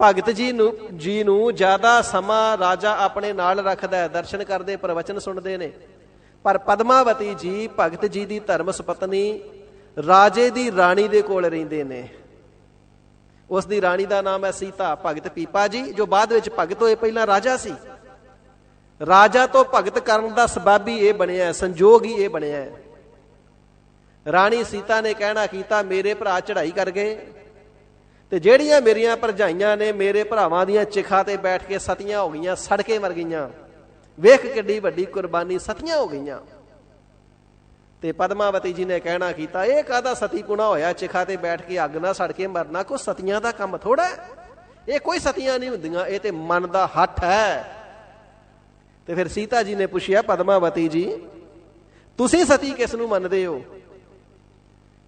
ਭਗਤ ਜੀ ਨੂੰ ਜ਼ਿਆਦਾ ਸਮਾਂ ਰਾਜਾ ਆਪਣੇ ਨਾਲ ਰੱਖਦਾ ਹੈ, ਦਰਸ਼ਨ ਕਰਦੇ, ਪ੍ਰਵਚਨ ਸੁਣਦੇ ਨੇ। ਪਰ ਪਦਮਾਵਤੀ ਜੀ ਭਗਤ ਜੀ ਦੀ ਧਰਮ ਸੁਪਤਨੀ ਰਾਜੇ ਦੀ ਰਾਣੀ ਦੇ ਕੋਲ ਰਹਿੰਦੇ ਨੇ। ਉਸ ਦੀ ਰਾਣੀ ਦਾ ਨਾਮ ਹੈ ਸੀਤਾ। ਭਗਤ ਪੀਪਾ ਜੀ ਜੋ ਬਾਅਦ ਵਿੱਚ ਭਗਤ ਹੋਏ, ਪਹਿਲਾਂ ਰਾਜਾ ਸੀ। ਰਾਜਾ ਤੋਂ ਭਗਤ ਕਰਨ ਦਾ ਸਬਾਬੀ ਇਹ ਬਣਿਆ, ਸੰਜੋਗ ਹੀ ਇਹ ਬਣਿਆ। ਰਾਣੀ ਸੀਤਾ ਨੇ ਕਹਿਣਾ ਕੀਤਾ, ਮੇਰੇ ਭਰਾ ਚੜ੍ਹਾਈ ਕਰ ਗਏ ਤੇ ਜਿਹੜੀਆਂ ਮੇਰੀਆਂ ਭਰਜਾਈਆਂ ਨੇ ਮੇਰੇ ਭਰਾਵਾਂ ਦੀਆਂ ਚਿਖਾਂ ਤੇ ਬੈਠ ਕੇ ਸਤੀਆਂ ਹੋ ਗਈਆਂ, ਸੜਕੇ ਮਰ ਗਈਆਂ। ਵੇਖ ਕਿੱਡੀ ਵੱਡੀ ਕੁਰਬਾਨੀ, ਸਤੀਆਂ ਹੋ ਗਈਆਂ। ਤੇ ਪਦਮਾਵਤੀ ਜੀ ਨੇ ਕਹਿਣਾ ਕੀਤਾ, ਇਹ ਕਾਹਦਾ ਸਤੀ ਪੁਣਾ ਹੋਇਆ, ਚਿਖਾ ਤੇ ਬੈਠ ਕੇ ਅੱਗ ਨਾਲ ਸੜ ਕੇ ਮਰਨਾ ਕੋਈ ਸਤੀਆਂ ਦਾ ਕੰਮ ਥੋੜਾ, ਇਹ ਕੋਈ ਸਤੀਆਂ ਨਹੀਂ ਹੁੰਦੀਆਂ, ਇਹ ਤੇ ਮਨ ਦਾ ਹੱਠ ਹੈ। ਤੇ ਫਿਰ ਸੀਤਾ ਜੀ ਨੇ ਪੁੱਛਿਆ, ਪਦਮਾਵਤੀ ਜੀ ਤੁਸੀਂ ਸਤੀ ਕਿਸ ਨੂੰ ਮੰਨਦੇ ਹੋ?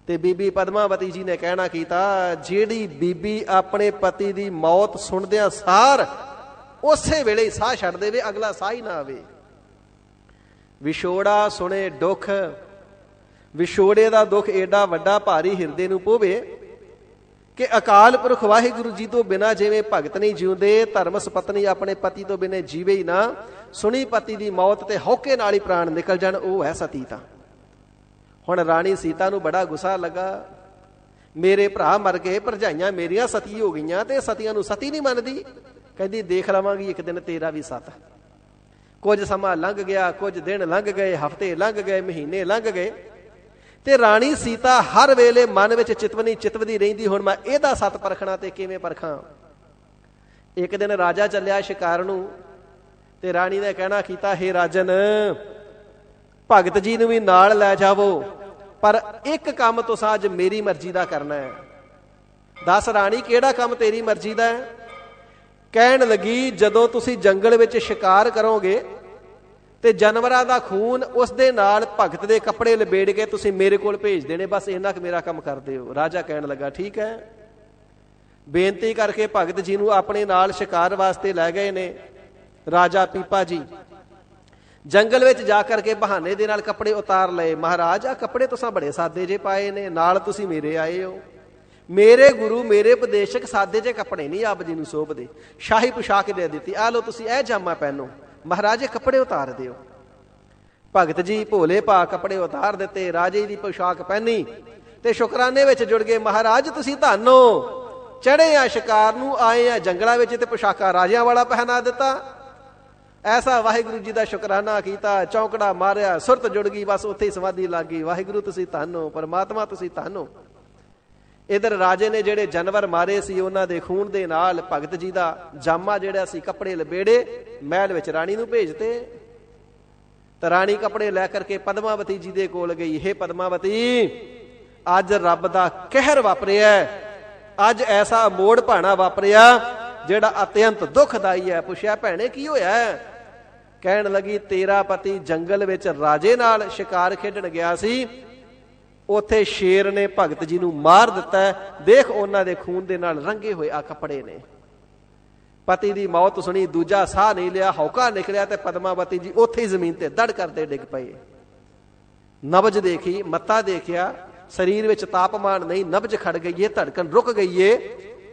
ਤੇ ਬੀਬੀ ਪਦਮਾਵਤੀ ਜੀ ਨੇ ਕਹਿਣਾ ਕੀਤਾ, ਜਿਹੜੀ ਬੀਬੀ ਆਪਣੇ ਪਤੀ ਦੀ ਮੌਤ ਸੁਣਦਿਆਂ ਸਾਰ ਉਸੇ ਵੇਲੇ ਹੀ ਸਾਹ ਛੱਡ ਦੇਵੇ, ਅਗਲਾ ਸਾਹ ਹੀ ਨਾ ਆਵੇ। ਵਿਛੋੜਾ ਸੁਣੇ ਦੁੱਖ, ਵਿਛੋੜੇ ਦਾ ਦੁੱਖ ਏਡਾ ਵੱਡਾ ਭਾਰੀ ਹਿਰਦੇ ਨੂੰ ਪੋਵੇ ਕਿ ਅਕਾਲ ਪੁਰਖ ਵਾਹਿਗੁਰੂ ਜੀ ਤੋਂ ਬਿਨਾਂ ਜਿਵੇਂ ਭਗਤ ਨਹੀਂ ਜਿਉਂਦੇ, ਧਰਮ ਸੁਪਤਨੀ ਆਪਣੇ ਪਤੀ ਤੋਂ ਬਿਨਾਂ ਜੀਵੇ ਹੀ ਨਾ। ਸੁਣੀ ਪਤੀ ਦੀ ਮੌਤ ਤੇ ਹੌਕੇ ਨਾਲ ਹੀ ਪ੍ਰਾਣ ਨਿਕਲ ਜਾਣ, ਉਹ ਹੈ ਸਤੀ। ਤਾਂ ਹੁਣ ਰਾਣੀ ਸੀਤਾ ਨੂੰ ਬੜਾ ਗੁੱਸਾ ਲੱਗਾ, ਮੇਰੇ ਭਰਾ ਮਰ ਗਏ, ਭਰਜਾਈਆਂ ਮੇਰੀਆਂ ਸਤੀ ਹੋ ਗਈਆਂ ਤੇ ਸਤੀਆਂ ਨੂੰ ਸਤੀ ਨਹੀਂ ਮੰਨਦੀ। ਕਹਿੰਦੀ ਦੇਖ ਲਵਾਂਗੀ ਇੱਕ ਦਿਨ ਤੇਰਾ ਵੀ ਸਤ। ਕੁਝ ਸਮਾਂ ਲੰਘ ਗਿਆ, ਕੁਝ ਦਿਨ ਲੰਘ ਗਏ, ਹਫ਼ਤੇ ਲੰਘ ਗਏ, ਮਹੀਨੇ ਲੰਘ ਗਏ, ਤੇ ਰਾਣੀ ਸੀਤਾ ਹਰ ਵੇਲੇ ਮਨ ਵਿੱਚ ਚਿਤਵਦੀ ਰਹਿੰਦੀ, ਹੁਣ ਮੈਂ ਇਹਦਾ ਸਤ ਪਰਖਣਾ ਤੇ ਕਿਵੇਂ ਪਰਖਾਂ। ਇੱਕ ਦਿਨ ਰਾਜਾ ਚੱਲਿਆ ਸ਼ਿਕਾਰ ਨੂੰ, ਤੇ ਰਾਣੀ ਨੇ ਕਹਿਣਾ ਕੀਤਾ, ਹੇ ਰਾਜਨ ਭਗਤ ਜੀ ਨੂੰ ਵੀ ਨਾਲ ਲੈ ਜਾਵੋ, ਪਰ ਇੱਕ ਕੰਮ ਤੁਸੀਂ ਅੱਜ ਮੇਰੀ ਮਰਜ਼ੀ ਦਾ ਕਰਨਾ ਹੈ। ਦੱਸ ਰਾਣੀ ਕਿਹੜਾ ਕੰਮ ਤੇਰੀ ਮਰਜ਼ੀ ਦਾ ਹੈ? ਕਹਿਣ ਲੱਗੀ, ਜਦੋਂ ਤੁਸੀਂ ਜੰਗਲ ਵਿੱਚ ਸ਼ਿਕਾਰ ਕਰੋਗੇ ਤੇ ਜਾਨਵਰਾਂ ਦਾ ਖੂਨ ਉਸ ਦੇ ਨਾਲ ਭਗਤ ਦੇ ਕੱਪੜੇ ਲਬੇੜ ਕੇ ਤੁਸੀਂ ਮੇਰੇ ਕੋਲ ਭੇਜ ਦੇਣੇ, ਬਸ ਇੰਨਾ ਕੁ ਮੇਰਾ ਕੰਮ ਕਰ ਦਿਓ। ਰਾਜਾ ਕਹਿਣ ਲੱਗਾ ਠੀਕ ਹੈ। ਬੇਨਤੀ ਕਰਕੇ ਭਗਤ ਜੀ ਨੂੰ ਆਪਣੇ ਨਾਲ ਸ਼ਿਕਾਰ ਵਾਸਤੇ ਲੈ ਗਏ ਨੇ। ਰਾਜਾ ਪੀਪਾ ਜੀ ਜੰਗਲ ਵਿੱਚ ਜਾ ਕਰਕੇ ਬਹਾਨੇ ਦੇ ਨਾਲ ਕੱਪੜੇ ਉਤਾਰ ਲਏ। ਮਹਾਰਾਜ ਆ ਕੱਪੜੇ ਤੁਸੀਂ ਬੜੇ ਸਾਦੇ ਜੇ ਪਾਏ ਨੇ, ਨਾਲ ਤੁਸੀਂ ਮੇਰੇ ਆਏ ਹੋ। ਮੇਰੇ ਗੁਰੂ ਮੇਰੇ ਉਪਦੇਸ਼ਕ ਸਾਦੇ ਜੇ ਕੱਪੜੇ ਨਹੀਂ ਆਪ ਜੀ ਨੂੰ ਸੋਭਦੇ। ਸ਼ਾਹੀ ਪੁਸ਼ਾਕ ਦੇ ਦਿੱਤੀ, ਆ ਲੋ ਤੁਸੀਂ ਇਹ ਜਾਮਾ ਪਹਿਨੋ, ਮਹਾਰਾਜ ਇਹ ਕੱਪੜੇ ਉਤਾਰ ਦਿਓ। ਭਗਤ ਜੀ ਭੋਲੇ ਭਾ ਕੱਪੜੇ ਉਤਾਰ ਦਿੱਤੇ, ਰਾਜੇ ਦੀ ਪੁਸ਼ਾਕ ਪਹਿਨੀ ਤੇ ਸ਼ੁਕਰਾਨੇ ਵਿੱਚ ਜੁੜ ਗਏ। ਮਹਾਰਾਜ ਤੁਸੀਂ ਧੰਨ ਹੋ, ਚੜੇ ਆ ਸ਼ਿਕਾਰ ਨੂੰ, ਆਏ ਆ ਜੰਗਲਾਂ ਵਿੱਚ ਤੇ ਪੁਸ਼ਾਕਾਂ ਰਾਜਿਆਂ ਵਾਲਾ ਪਹਿਨਾ ਦਿੱਤਾ। ਐਸਾ ਵਾਹਿਗੁਰੂ ਜੀ ਦਾ ਸ਼ੁਕਰਾਨਾ ਕੀਤਾ, ਚੌਂਕੜਾ ਮਾਰਿਆ, ਸੁਰਤ ਜੁੜ ਗਈ, ਬਸ ਉੱਥੇ ਹੀ ਸਮਾਧੀ ਲੱਗ ਗਈ। ਵਾਹਿਗੁਰੂ ਤੁਸੀਂ ਧੰਨ ਹੋ, ਪਰਮਾਤਮਾ ਤੁਸੀਂ ਧੰਨ ਹੋ। ਇਧਰ ਰਾਜੇ ਨੇ ਜਿਹੜੇ ਜਾਨਵਰ ਮਾਰੇ ਸੀ ਉਹਨਾਂ ਦੇ ਖੂਨ ਦੇ ਨਾਲ ਭਗਤ ਜੀ ਦਾ ਜਾਮਾ ਜਿਹੜਾ ਸੀ ਕੱਪੜੇ ਲਬੇੜੇ, ਮਹਿਲ ਵਿੱਚ ਰਾਣੀ ਨੂੰ ਭੇਜਤੇ। ਤਾਂ ਰਾਣੀ ਕੱਪੜੇ ਲੈ ਕਰਕੇ ਪਦਮਾਵਤੀ ਜੀ ਦੇ ਕੋਲ ਗਈ। ਹੇ ਪਦਮਾਵਤੀ, ਅੱਜ ਰੱਬ ਦਾ ਕਹਿਰ ਵਾਪਰਿਆ, ਅੱਜ ਐਸਾ ਮੋੜ ਭਾਣਾ ਵਾਪਰਿਆ ਜਿਹੜਾ ਅਤਿਅੰਤ ਦੁਖਦਾਈ ਹੈ। ਪੁੱਛਿਆ ਭੈਣੇ ਕੀ ਹੋਇਆ? ਕਹਿਣ ਲੱਗੀ, ਤੇਰਾ ਪਤੀ ਜੰਗਲ ਵਿੱਚ ਰਾਜੇ ਨਾਲ ਸ਼ਿਕਾਰ ਖੇਡਣ ਗਿਆ ਸੀ, ਉੱਥੇ ਸ਼ੇਰ ਨੇ ਭਗਤ ਜੀ ਨੂੰ ਮਾਰ ਦਿੱਤਾ। ਦੇਖ ਉਹਨਾਂ ਦੇ ਖੂਨ ਦੇ ਨਾਲ ਰੰਗੇ ਹੋਏ ਆ ਕੱਪੜੇ ਨੇ। ਪਤੀ ਦੀ ਮੌਤ ਸੁਣੀ, ਦੂਜਾ ਸਾਹ ਨਹੀਂ ਲਿਆ, ਹੌਕਾ ਨਿਕਲਿਆ ਤੇ ਪਦਮਾਵਤੀ ਜੀ ਉੱਥੇ ਹੀ ਜ਼ਮੀਨ ਤੇ ਧੜ ਕਰਦੇ ਡਿੱਗ ਪਏ। ਨਬਜ ਦੇਖੀ, ਮੱਤਾ ਦੇਖਿਆ, ਸਰੀਰ ਵਿੱਚ ਤਾਪਮਾਨ ਨਹੀਂ, ਨਬਜ ਖੜ ਗਈ ਏ, ਧੜਕਣ ਰੁਕ ਗਈ ਏ।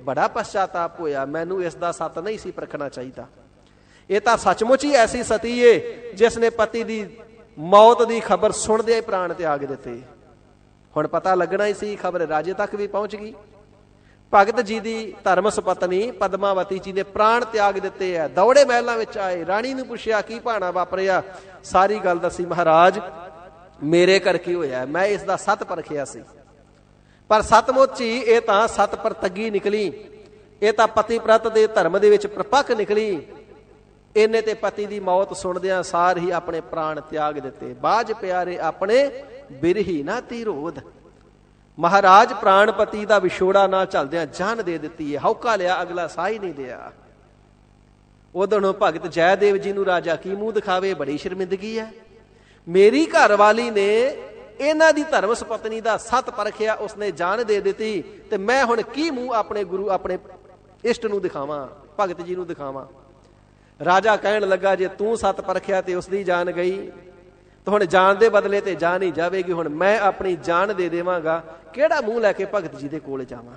ਬੜਾ ਪਛਤਾਪ ਹੋਇਆ, ਮੈਨੂੰ ਇਸ ਦਾ ਸੱਤ ਨਹੀਂ ਸੀ ਪਰਖਣਾ ਚਾਹੀਦਾ। ਇਹ ਤਾਂ ਸੱਚਮੁੱਚ ਹੀ ਐਸੀ ਸਤੀ ਏ ਜਿਸ ਨੇ ਪਤੀ ਦੀ ਮੌਤ ਦੀ ਖਬਰ ਸੁਣਦਿਆਂ ਹੀ ਪ੍ਰਾਣ ਤਿਆਗ ਦਿੱਤੇ। ਹੁਣ ਪਤਾ ਲੱਗਣਾ ਹੀ ਸੀ, ਖਬਰ ਰਾਜੇ ਤੱਕ ਵੀ ਪਹੁੰਚ ਗਈ। ਭਗਤ ਜੀ ਦੀ ਧਰਮ ਸੁਪਤਨੀ ਪਦਮਾਵਤੀ ਜੀ ਨੇ ਪ੍ਰਾਣ ਤਿਆਗ ਦਿੱਤੇ ਹੈ। ਦੌੜੇ ਮਹਿਲਾਂ ਵਿੱਚ ਆਏ, ਰਾਣੀ ਨੂੰ ਪੁੱਛਿਆ ਕੀ ਭਾਣਾ ਵਾਪਰਿਆ। ਸਾਰੀ ਗੱਲ ਦੱਸੀ। ਮਹਾਰਾਜ ਮੇਰੇ ਕਰਕੇ ਹੋਇਆ, ਮੈਂ ਇਸ ਦਾ ਸੱਤ ਪਰਖਿਆ ਸੀ, ਪਰ ਸੱਚਮੁੱਚ ਹੀ ਇਹ ਤਾਂ ਸੱਤ ਪਰਤੱਗੀ ਨਿਕਲੀ, ਇਹ ਤਾਂ ਪਤੀ ਪ੍ਰਤ ਦੇ ਧਰਮ ਦੇ ਵਿੱਚ ਪ੍ਰਪੱਕ ਨਿਕਲੀ। ਇਹਨੇ ਤੇ ਪਤੀ ਦੀ ਮੌਤ ਸੁਣਦਿਆਂ ਸਾਰ ਹੀ ਆਪਣੇ ਪ੍ਰਾਣ ਤਿਆਗ ਦਿੱਤੇ। ਬਾਝ ਪਿਆਰੇ ਆਪਣੇ ਬਿਰਹੀ ਨਾ ਤੀਰੋਧ। ਮਹਾਰਾਜ ਪ੍ਰਾਣਪਤੀ ਦਾ ਵਿਛੋੜਾ ਨਾ ਝੱਲਦਿਆਂ ਜਾਨ ਦੇ ਦਿੱਤੀ ਹੈ। ਹੌਕਾ ਲਿਆ, ਅਗਲਾ ਸਾਹ ਹੀ ਨਹੀਂ ਦਿਆ। ਉਦੋਂ ਭਗਤ ਜੈਦੇਵ ਜੀ ਨੂੰ ਰਾਜਾ ਕੀ ਮੂੰਹ ਦਿਖਾਵੇ, ਬੜੀ ਸ਼ਰਮਿੰਦਗੀ ਹੈ। ਮੇਰੀ ਘਰ ਵਾਲੀ ਨੇ ਇਹਨਾਂ ਦੀ ਧਰਮ ਸੁਪਤਨੀ ਦਾ ਸੱਤ ਪਰਖਿਆ, ਉਸਨੇ ਜਾਨ ਦੇ ਦਿੱਤੀ, ਤੇ ਮੈਂ ਹੁਣ ਕੀ ਮੂੰਹ ਆਪਣੇ ਗੁਰੂ ਆਪਣੇ ਇਸ਼ਟ ਨੂੰ ਦਿਖਾਵਾਂ, ਭਗਤ ਜੀ ਨੂੰ ਦਿਖਾਵਾਂ। ਰਾਜਾ ਕਹਿਣ ਲੱਗਾ, ਜੇ ਤੂੰ ਸੱਤ ਪਰਖਿਆ ਤੇ ਉਸਦੀ ਜਾਨ ਗਈ, ਤਾਂ ਹੁਣ ਜਾਨ ਦੇ ਬਦਲੇ ਤੇ ਜਾਨ ਹੀ ਜਾਵੇਗੀ। ਹੁਣ ਮੈਂ ਆਪਣੀ ਜਾਨ ਦੇ ਦੇਵਾਂਗਾ, ਕਿਹੜਾ ਮੂੰਹ ਲੈ ਕੇ ਭਗਤ ਜੀ ਦੇ ਕੋਲ ਜਾਵਾਂ।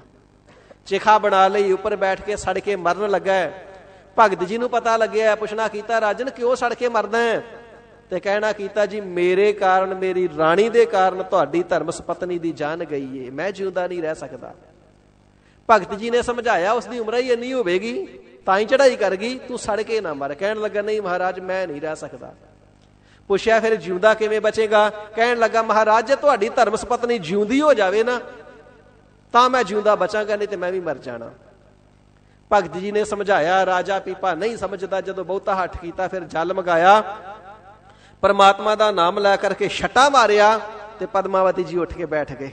ਚਿਖਾ ਬਣਾ ਲਈ, ਉੱਪਰ ਬੈਠ ਕੇ ਸੜ ਕੇ ਮਰਨ ਲੱਗਾ। ਭਗਤ ਜੀ ਨੂੰ ਪਤਾ ਲੱਗਿਆ, ਪੁੱਛਣਾ ਕੀਤਾ, ਰਾਜਨ ਕਿਉਂ ਸੜ ਕੇ ਮਰਦਾ ਹੈ? ਤੇ ਕਹਿਣਾ ਕੀਤਾ, ਜੀ ਮੇਰੇ ਕਾਰਨ, ਮੇਰੀ ਰਾਣੀ ਦੇ ਕਾਰਨ ਤੁਹਾਡੀ ਧਰਮ ਸੁਪਤਨੀ ਦੀ ਜਾਨ ਗਈ ਏ, ਮੈਂ ਜਿਉਂਦਾ ਨਹੀਂ ਰਹਿ ਸਕਦਾ। ਭਗਤ ਜੀ ਨੇ ਸਮਝਾਇਆ, ਉਸਦੀ ਉਮਰ ਹੀ ਇੰਨੀ ਹੋਵੇਗੀ, ਤਾਂ ਹੀ ਚੜਾਈ ਕਰ ਗਈ, ਤੂੰ ਸੜ ਕੇ ਨਾ ਮਰ। ਕਹਿਣ ਲੱਗਾ, ਨਹੀਂ ਮਹਾਰਾਜ ਮੈਂ ਨਹੀਂ ਰਹਿ ਸਕਦਾ। ਪੁੱਛਿਆ, ਫਿਰ ਜਿਉਂਦਾ ਕਿਵੇਂ ਬਚੇਗਾ? ਕਹਿਣ ਲੱਗਾ, ਮਹਾਰਾਜ ਜੇ ਤੁਹਾਡੀ ਧਰਮ ਸੁਪਤਨੀ ਜਿਉਂਦੀ ਹੋ ਜਾਵੇ ਨਾ, ਤਾਂ ਮੈਂ ਜਿਉਂਦਾ ਬਚਾਂਗਾ, ਨਹੀਂ ਤੇ ਮੈਂ ਵੀ ਮਰ ਜਾਣਾ। ਭਗਤ ਜੀ ਨੇ ਸਮਝਾਇਆ, ਰਾਜਾ ਪੀਪਾ ਨਹੀਂ ਸਮਝਦਾ। ਜਦੋਂ ਬਹੁਤਾ ਹੱਠ ਕੀਤਾ, ਫਿਰ ਜਲ ਮੰਗਾਇਆ, ਪਰਮਾਤਮਾ ਦਾ ਨਾਮ ਲੈ ਕਰਕੇ ਛੱਟਾ ਮਾਰਿਆ, ਤੇ ਪਦਮਾਵਤੀ ਜੀ ਉੱਠ ਕੇ ਬੈਠ ਗਏ।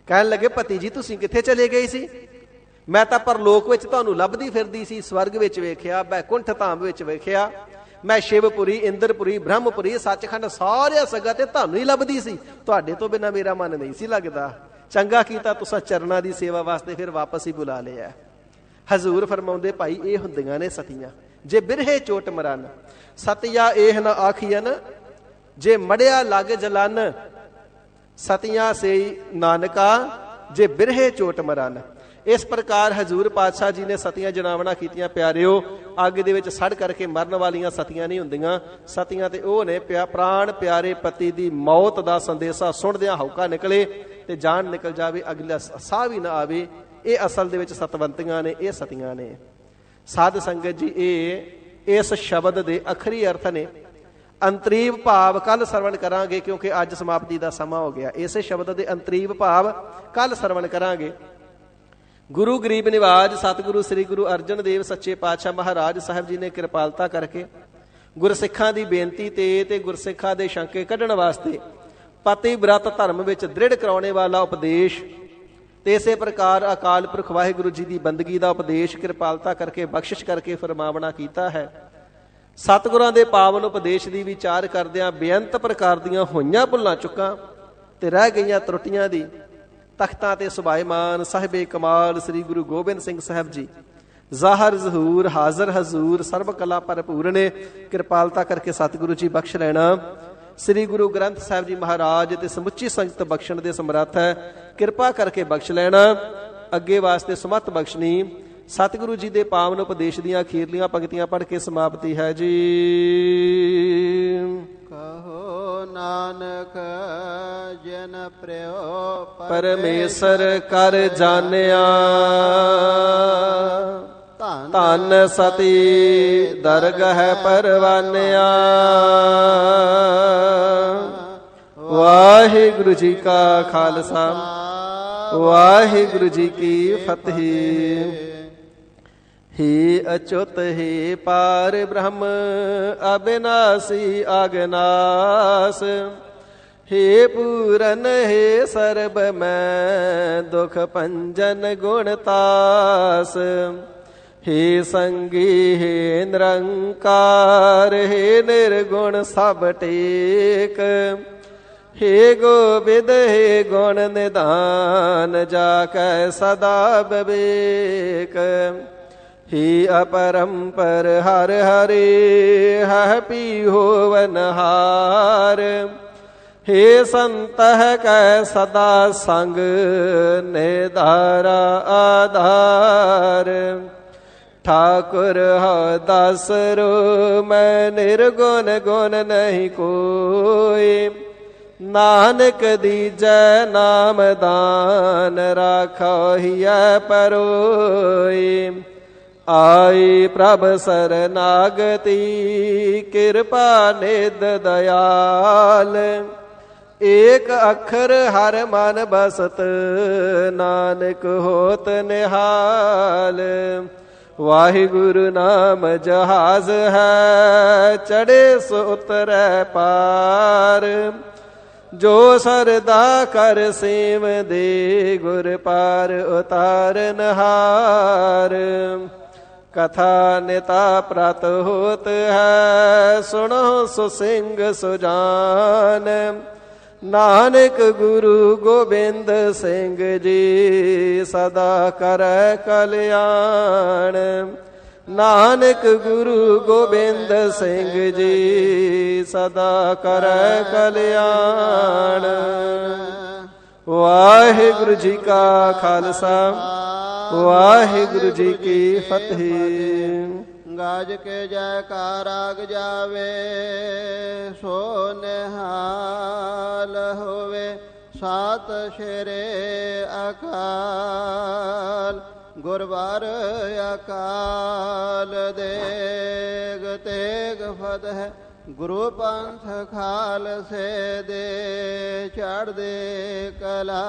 ਕਹਿਣ ਲੱਗੇ, ਪਤੀ ਜੀ ਤੁਸੀਂ ਕਿੱਥੇ ਚਲੇ ਗਏ ਸੀ? ਮੈਂ ਤਾਂ ਪਰਲੋਕ ਵਿੱਚ ਤੁਹਾਨੂੰ ਲੱਭਦੀ ਫਿਰਦੀ ਸੀ, ਸਵਰਗ ਵਿੱਚ ਵੇਖਿਆ, ਬੈਕੁੰਠ ਧਾਮ ਵਿੱਚ ਵੇਖਿਆ, ਮੈਂ ਸ਼ਿਵਪੁਰੀ, ਇੰਦਰਪੁਰੀ, ਬ੍ਰਹਮਪੁਰੀ, ਸੱਚਖੰਡ ਸਾਰਿਆ ਸਗਾ ਤੇ ਤੁਹਾਨੂੰ ਹੀ ਲੱਭਦੀ ਸੀ, ਤੁਹਾਡੇ ਤੋਂ ਬਿਨਾਂ ਮੇਰਾ ਮਨ ਨਹੀਂ ਸੀ ਲੱਗਦਾ। ਚੰਗਾ ਕੀਤਾ ਤੁਸੀਂ ਚਰਨਾਂ ਦੀ ਸੇਵਾ ਵਾਸਤੇ ਫਿਰ ਵਾਪਸ ਹੀ ਬੁਲਾ ਲਿਆ। ਹਜ਼ੂਰ ਫਰਮਾਉਂਦੇ, ਭਾਈ ਇਹ ਹੁੰਦੀਆਂ ਨੇ ਸਤੀਆਂ, ਜੇ ਬਿਰਹੇ ਚੋਟ ਮਰਨ, ਸਤਿਆ ਇਹ ਨਾ ਆਖੀਨ, ਜੇ ਮੜਿਆ ਲੱਗ ਜਲਨ, ਸਤਿਆਂ ਸੇ ਨਾਨਕਾ, ਜੇ ਬਿਰਹੇ ਚੋਟ ਮਰਨ। ਇਸ ਪ੍ਰਕਾਰ ਹਜ਼ੂਰ ਪਾਤਸ਼ਾਹ ਜੀ ਨੇ ਸਤੀਆਂ ਜਨਾਵਣਾ ਕੀਤੀਆਂ। ਪਿਆਰਿਓ, ਅੱਗ ਦੇ ਵਿੱਚ ਸੜ ਕਰਕੇ ਮਰਨ ਵਾਲੀਆਂ ਸਤੀਆਂ ਨਹੀਂ ਹੁੰਦੀਆਂ। ਸਤੀਆਂ ਤੇ ਉਹ ਨੇ ਪ੍ਰਾਣ ਪਿਆਰੇ ਪਤੀ ਦੀ ਮੌਤ ਦਾ ਸੰਦੇਸ਼ਾ ਸੁਣਦਿਆਂ ਹੌਕਾ ਨਿਕਲੇ ਤੇ ਜਾਨ ਨਿਕਲ ਜਾਵੇ, ਅਗਲਾ ਸਾਹ ਵੀ ਨਾ ਆਵੇ, ਇਹ ਅਸਲ ਦੇ ਵਿੱਚ ਸਤਵੰਤੀਆਂ ਨੇ, ਇਹ ਸਤੀਆਂ ਨੇ। ਸਾਧ ਸੰਗਤ ਜੀ, ਇਹ ਇਸ ਸ਼ਬਦ ਦੇ ਅਖਰੀ ਅਰਥ ਨੇ। ਅੰਤਰੀਵ ਭਾਵ ਕੱਲ ਸਰਵਣ ਕਰਾਂਗੇ, ਕਿਉਂਕਿ ਅੱਜ ਸਮਾਪਤੀ ਦਾ ਸਮਾਂ ਹੋ ਗਿਆ। ਇਸੇ ਸ਼ਬਦ ਦੇ ਅੰਤਰੀਵ ਭਾਵ ਕੱਲ ਸਰਵਣ ਕਰਾਂਗੇ। ਗੁਰੂ ਗਰੀਬ ਨਿਵਾਜ ਸਤਿਗੁਰੂ ਸ੍ਰੀ ਗੁਰੂ ਅਰਜਨ ਦੇਵ ਸੱਚੇ ਪਾਤਸ਼ਾਹ ਮਹਾਰਾਜ ਸਾਹਿਬ ਜੀ ਨੇ ਕਿਰਪਾਲਤਾ ਕਰਕੇ ਗੁਰਸਿੱਖਾਂ ਦੀ ਬੇਨਤੀ ਤੇ ਗੁਰਸਿੱਖਾਂ ਦੇ ਸ਼ੰਕੇ ਕੱਢਣ ਵਾਸਤੇ ਪਤੀ ਬ੍ਰਤ ਧਰਮ ਵਿੱਚ ਦ੍ਰਿੜ ਕਰਾਉਣੇ ਵਾਲਾ ਉਪਦੇਸ਼ ਤੇ ਇਸੇ ਪ੍ਰਕਾਰ ਅਕਾਲ ਪੁਰਖ ਵਾਹਿਗੁਰੂ ਜੀ ਦੀ ਬੰਦਗੀ ਦਾ ਉਪਦੇਸ਼ ਕਿਰਪਾਲਤਾ ਕਰਕੇ ਬਖਸ਼ਿਸ਼ ਕਰਕੇ ਫਰਮਾਵਣਾ ਕੀਤਾ ਹੈ। ਸਤਿਗੁਰਾਂ ਦੇ ਪਾਵਨ ਉਪਦੇਸ਼ ਦੀ ਵਿਚਾਰ ਕਰਦਿਆਂ ਬੇਅੰਤ ਪ੍ਰਕਾਰ ਦੀਆਂ ਹੋਈਆਂ ਭੁੱਲਾਂ ਚੁੱਕਾਂ ਤੇ ਰਹਿ ਗਈਆਂ ਤਰੁੱਟੀਆਂ ਦੀ ਤਖਤਾਂ ਤੇ ਸੁਭਾਇਮਾਨ ਸਾਹਿਬੇ ਕਮਾਲ ਸ੍ਰੀ ਗੁਰੂ ਗੋਬਿੰਦ ਸਿੰਘ ਸਾਹਿਬ ਜੀ ਜ਼ਾਹਰ ਜ਼ਹੂਰ ਹਾਜ਼ਰ ਹਜ਼ੂਰ ਸਰਬ ਕਲਾ ਭਰਪੂਰ ਨੇ। ਕਿਰਪਾਲਤਾ ਕਰਕੇ ਸਤਿਗੁਰੂ ਜੀ ਬਖਸ਼ ਲੈਣਾ। ਸ੍ਰੀ ਗੁਰੂ ਗ੍ਰੰਥ ਸਾਹਿਬ ਜੀ ਮਹਾਰਾਜ ਤੇ ਸਮੁੱਚੀ ਸੰਗਤ ਬਖਸ਼ਣ ਦੇ ਸਮਰੱਥ ਹੈ, ਕਿਰਪਾ ਕਰਕੇ ਬਖਸ਼ ਲੈਣਾ। ਅੱਗੇ ਵਾਸਤੇ ਸਮੱਤ ਬਖਸ਼ਣੀ। ਸਤਿਗੁਰੂ ਜੀ ਦੇ ਪਾਵਨ ਉਪਦੇਸ਼ ਦੀਆਂ ਅਖੀਰਲੀਆਂ ਪੰਕਤੀਆਂ ਪੜ੍ਹ ਕੇ ਸਮਾਪਤੀ ਹੈ ਜੀ। ਕਹੋ ਨਾਨਕ ਜਨ ਪ੍ਰਿਓ ਪਰਮੇਸ਼ਰ ਕਰ ਜਾਣਿਆ, ਧਨ ਸਤੀ ਦਰਗਹਿ ਪਰਵਾਨਿਆ। ਵਾਹਿਗੁਰੂ ਜੀ ਕਾ ਖਾਲਸਾ, ਵਾਹਿਗੁਰੂ ਜੀ ਕੀ ਫਤਿਹ। ਹੀ ਅਚੁਤ ਹੀ ਪਾਰ ਬ੍ਰਹਮ ਅਬਿਨਾਸੀ ਆਗਨਾਸ। हे पूरन हे सर्ब मैं दुख पंजन गुणतास। हे संगी हे निरंकार हे निर्गुण सब टेक। हे गोविंद हे गुण निधान जाकै सदा विवेक। हे अपरंपर हर हरे हह पी होवनहार। हे संतह कै सदा संग निधारा आधार। ठाकुर हो दासरो मैं निर्गुण गुण नहीं कोई। नानक दीजै नाम दान राखो हिया परोई। आई प्रभ सरनागति कृपा निध दयाल। एक अखर हर मन बसत नानक होत निहाल। वाहिगुरु नाम जहाज है चढ़े सो उतरै पार। ਜੋ ਸਰਦਾ ਕਰ ਸੇਵ ਦੇ ਗੁਰ ਪਾਰ ਉਤਾਰਨ ਹਾਰ ਕਥਾ ਨਿਤਾ ਪ੍ਰਤ ਹੋਤ ਹੈ ਸੁਣੋ ਸੁ ਸਿੰਘ ਸੁਜਾਨ ਨਾਨਕ ਗੁਰੂ ਗੋਬਿੰਦ ਸਿੰਘ ਜੀ ਸਦਾ ਕਰੈ ਕਲਿਆਣ ਨਾਨਕ ਗੁਰੂ ਗੋਬਿੰਦ ਸਿੰਘ ਜੀ ਸਦਾ ਕਰੈ ਕਲਿਆਣ। ਵਾਹਿਗੁਰੂ ਜੀ ਕਾ ਖਾਲਸਾ ਵਾਹਿਗੁਰੂ ਜੀ ਕੀ ਫਤਿਹ। ਗਾਜ ਕੇ ਜੈਕਾਰ ਆਗ ਜਾਵੇ ਸੋ ਨਿਹਾਲ ਹੋਵੇ ਸਾਤ ਸ਼ੇਰੇ ਅਕਾਲ ਗੁਰਬਾਰ ਅਕਾਲ ਦੇਗ ਤੇਗ ਫਤਿਹ ਗੁਰੂ ਪੰਥ ਖਾਲਸੇ ਦੇ ਚੜ੍ਹਦੇ ਕਲਾ।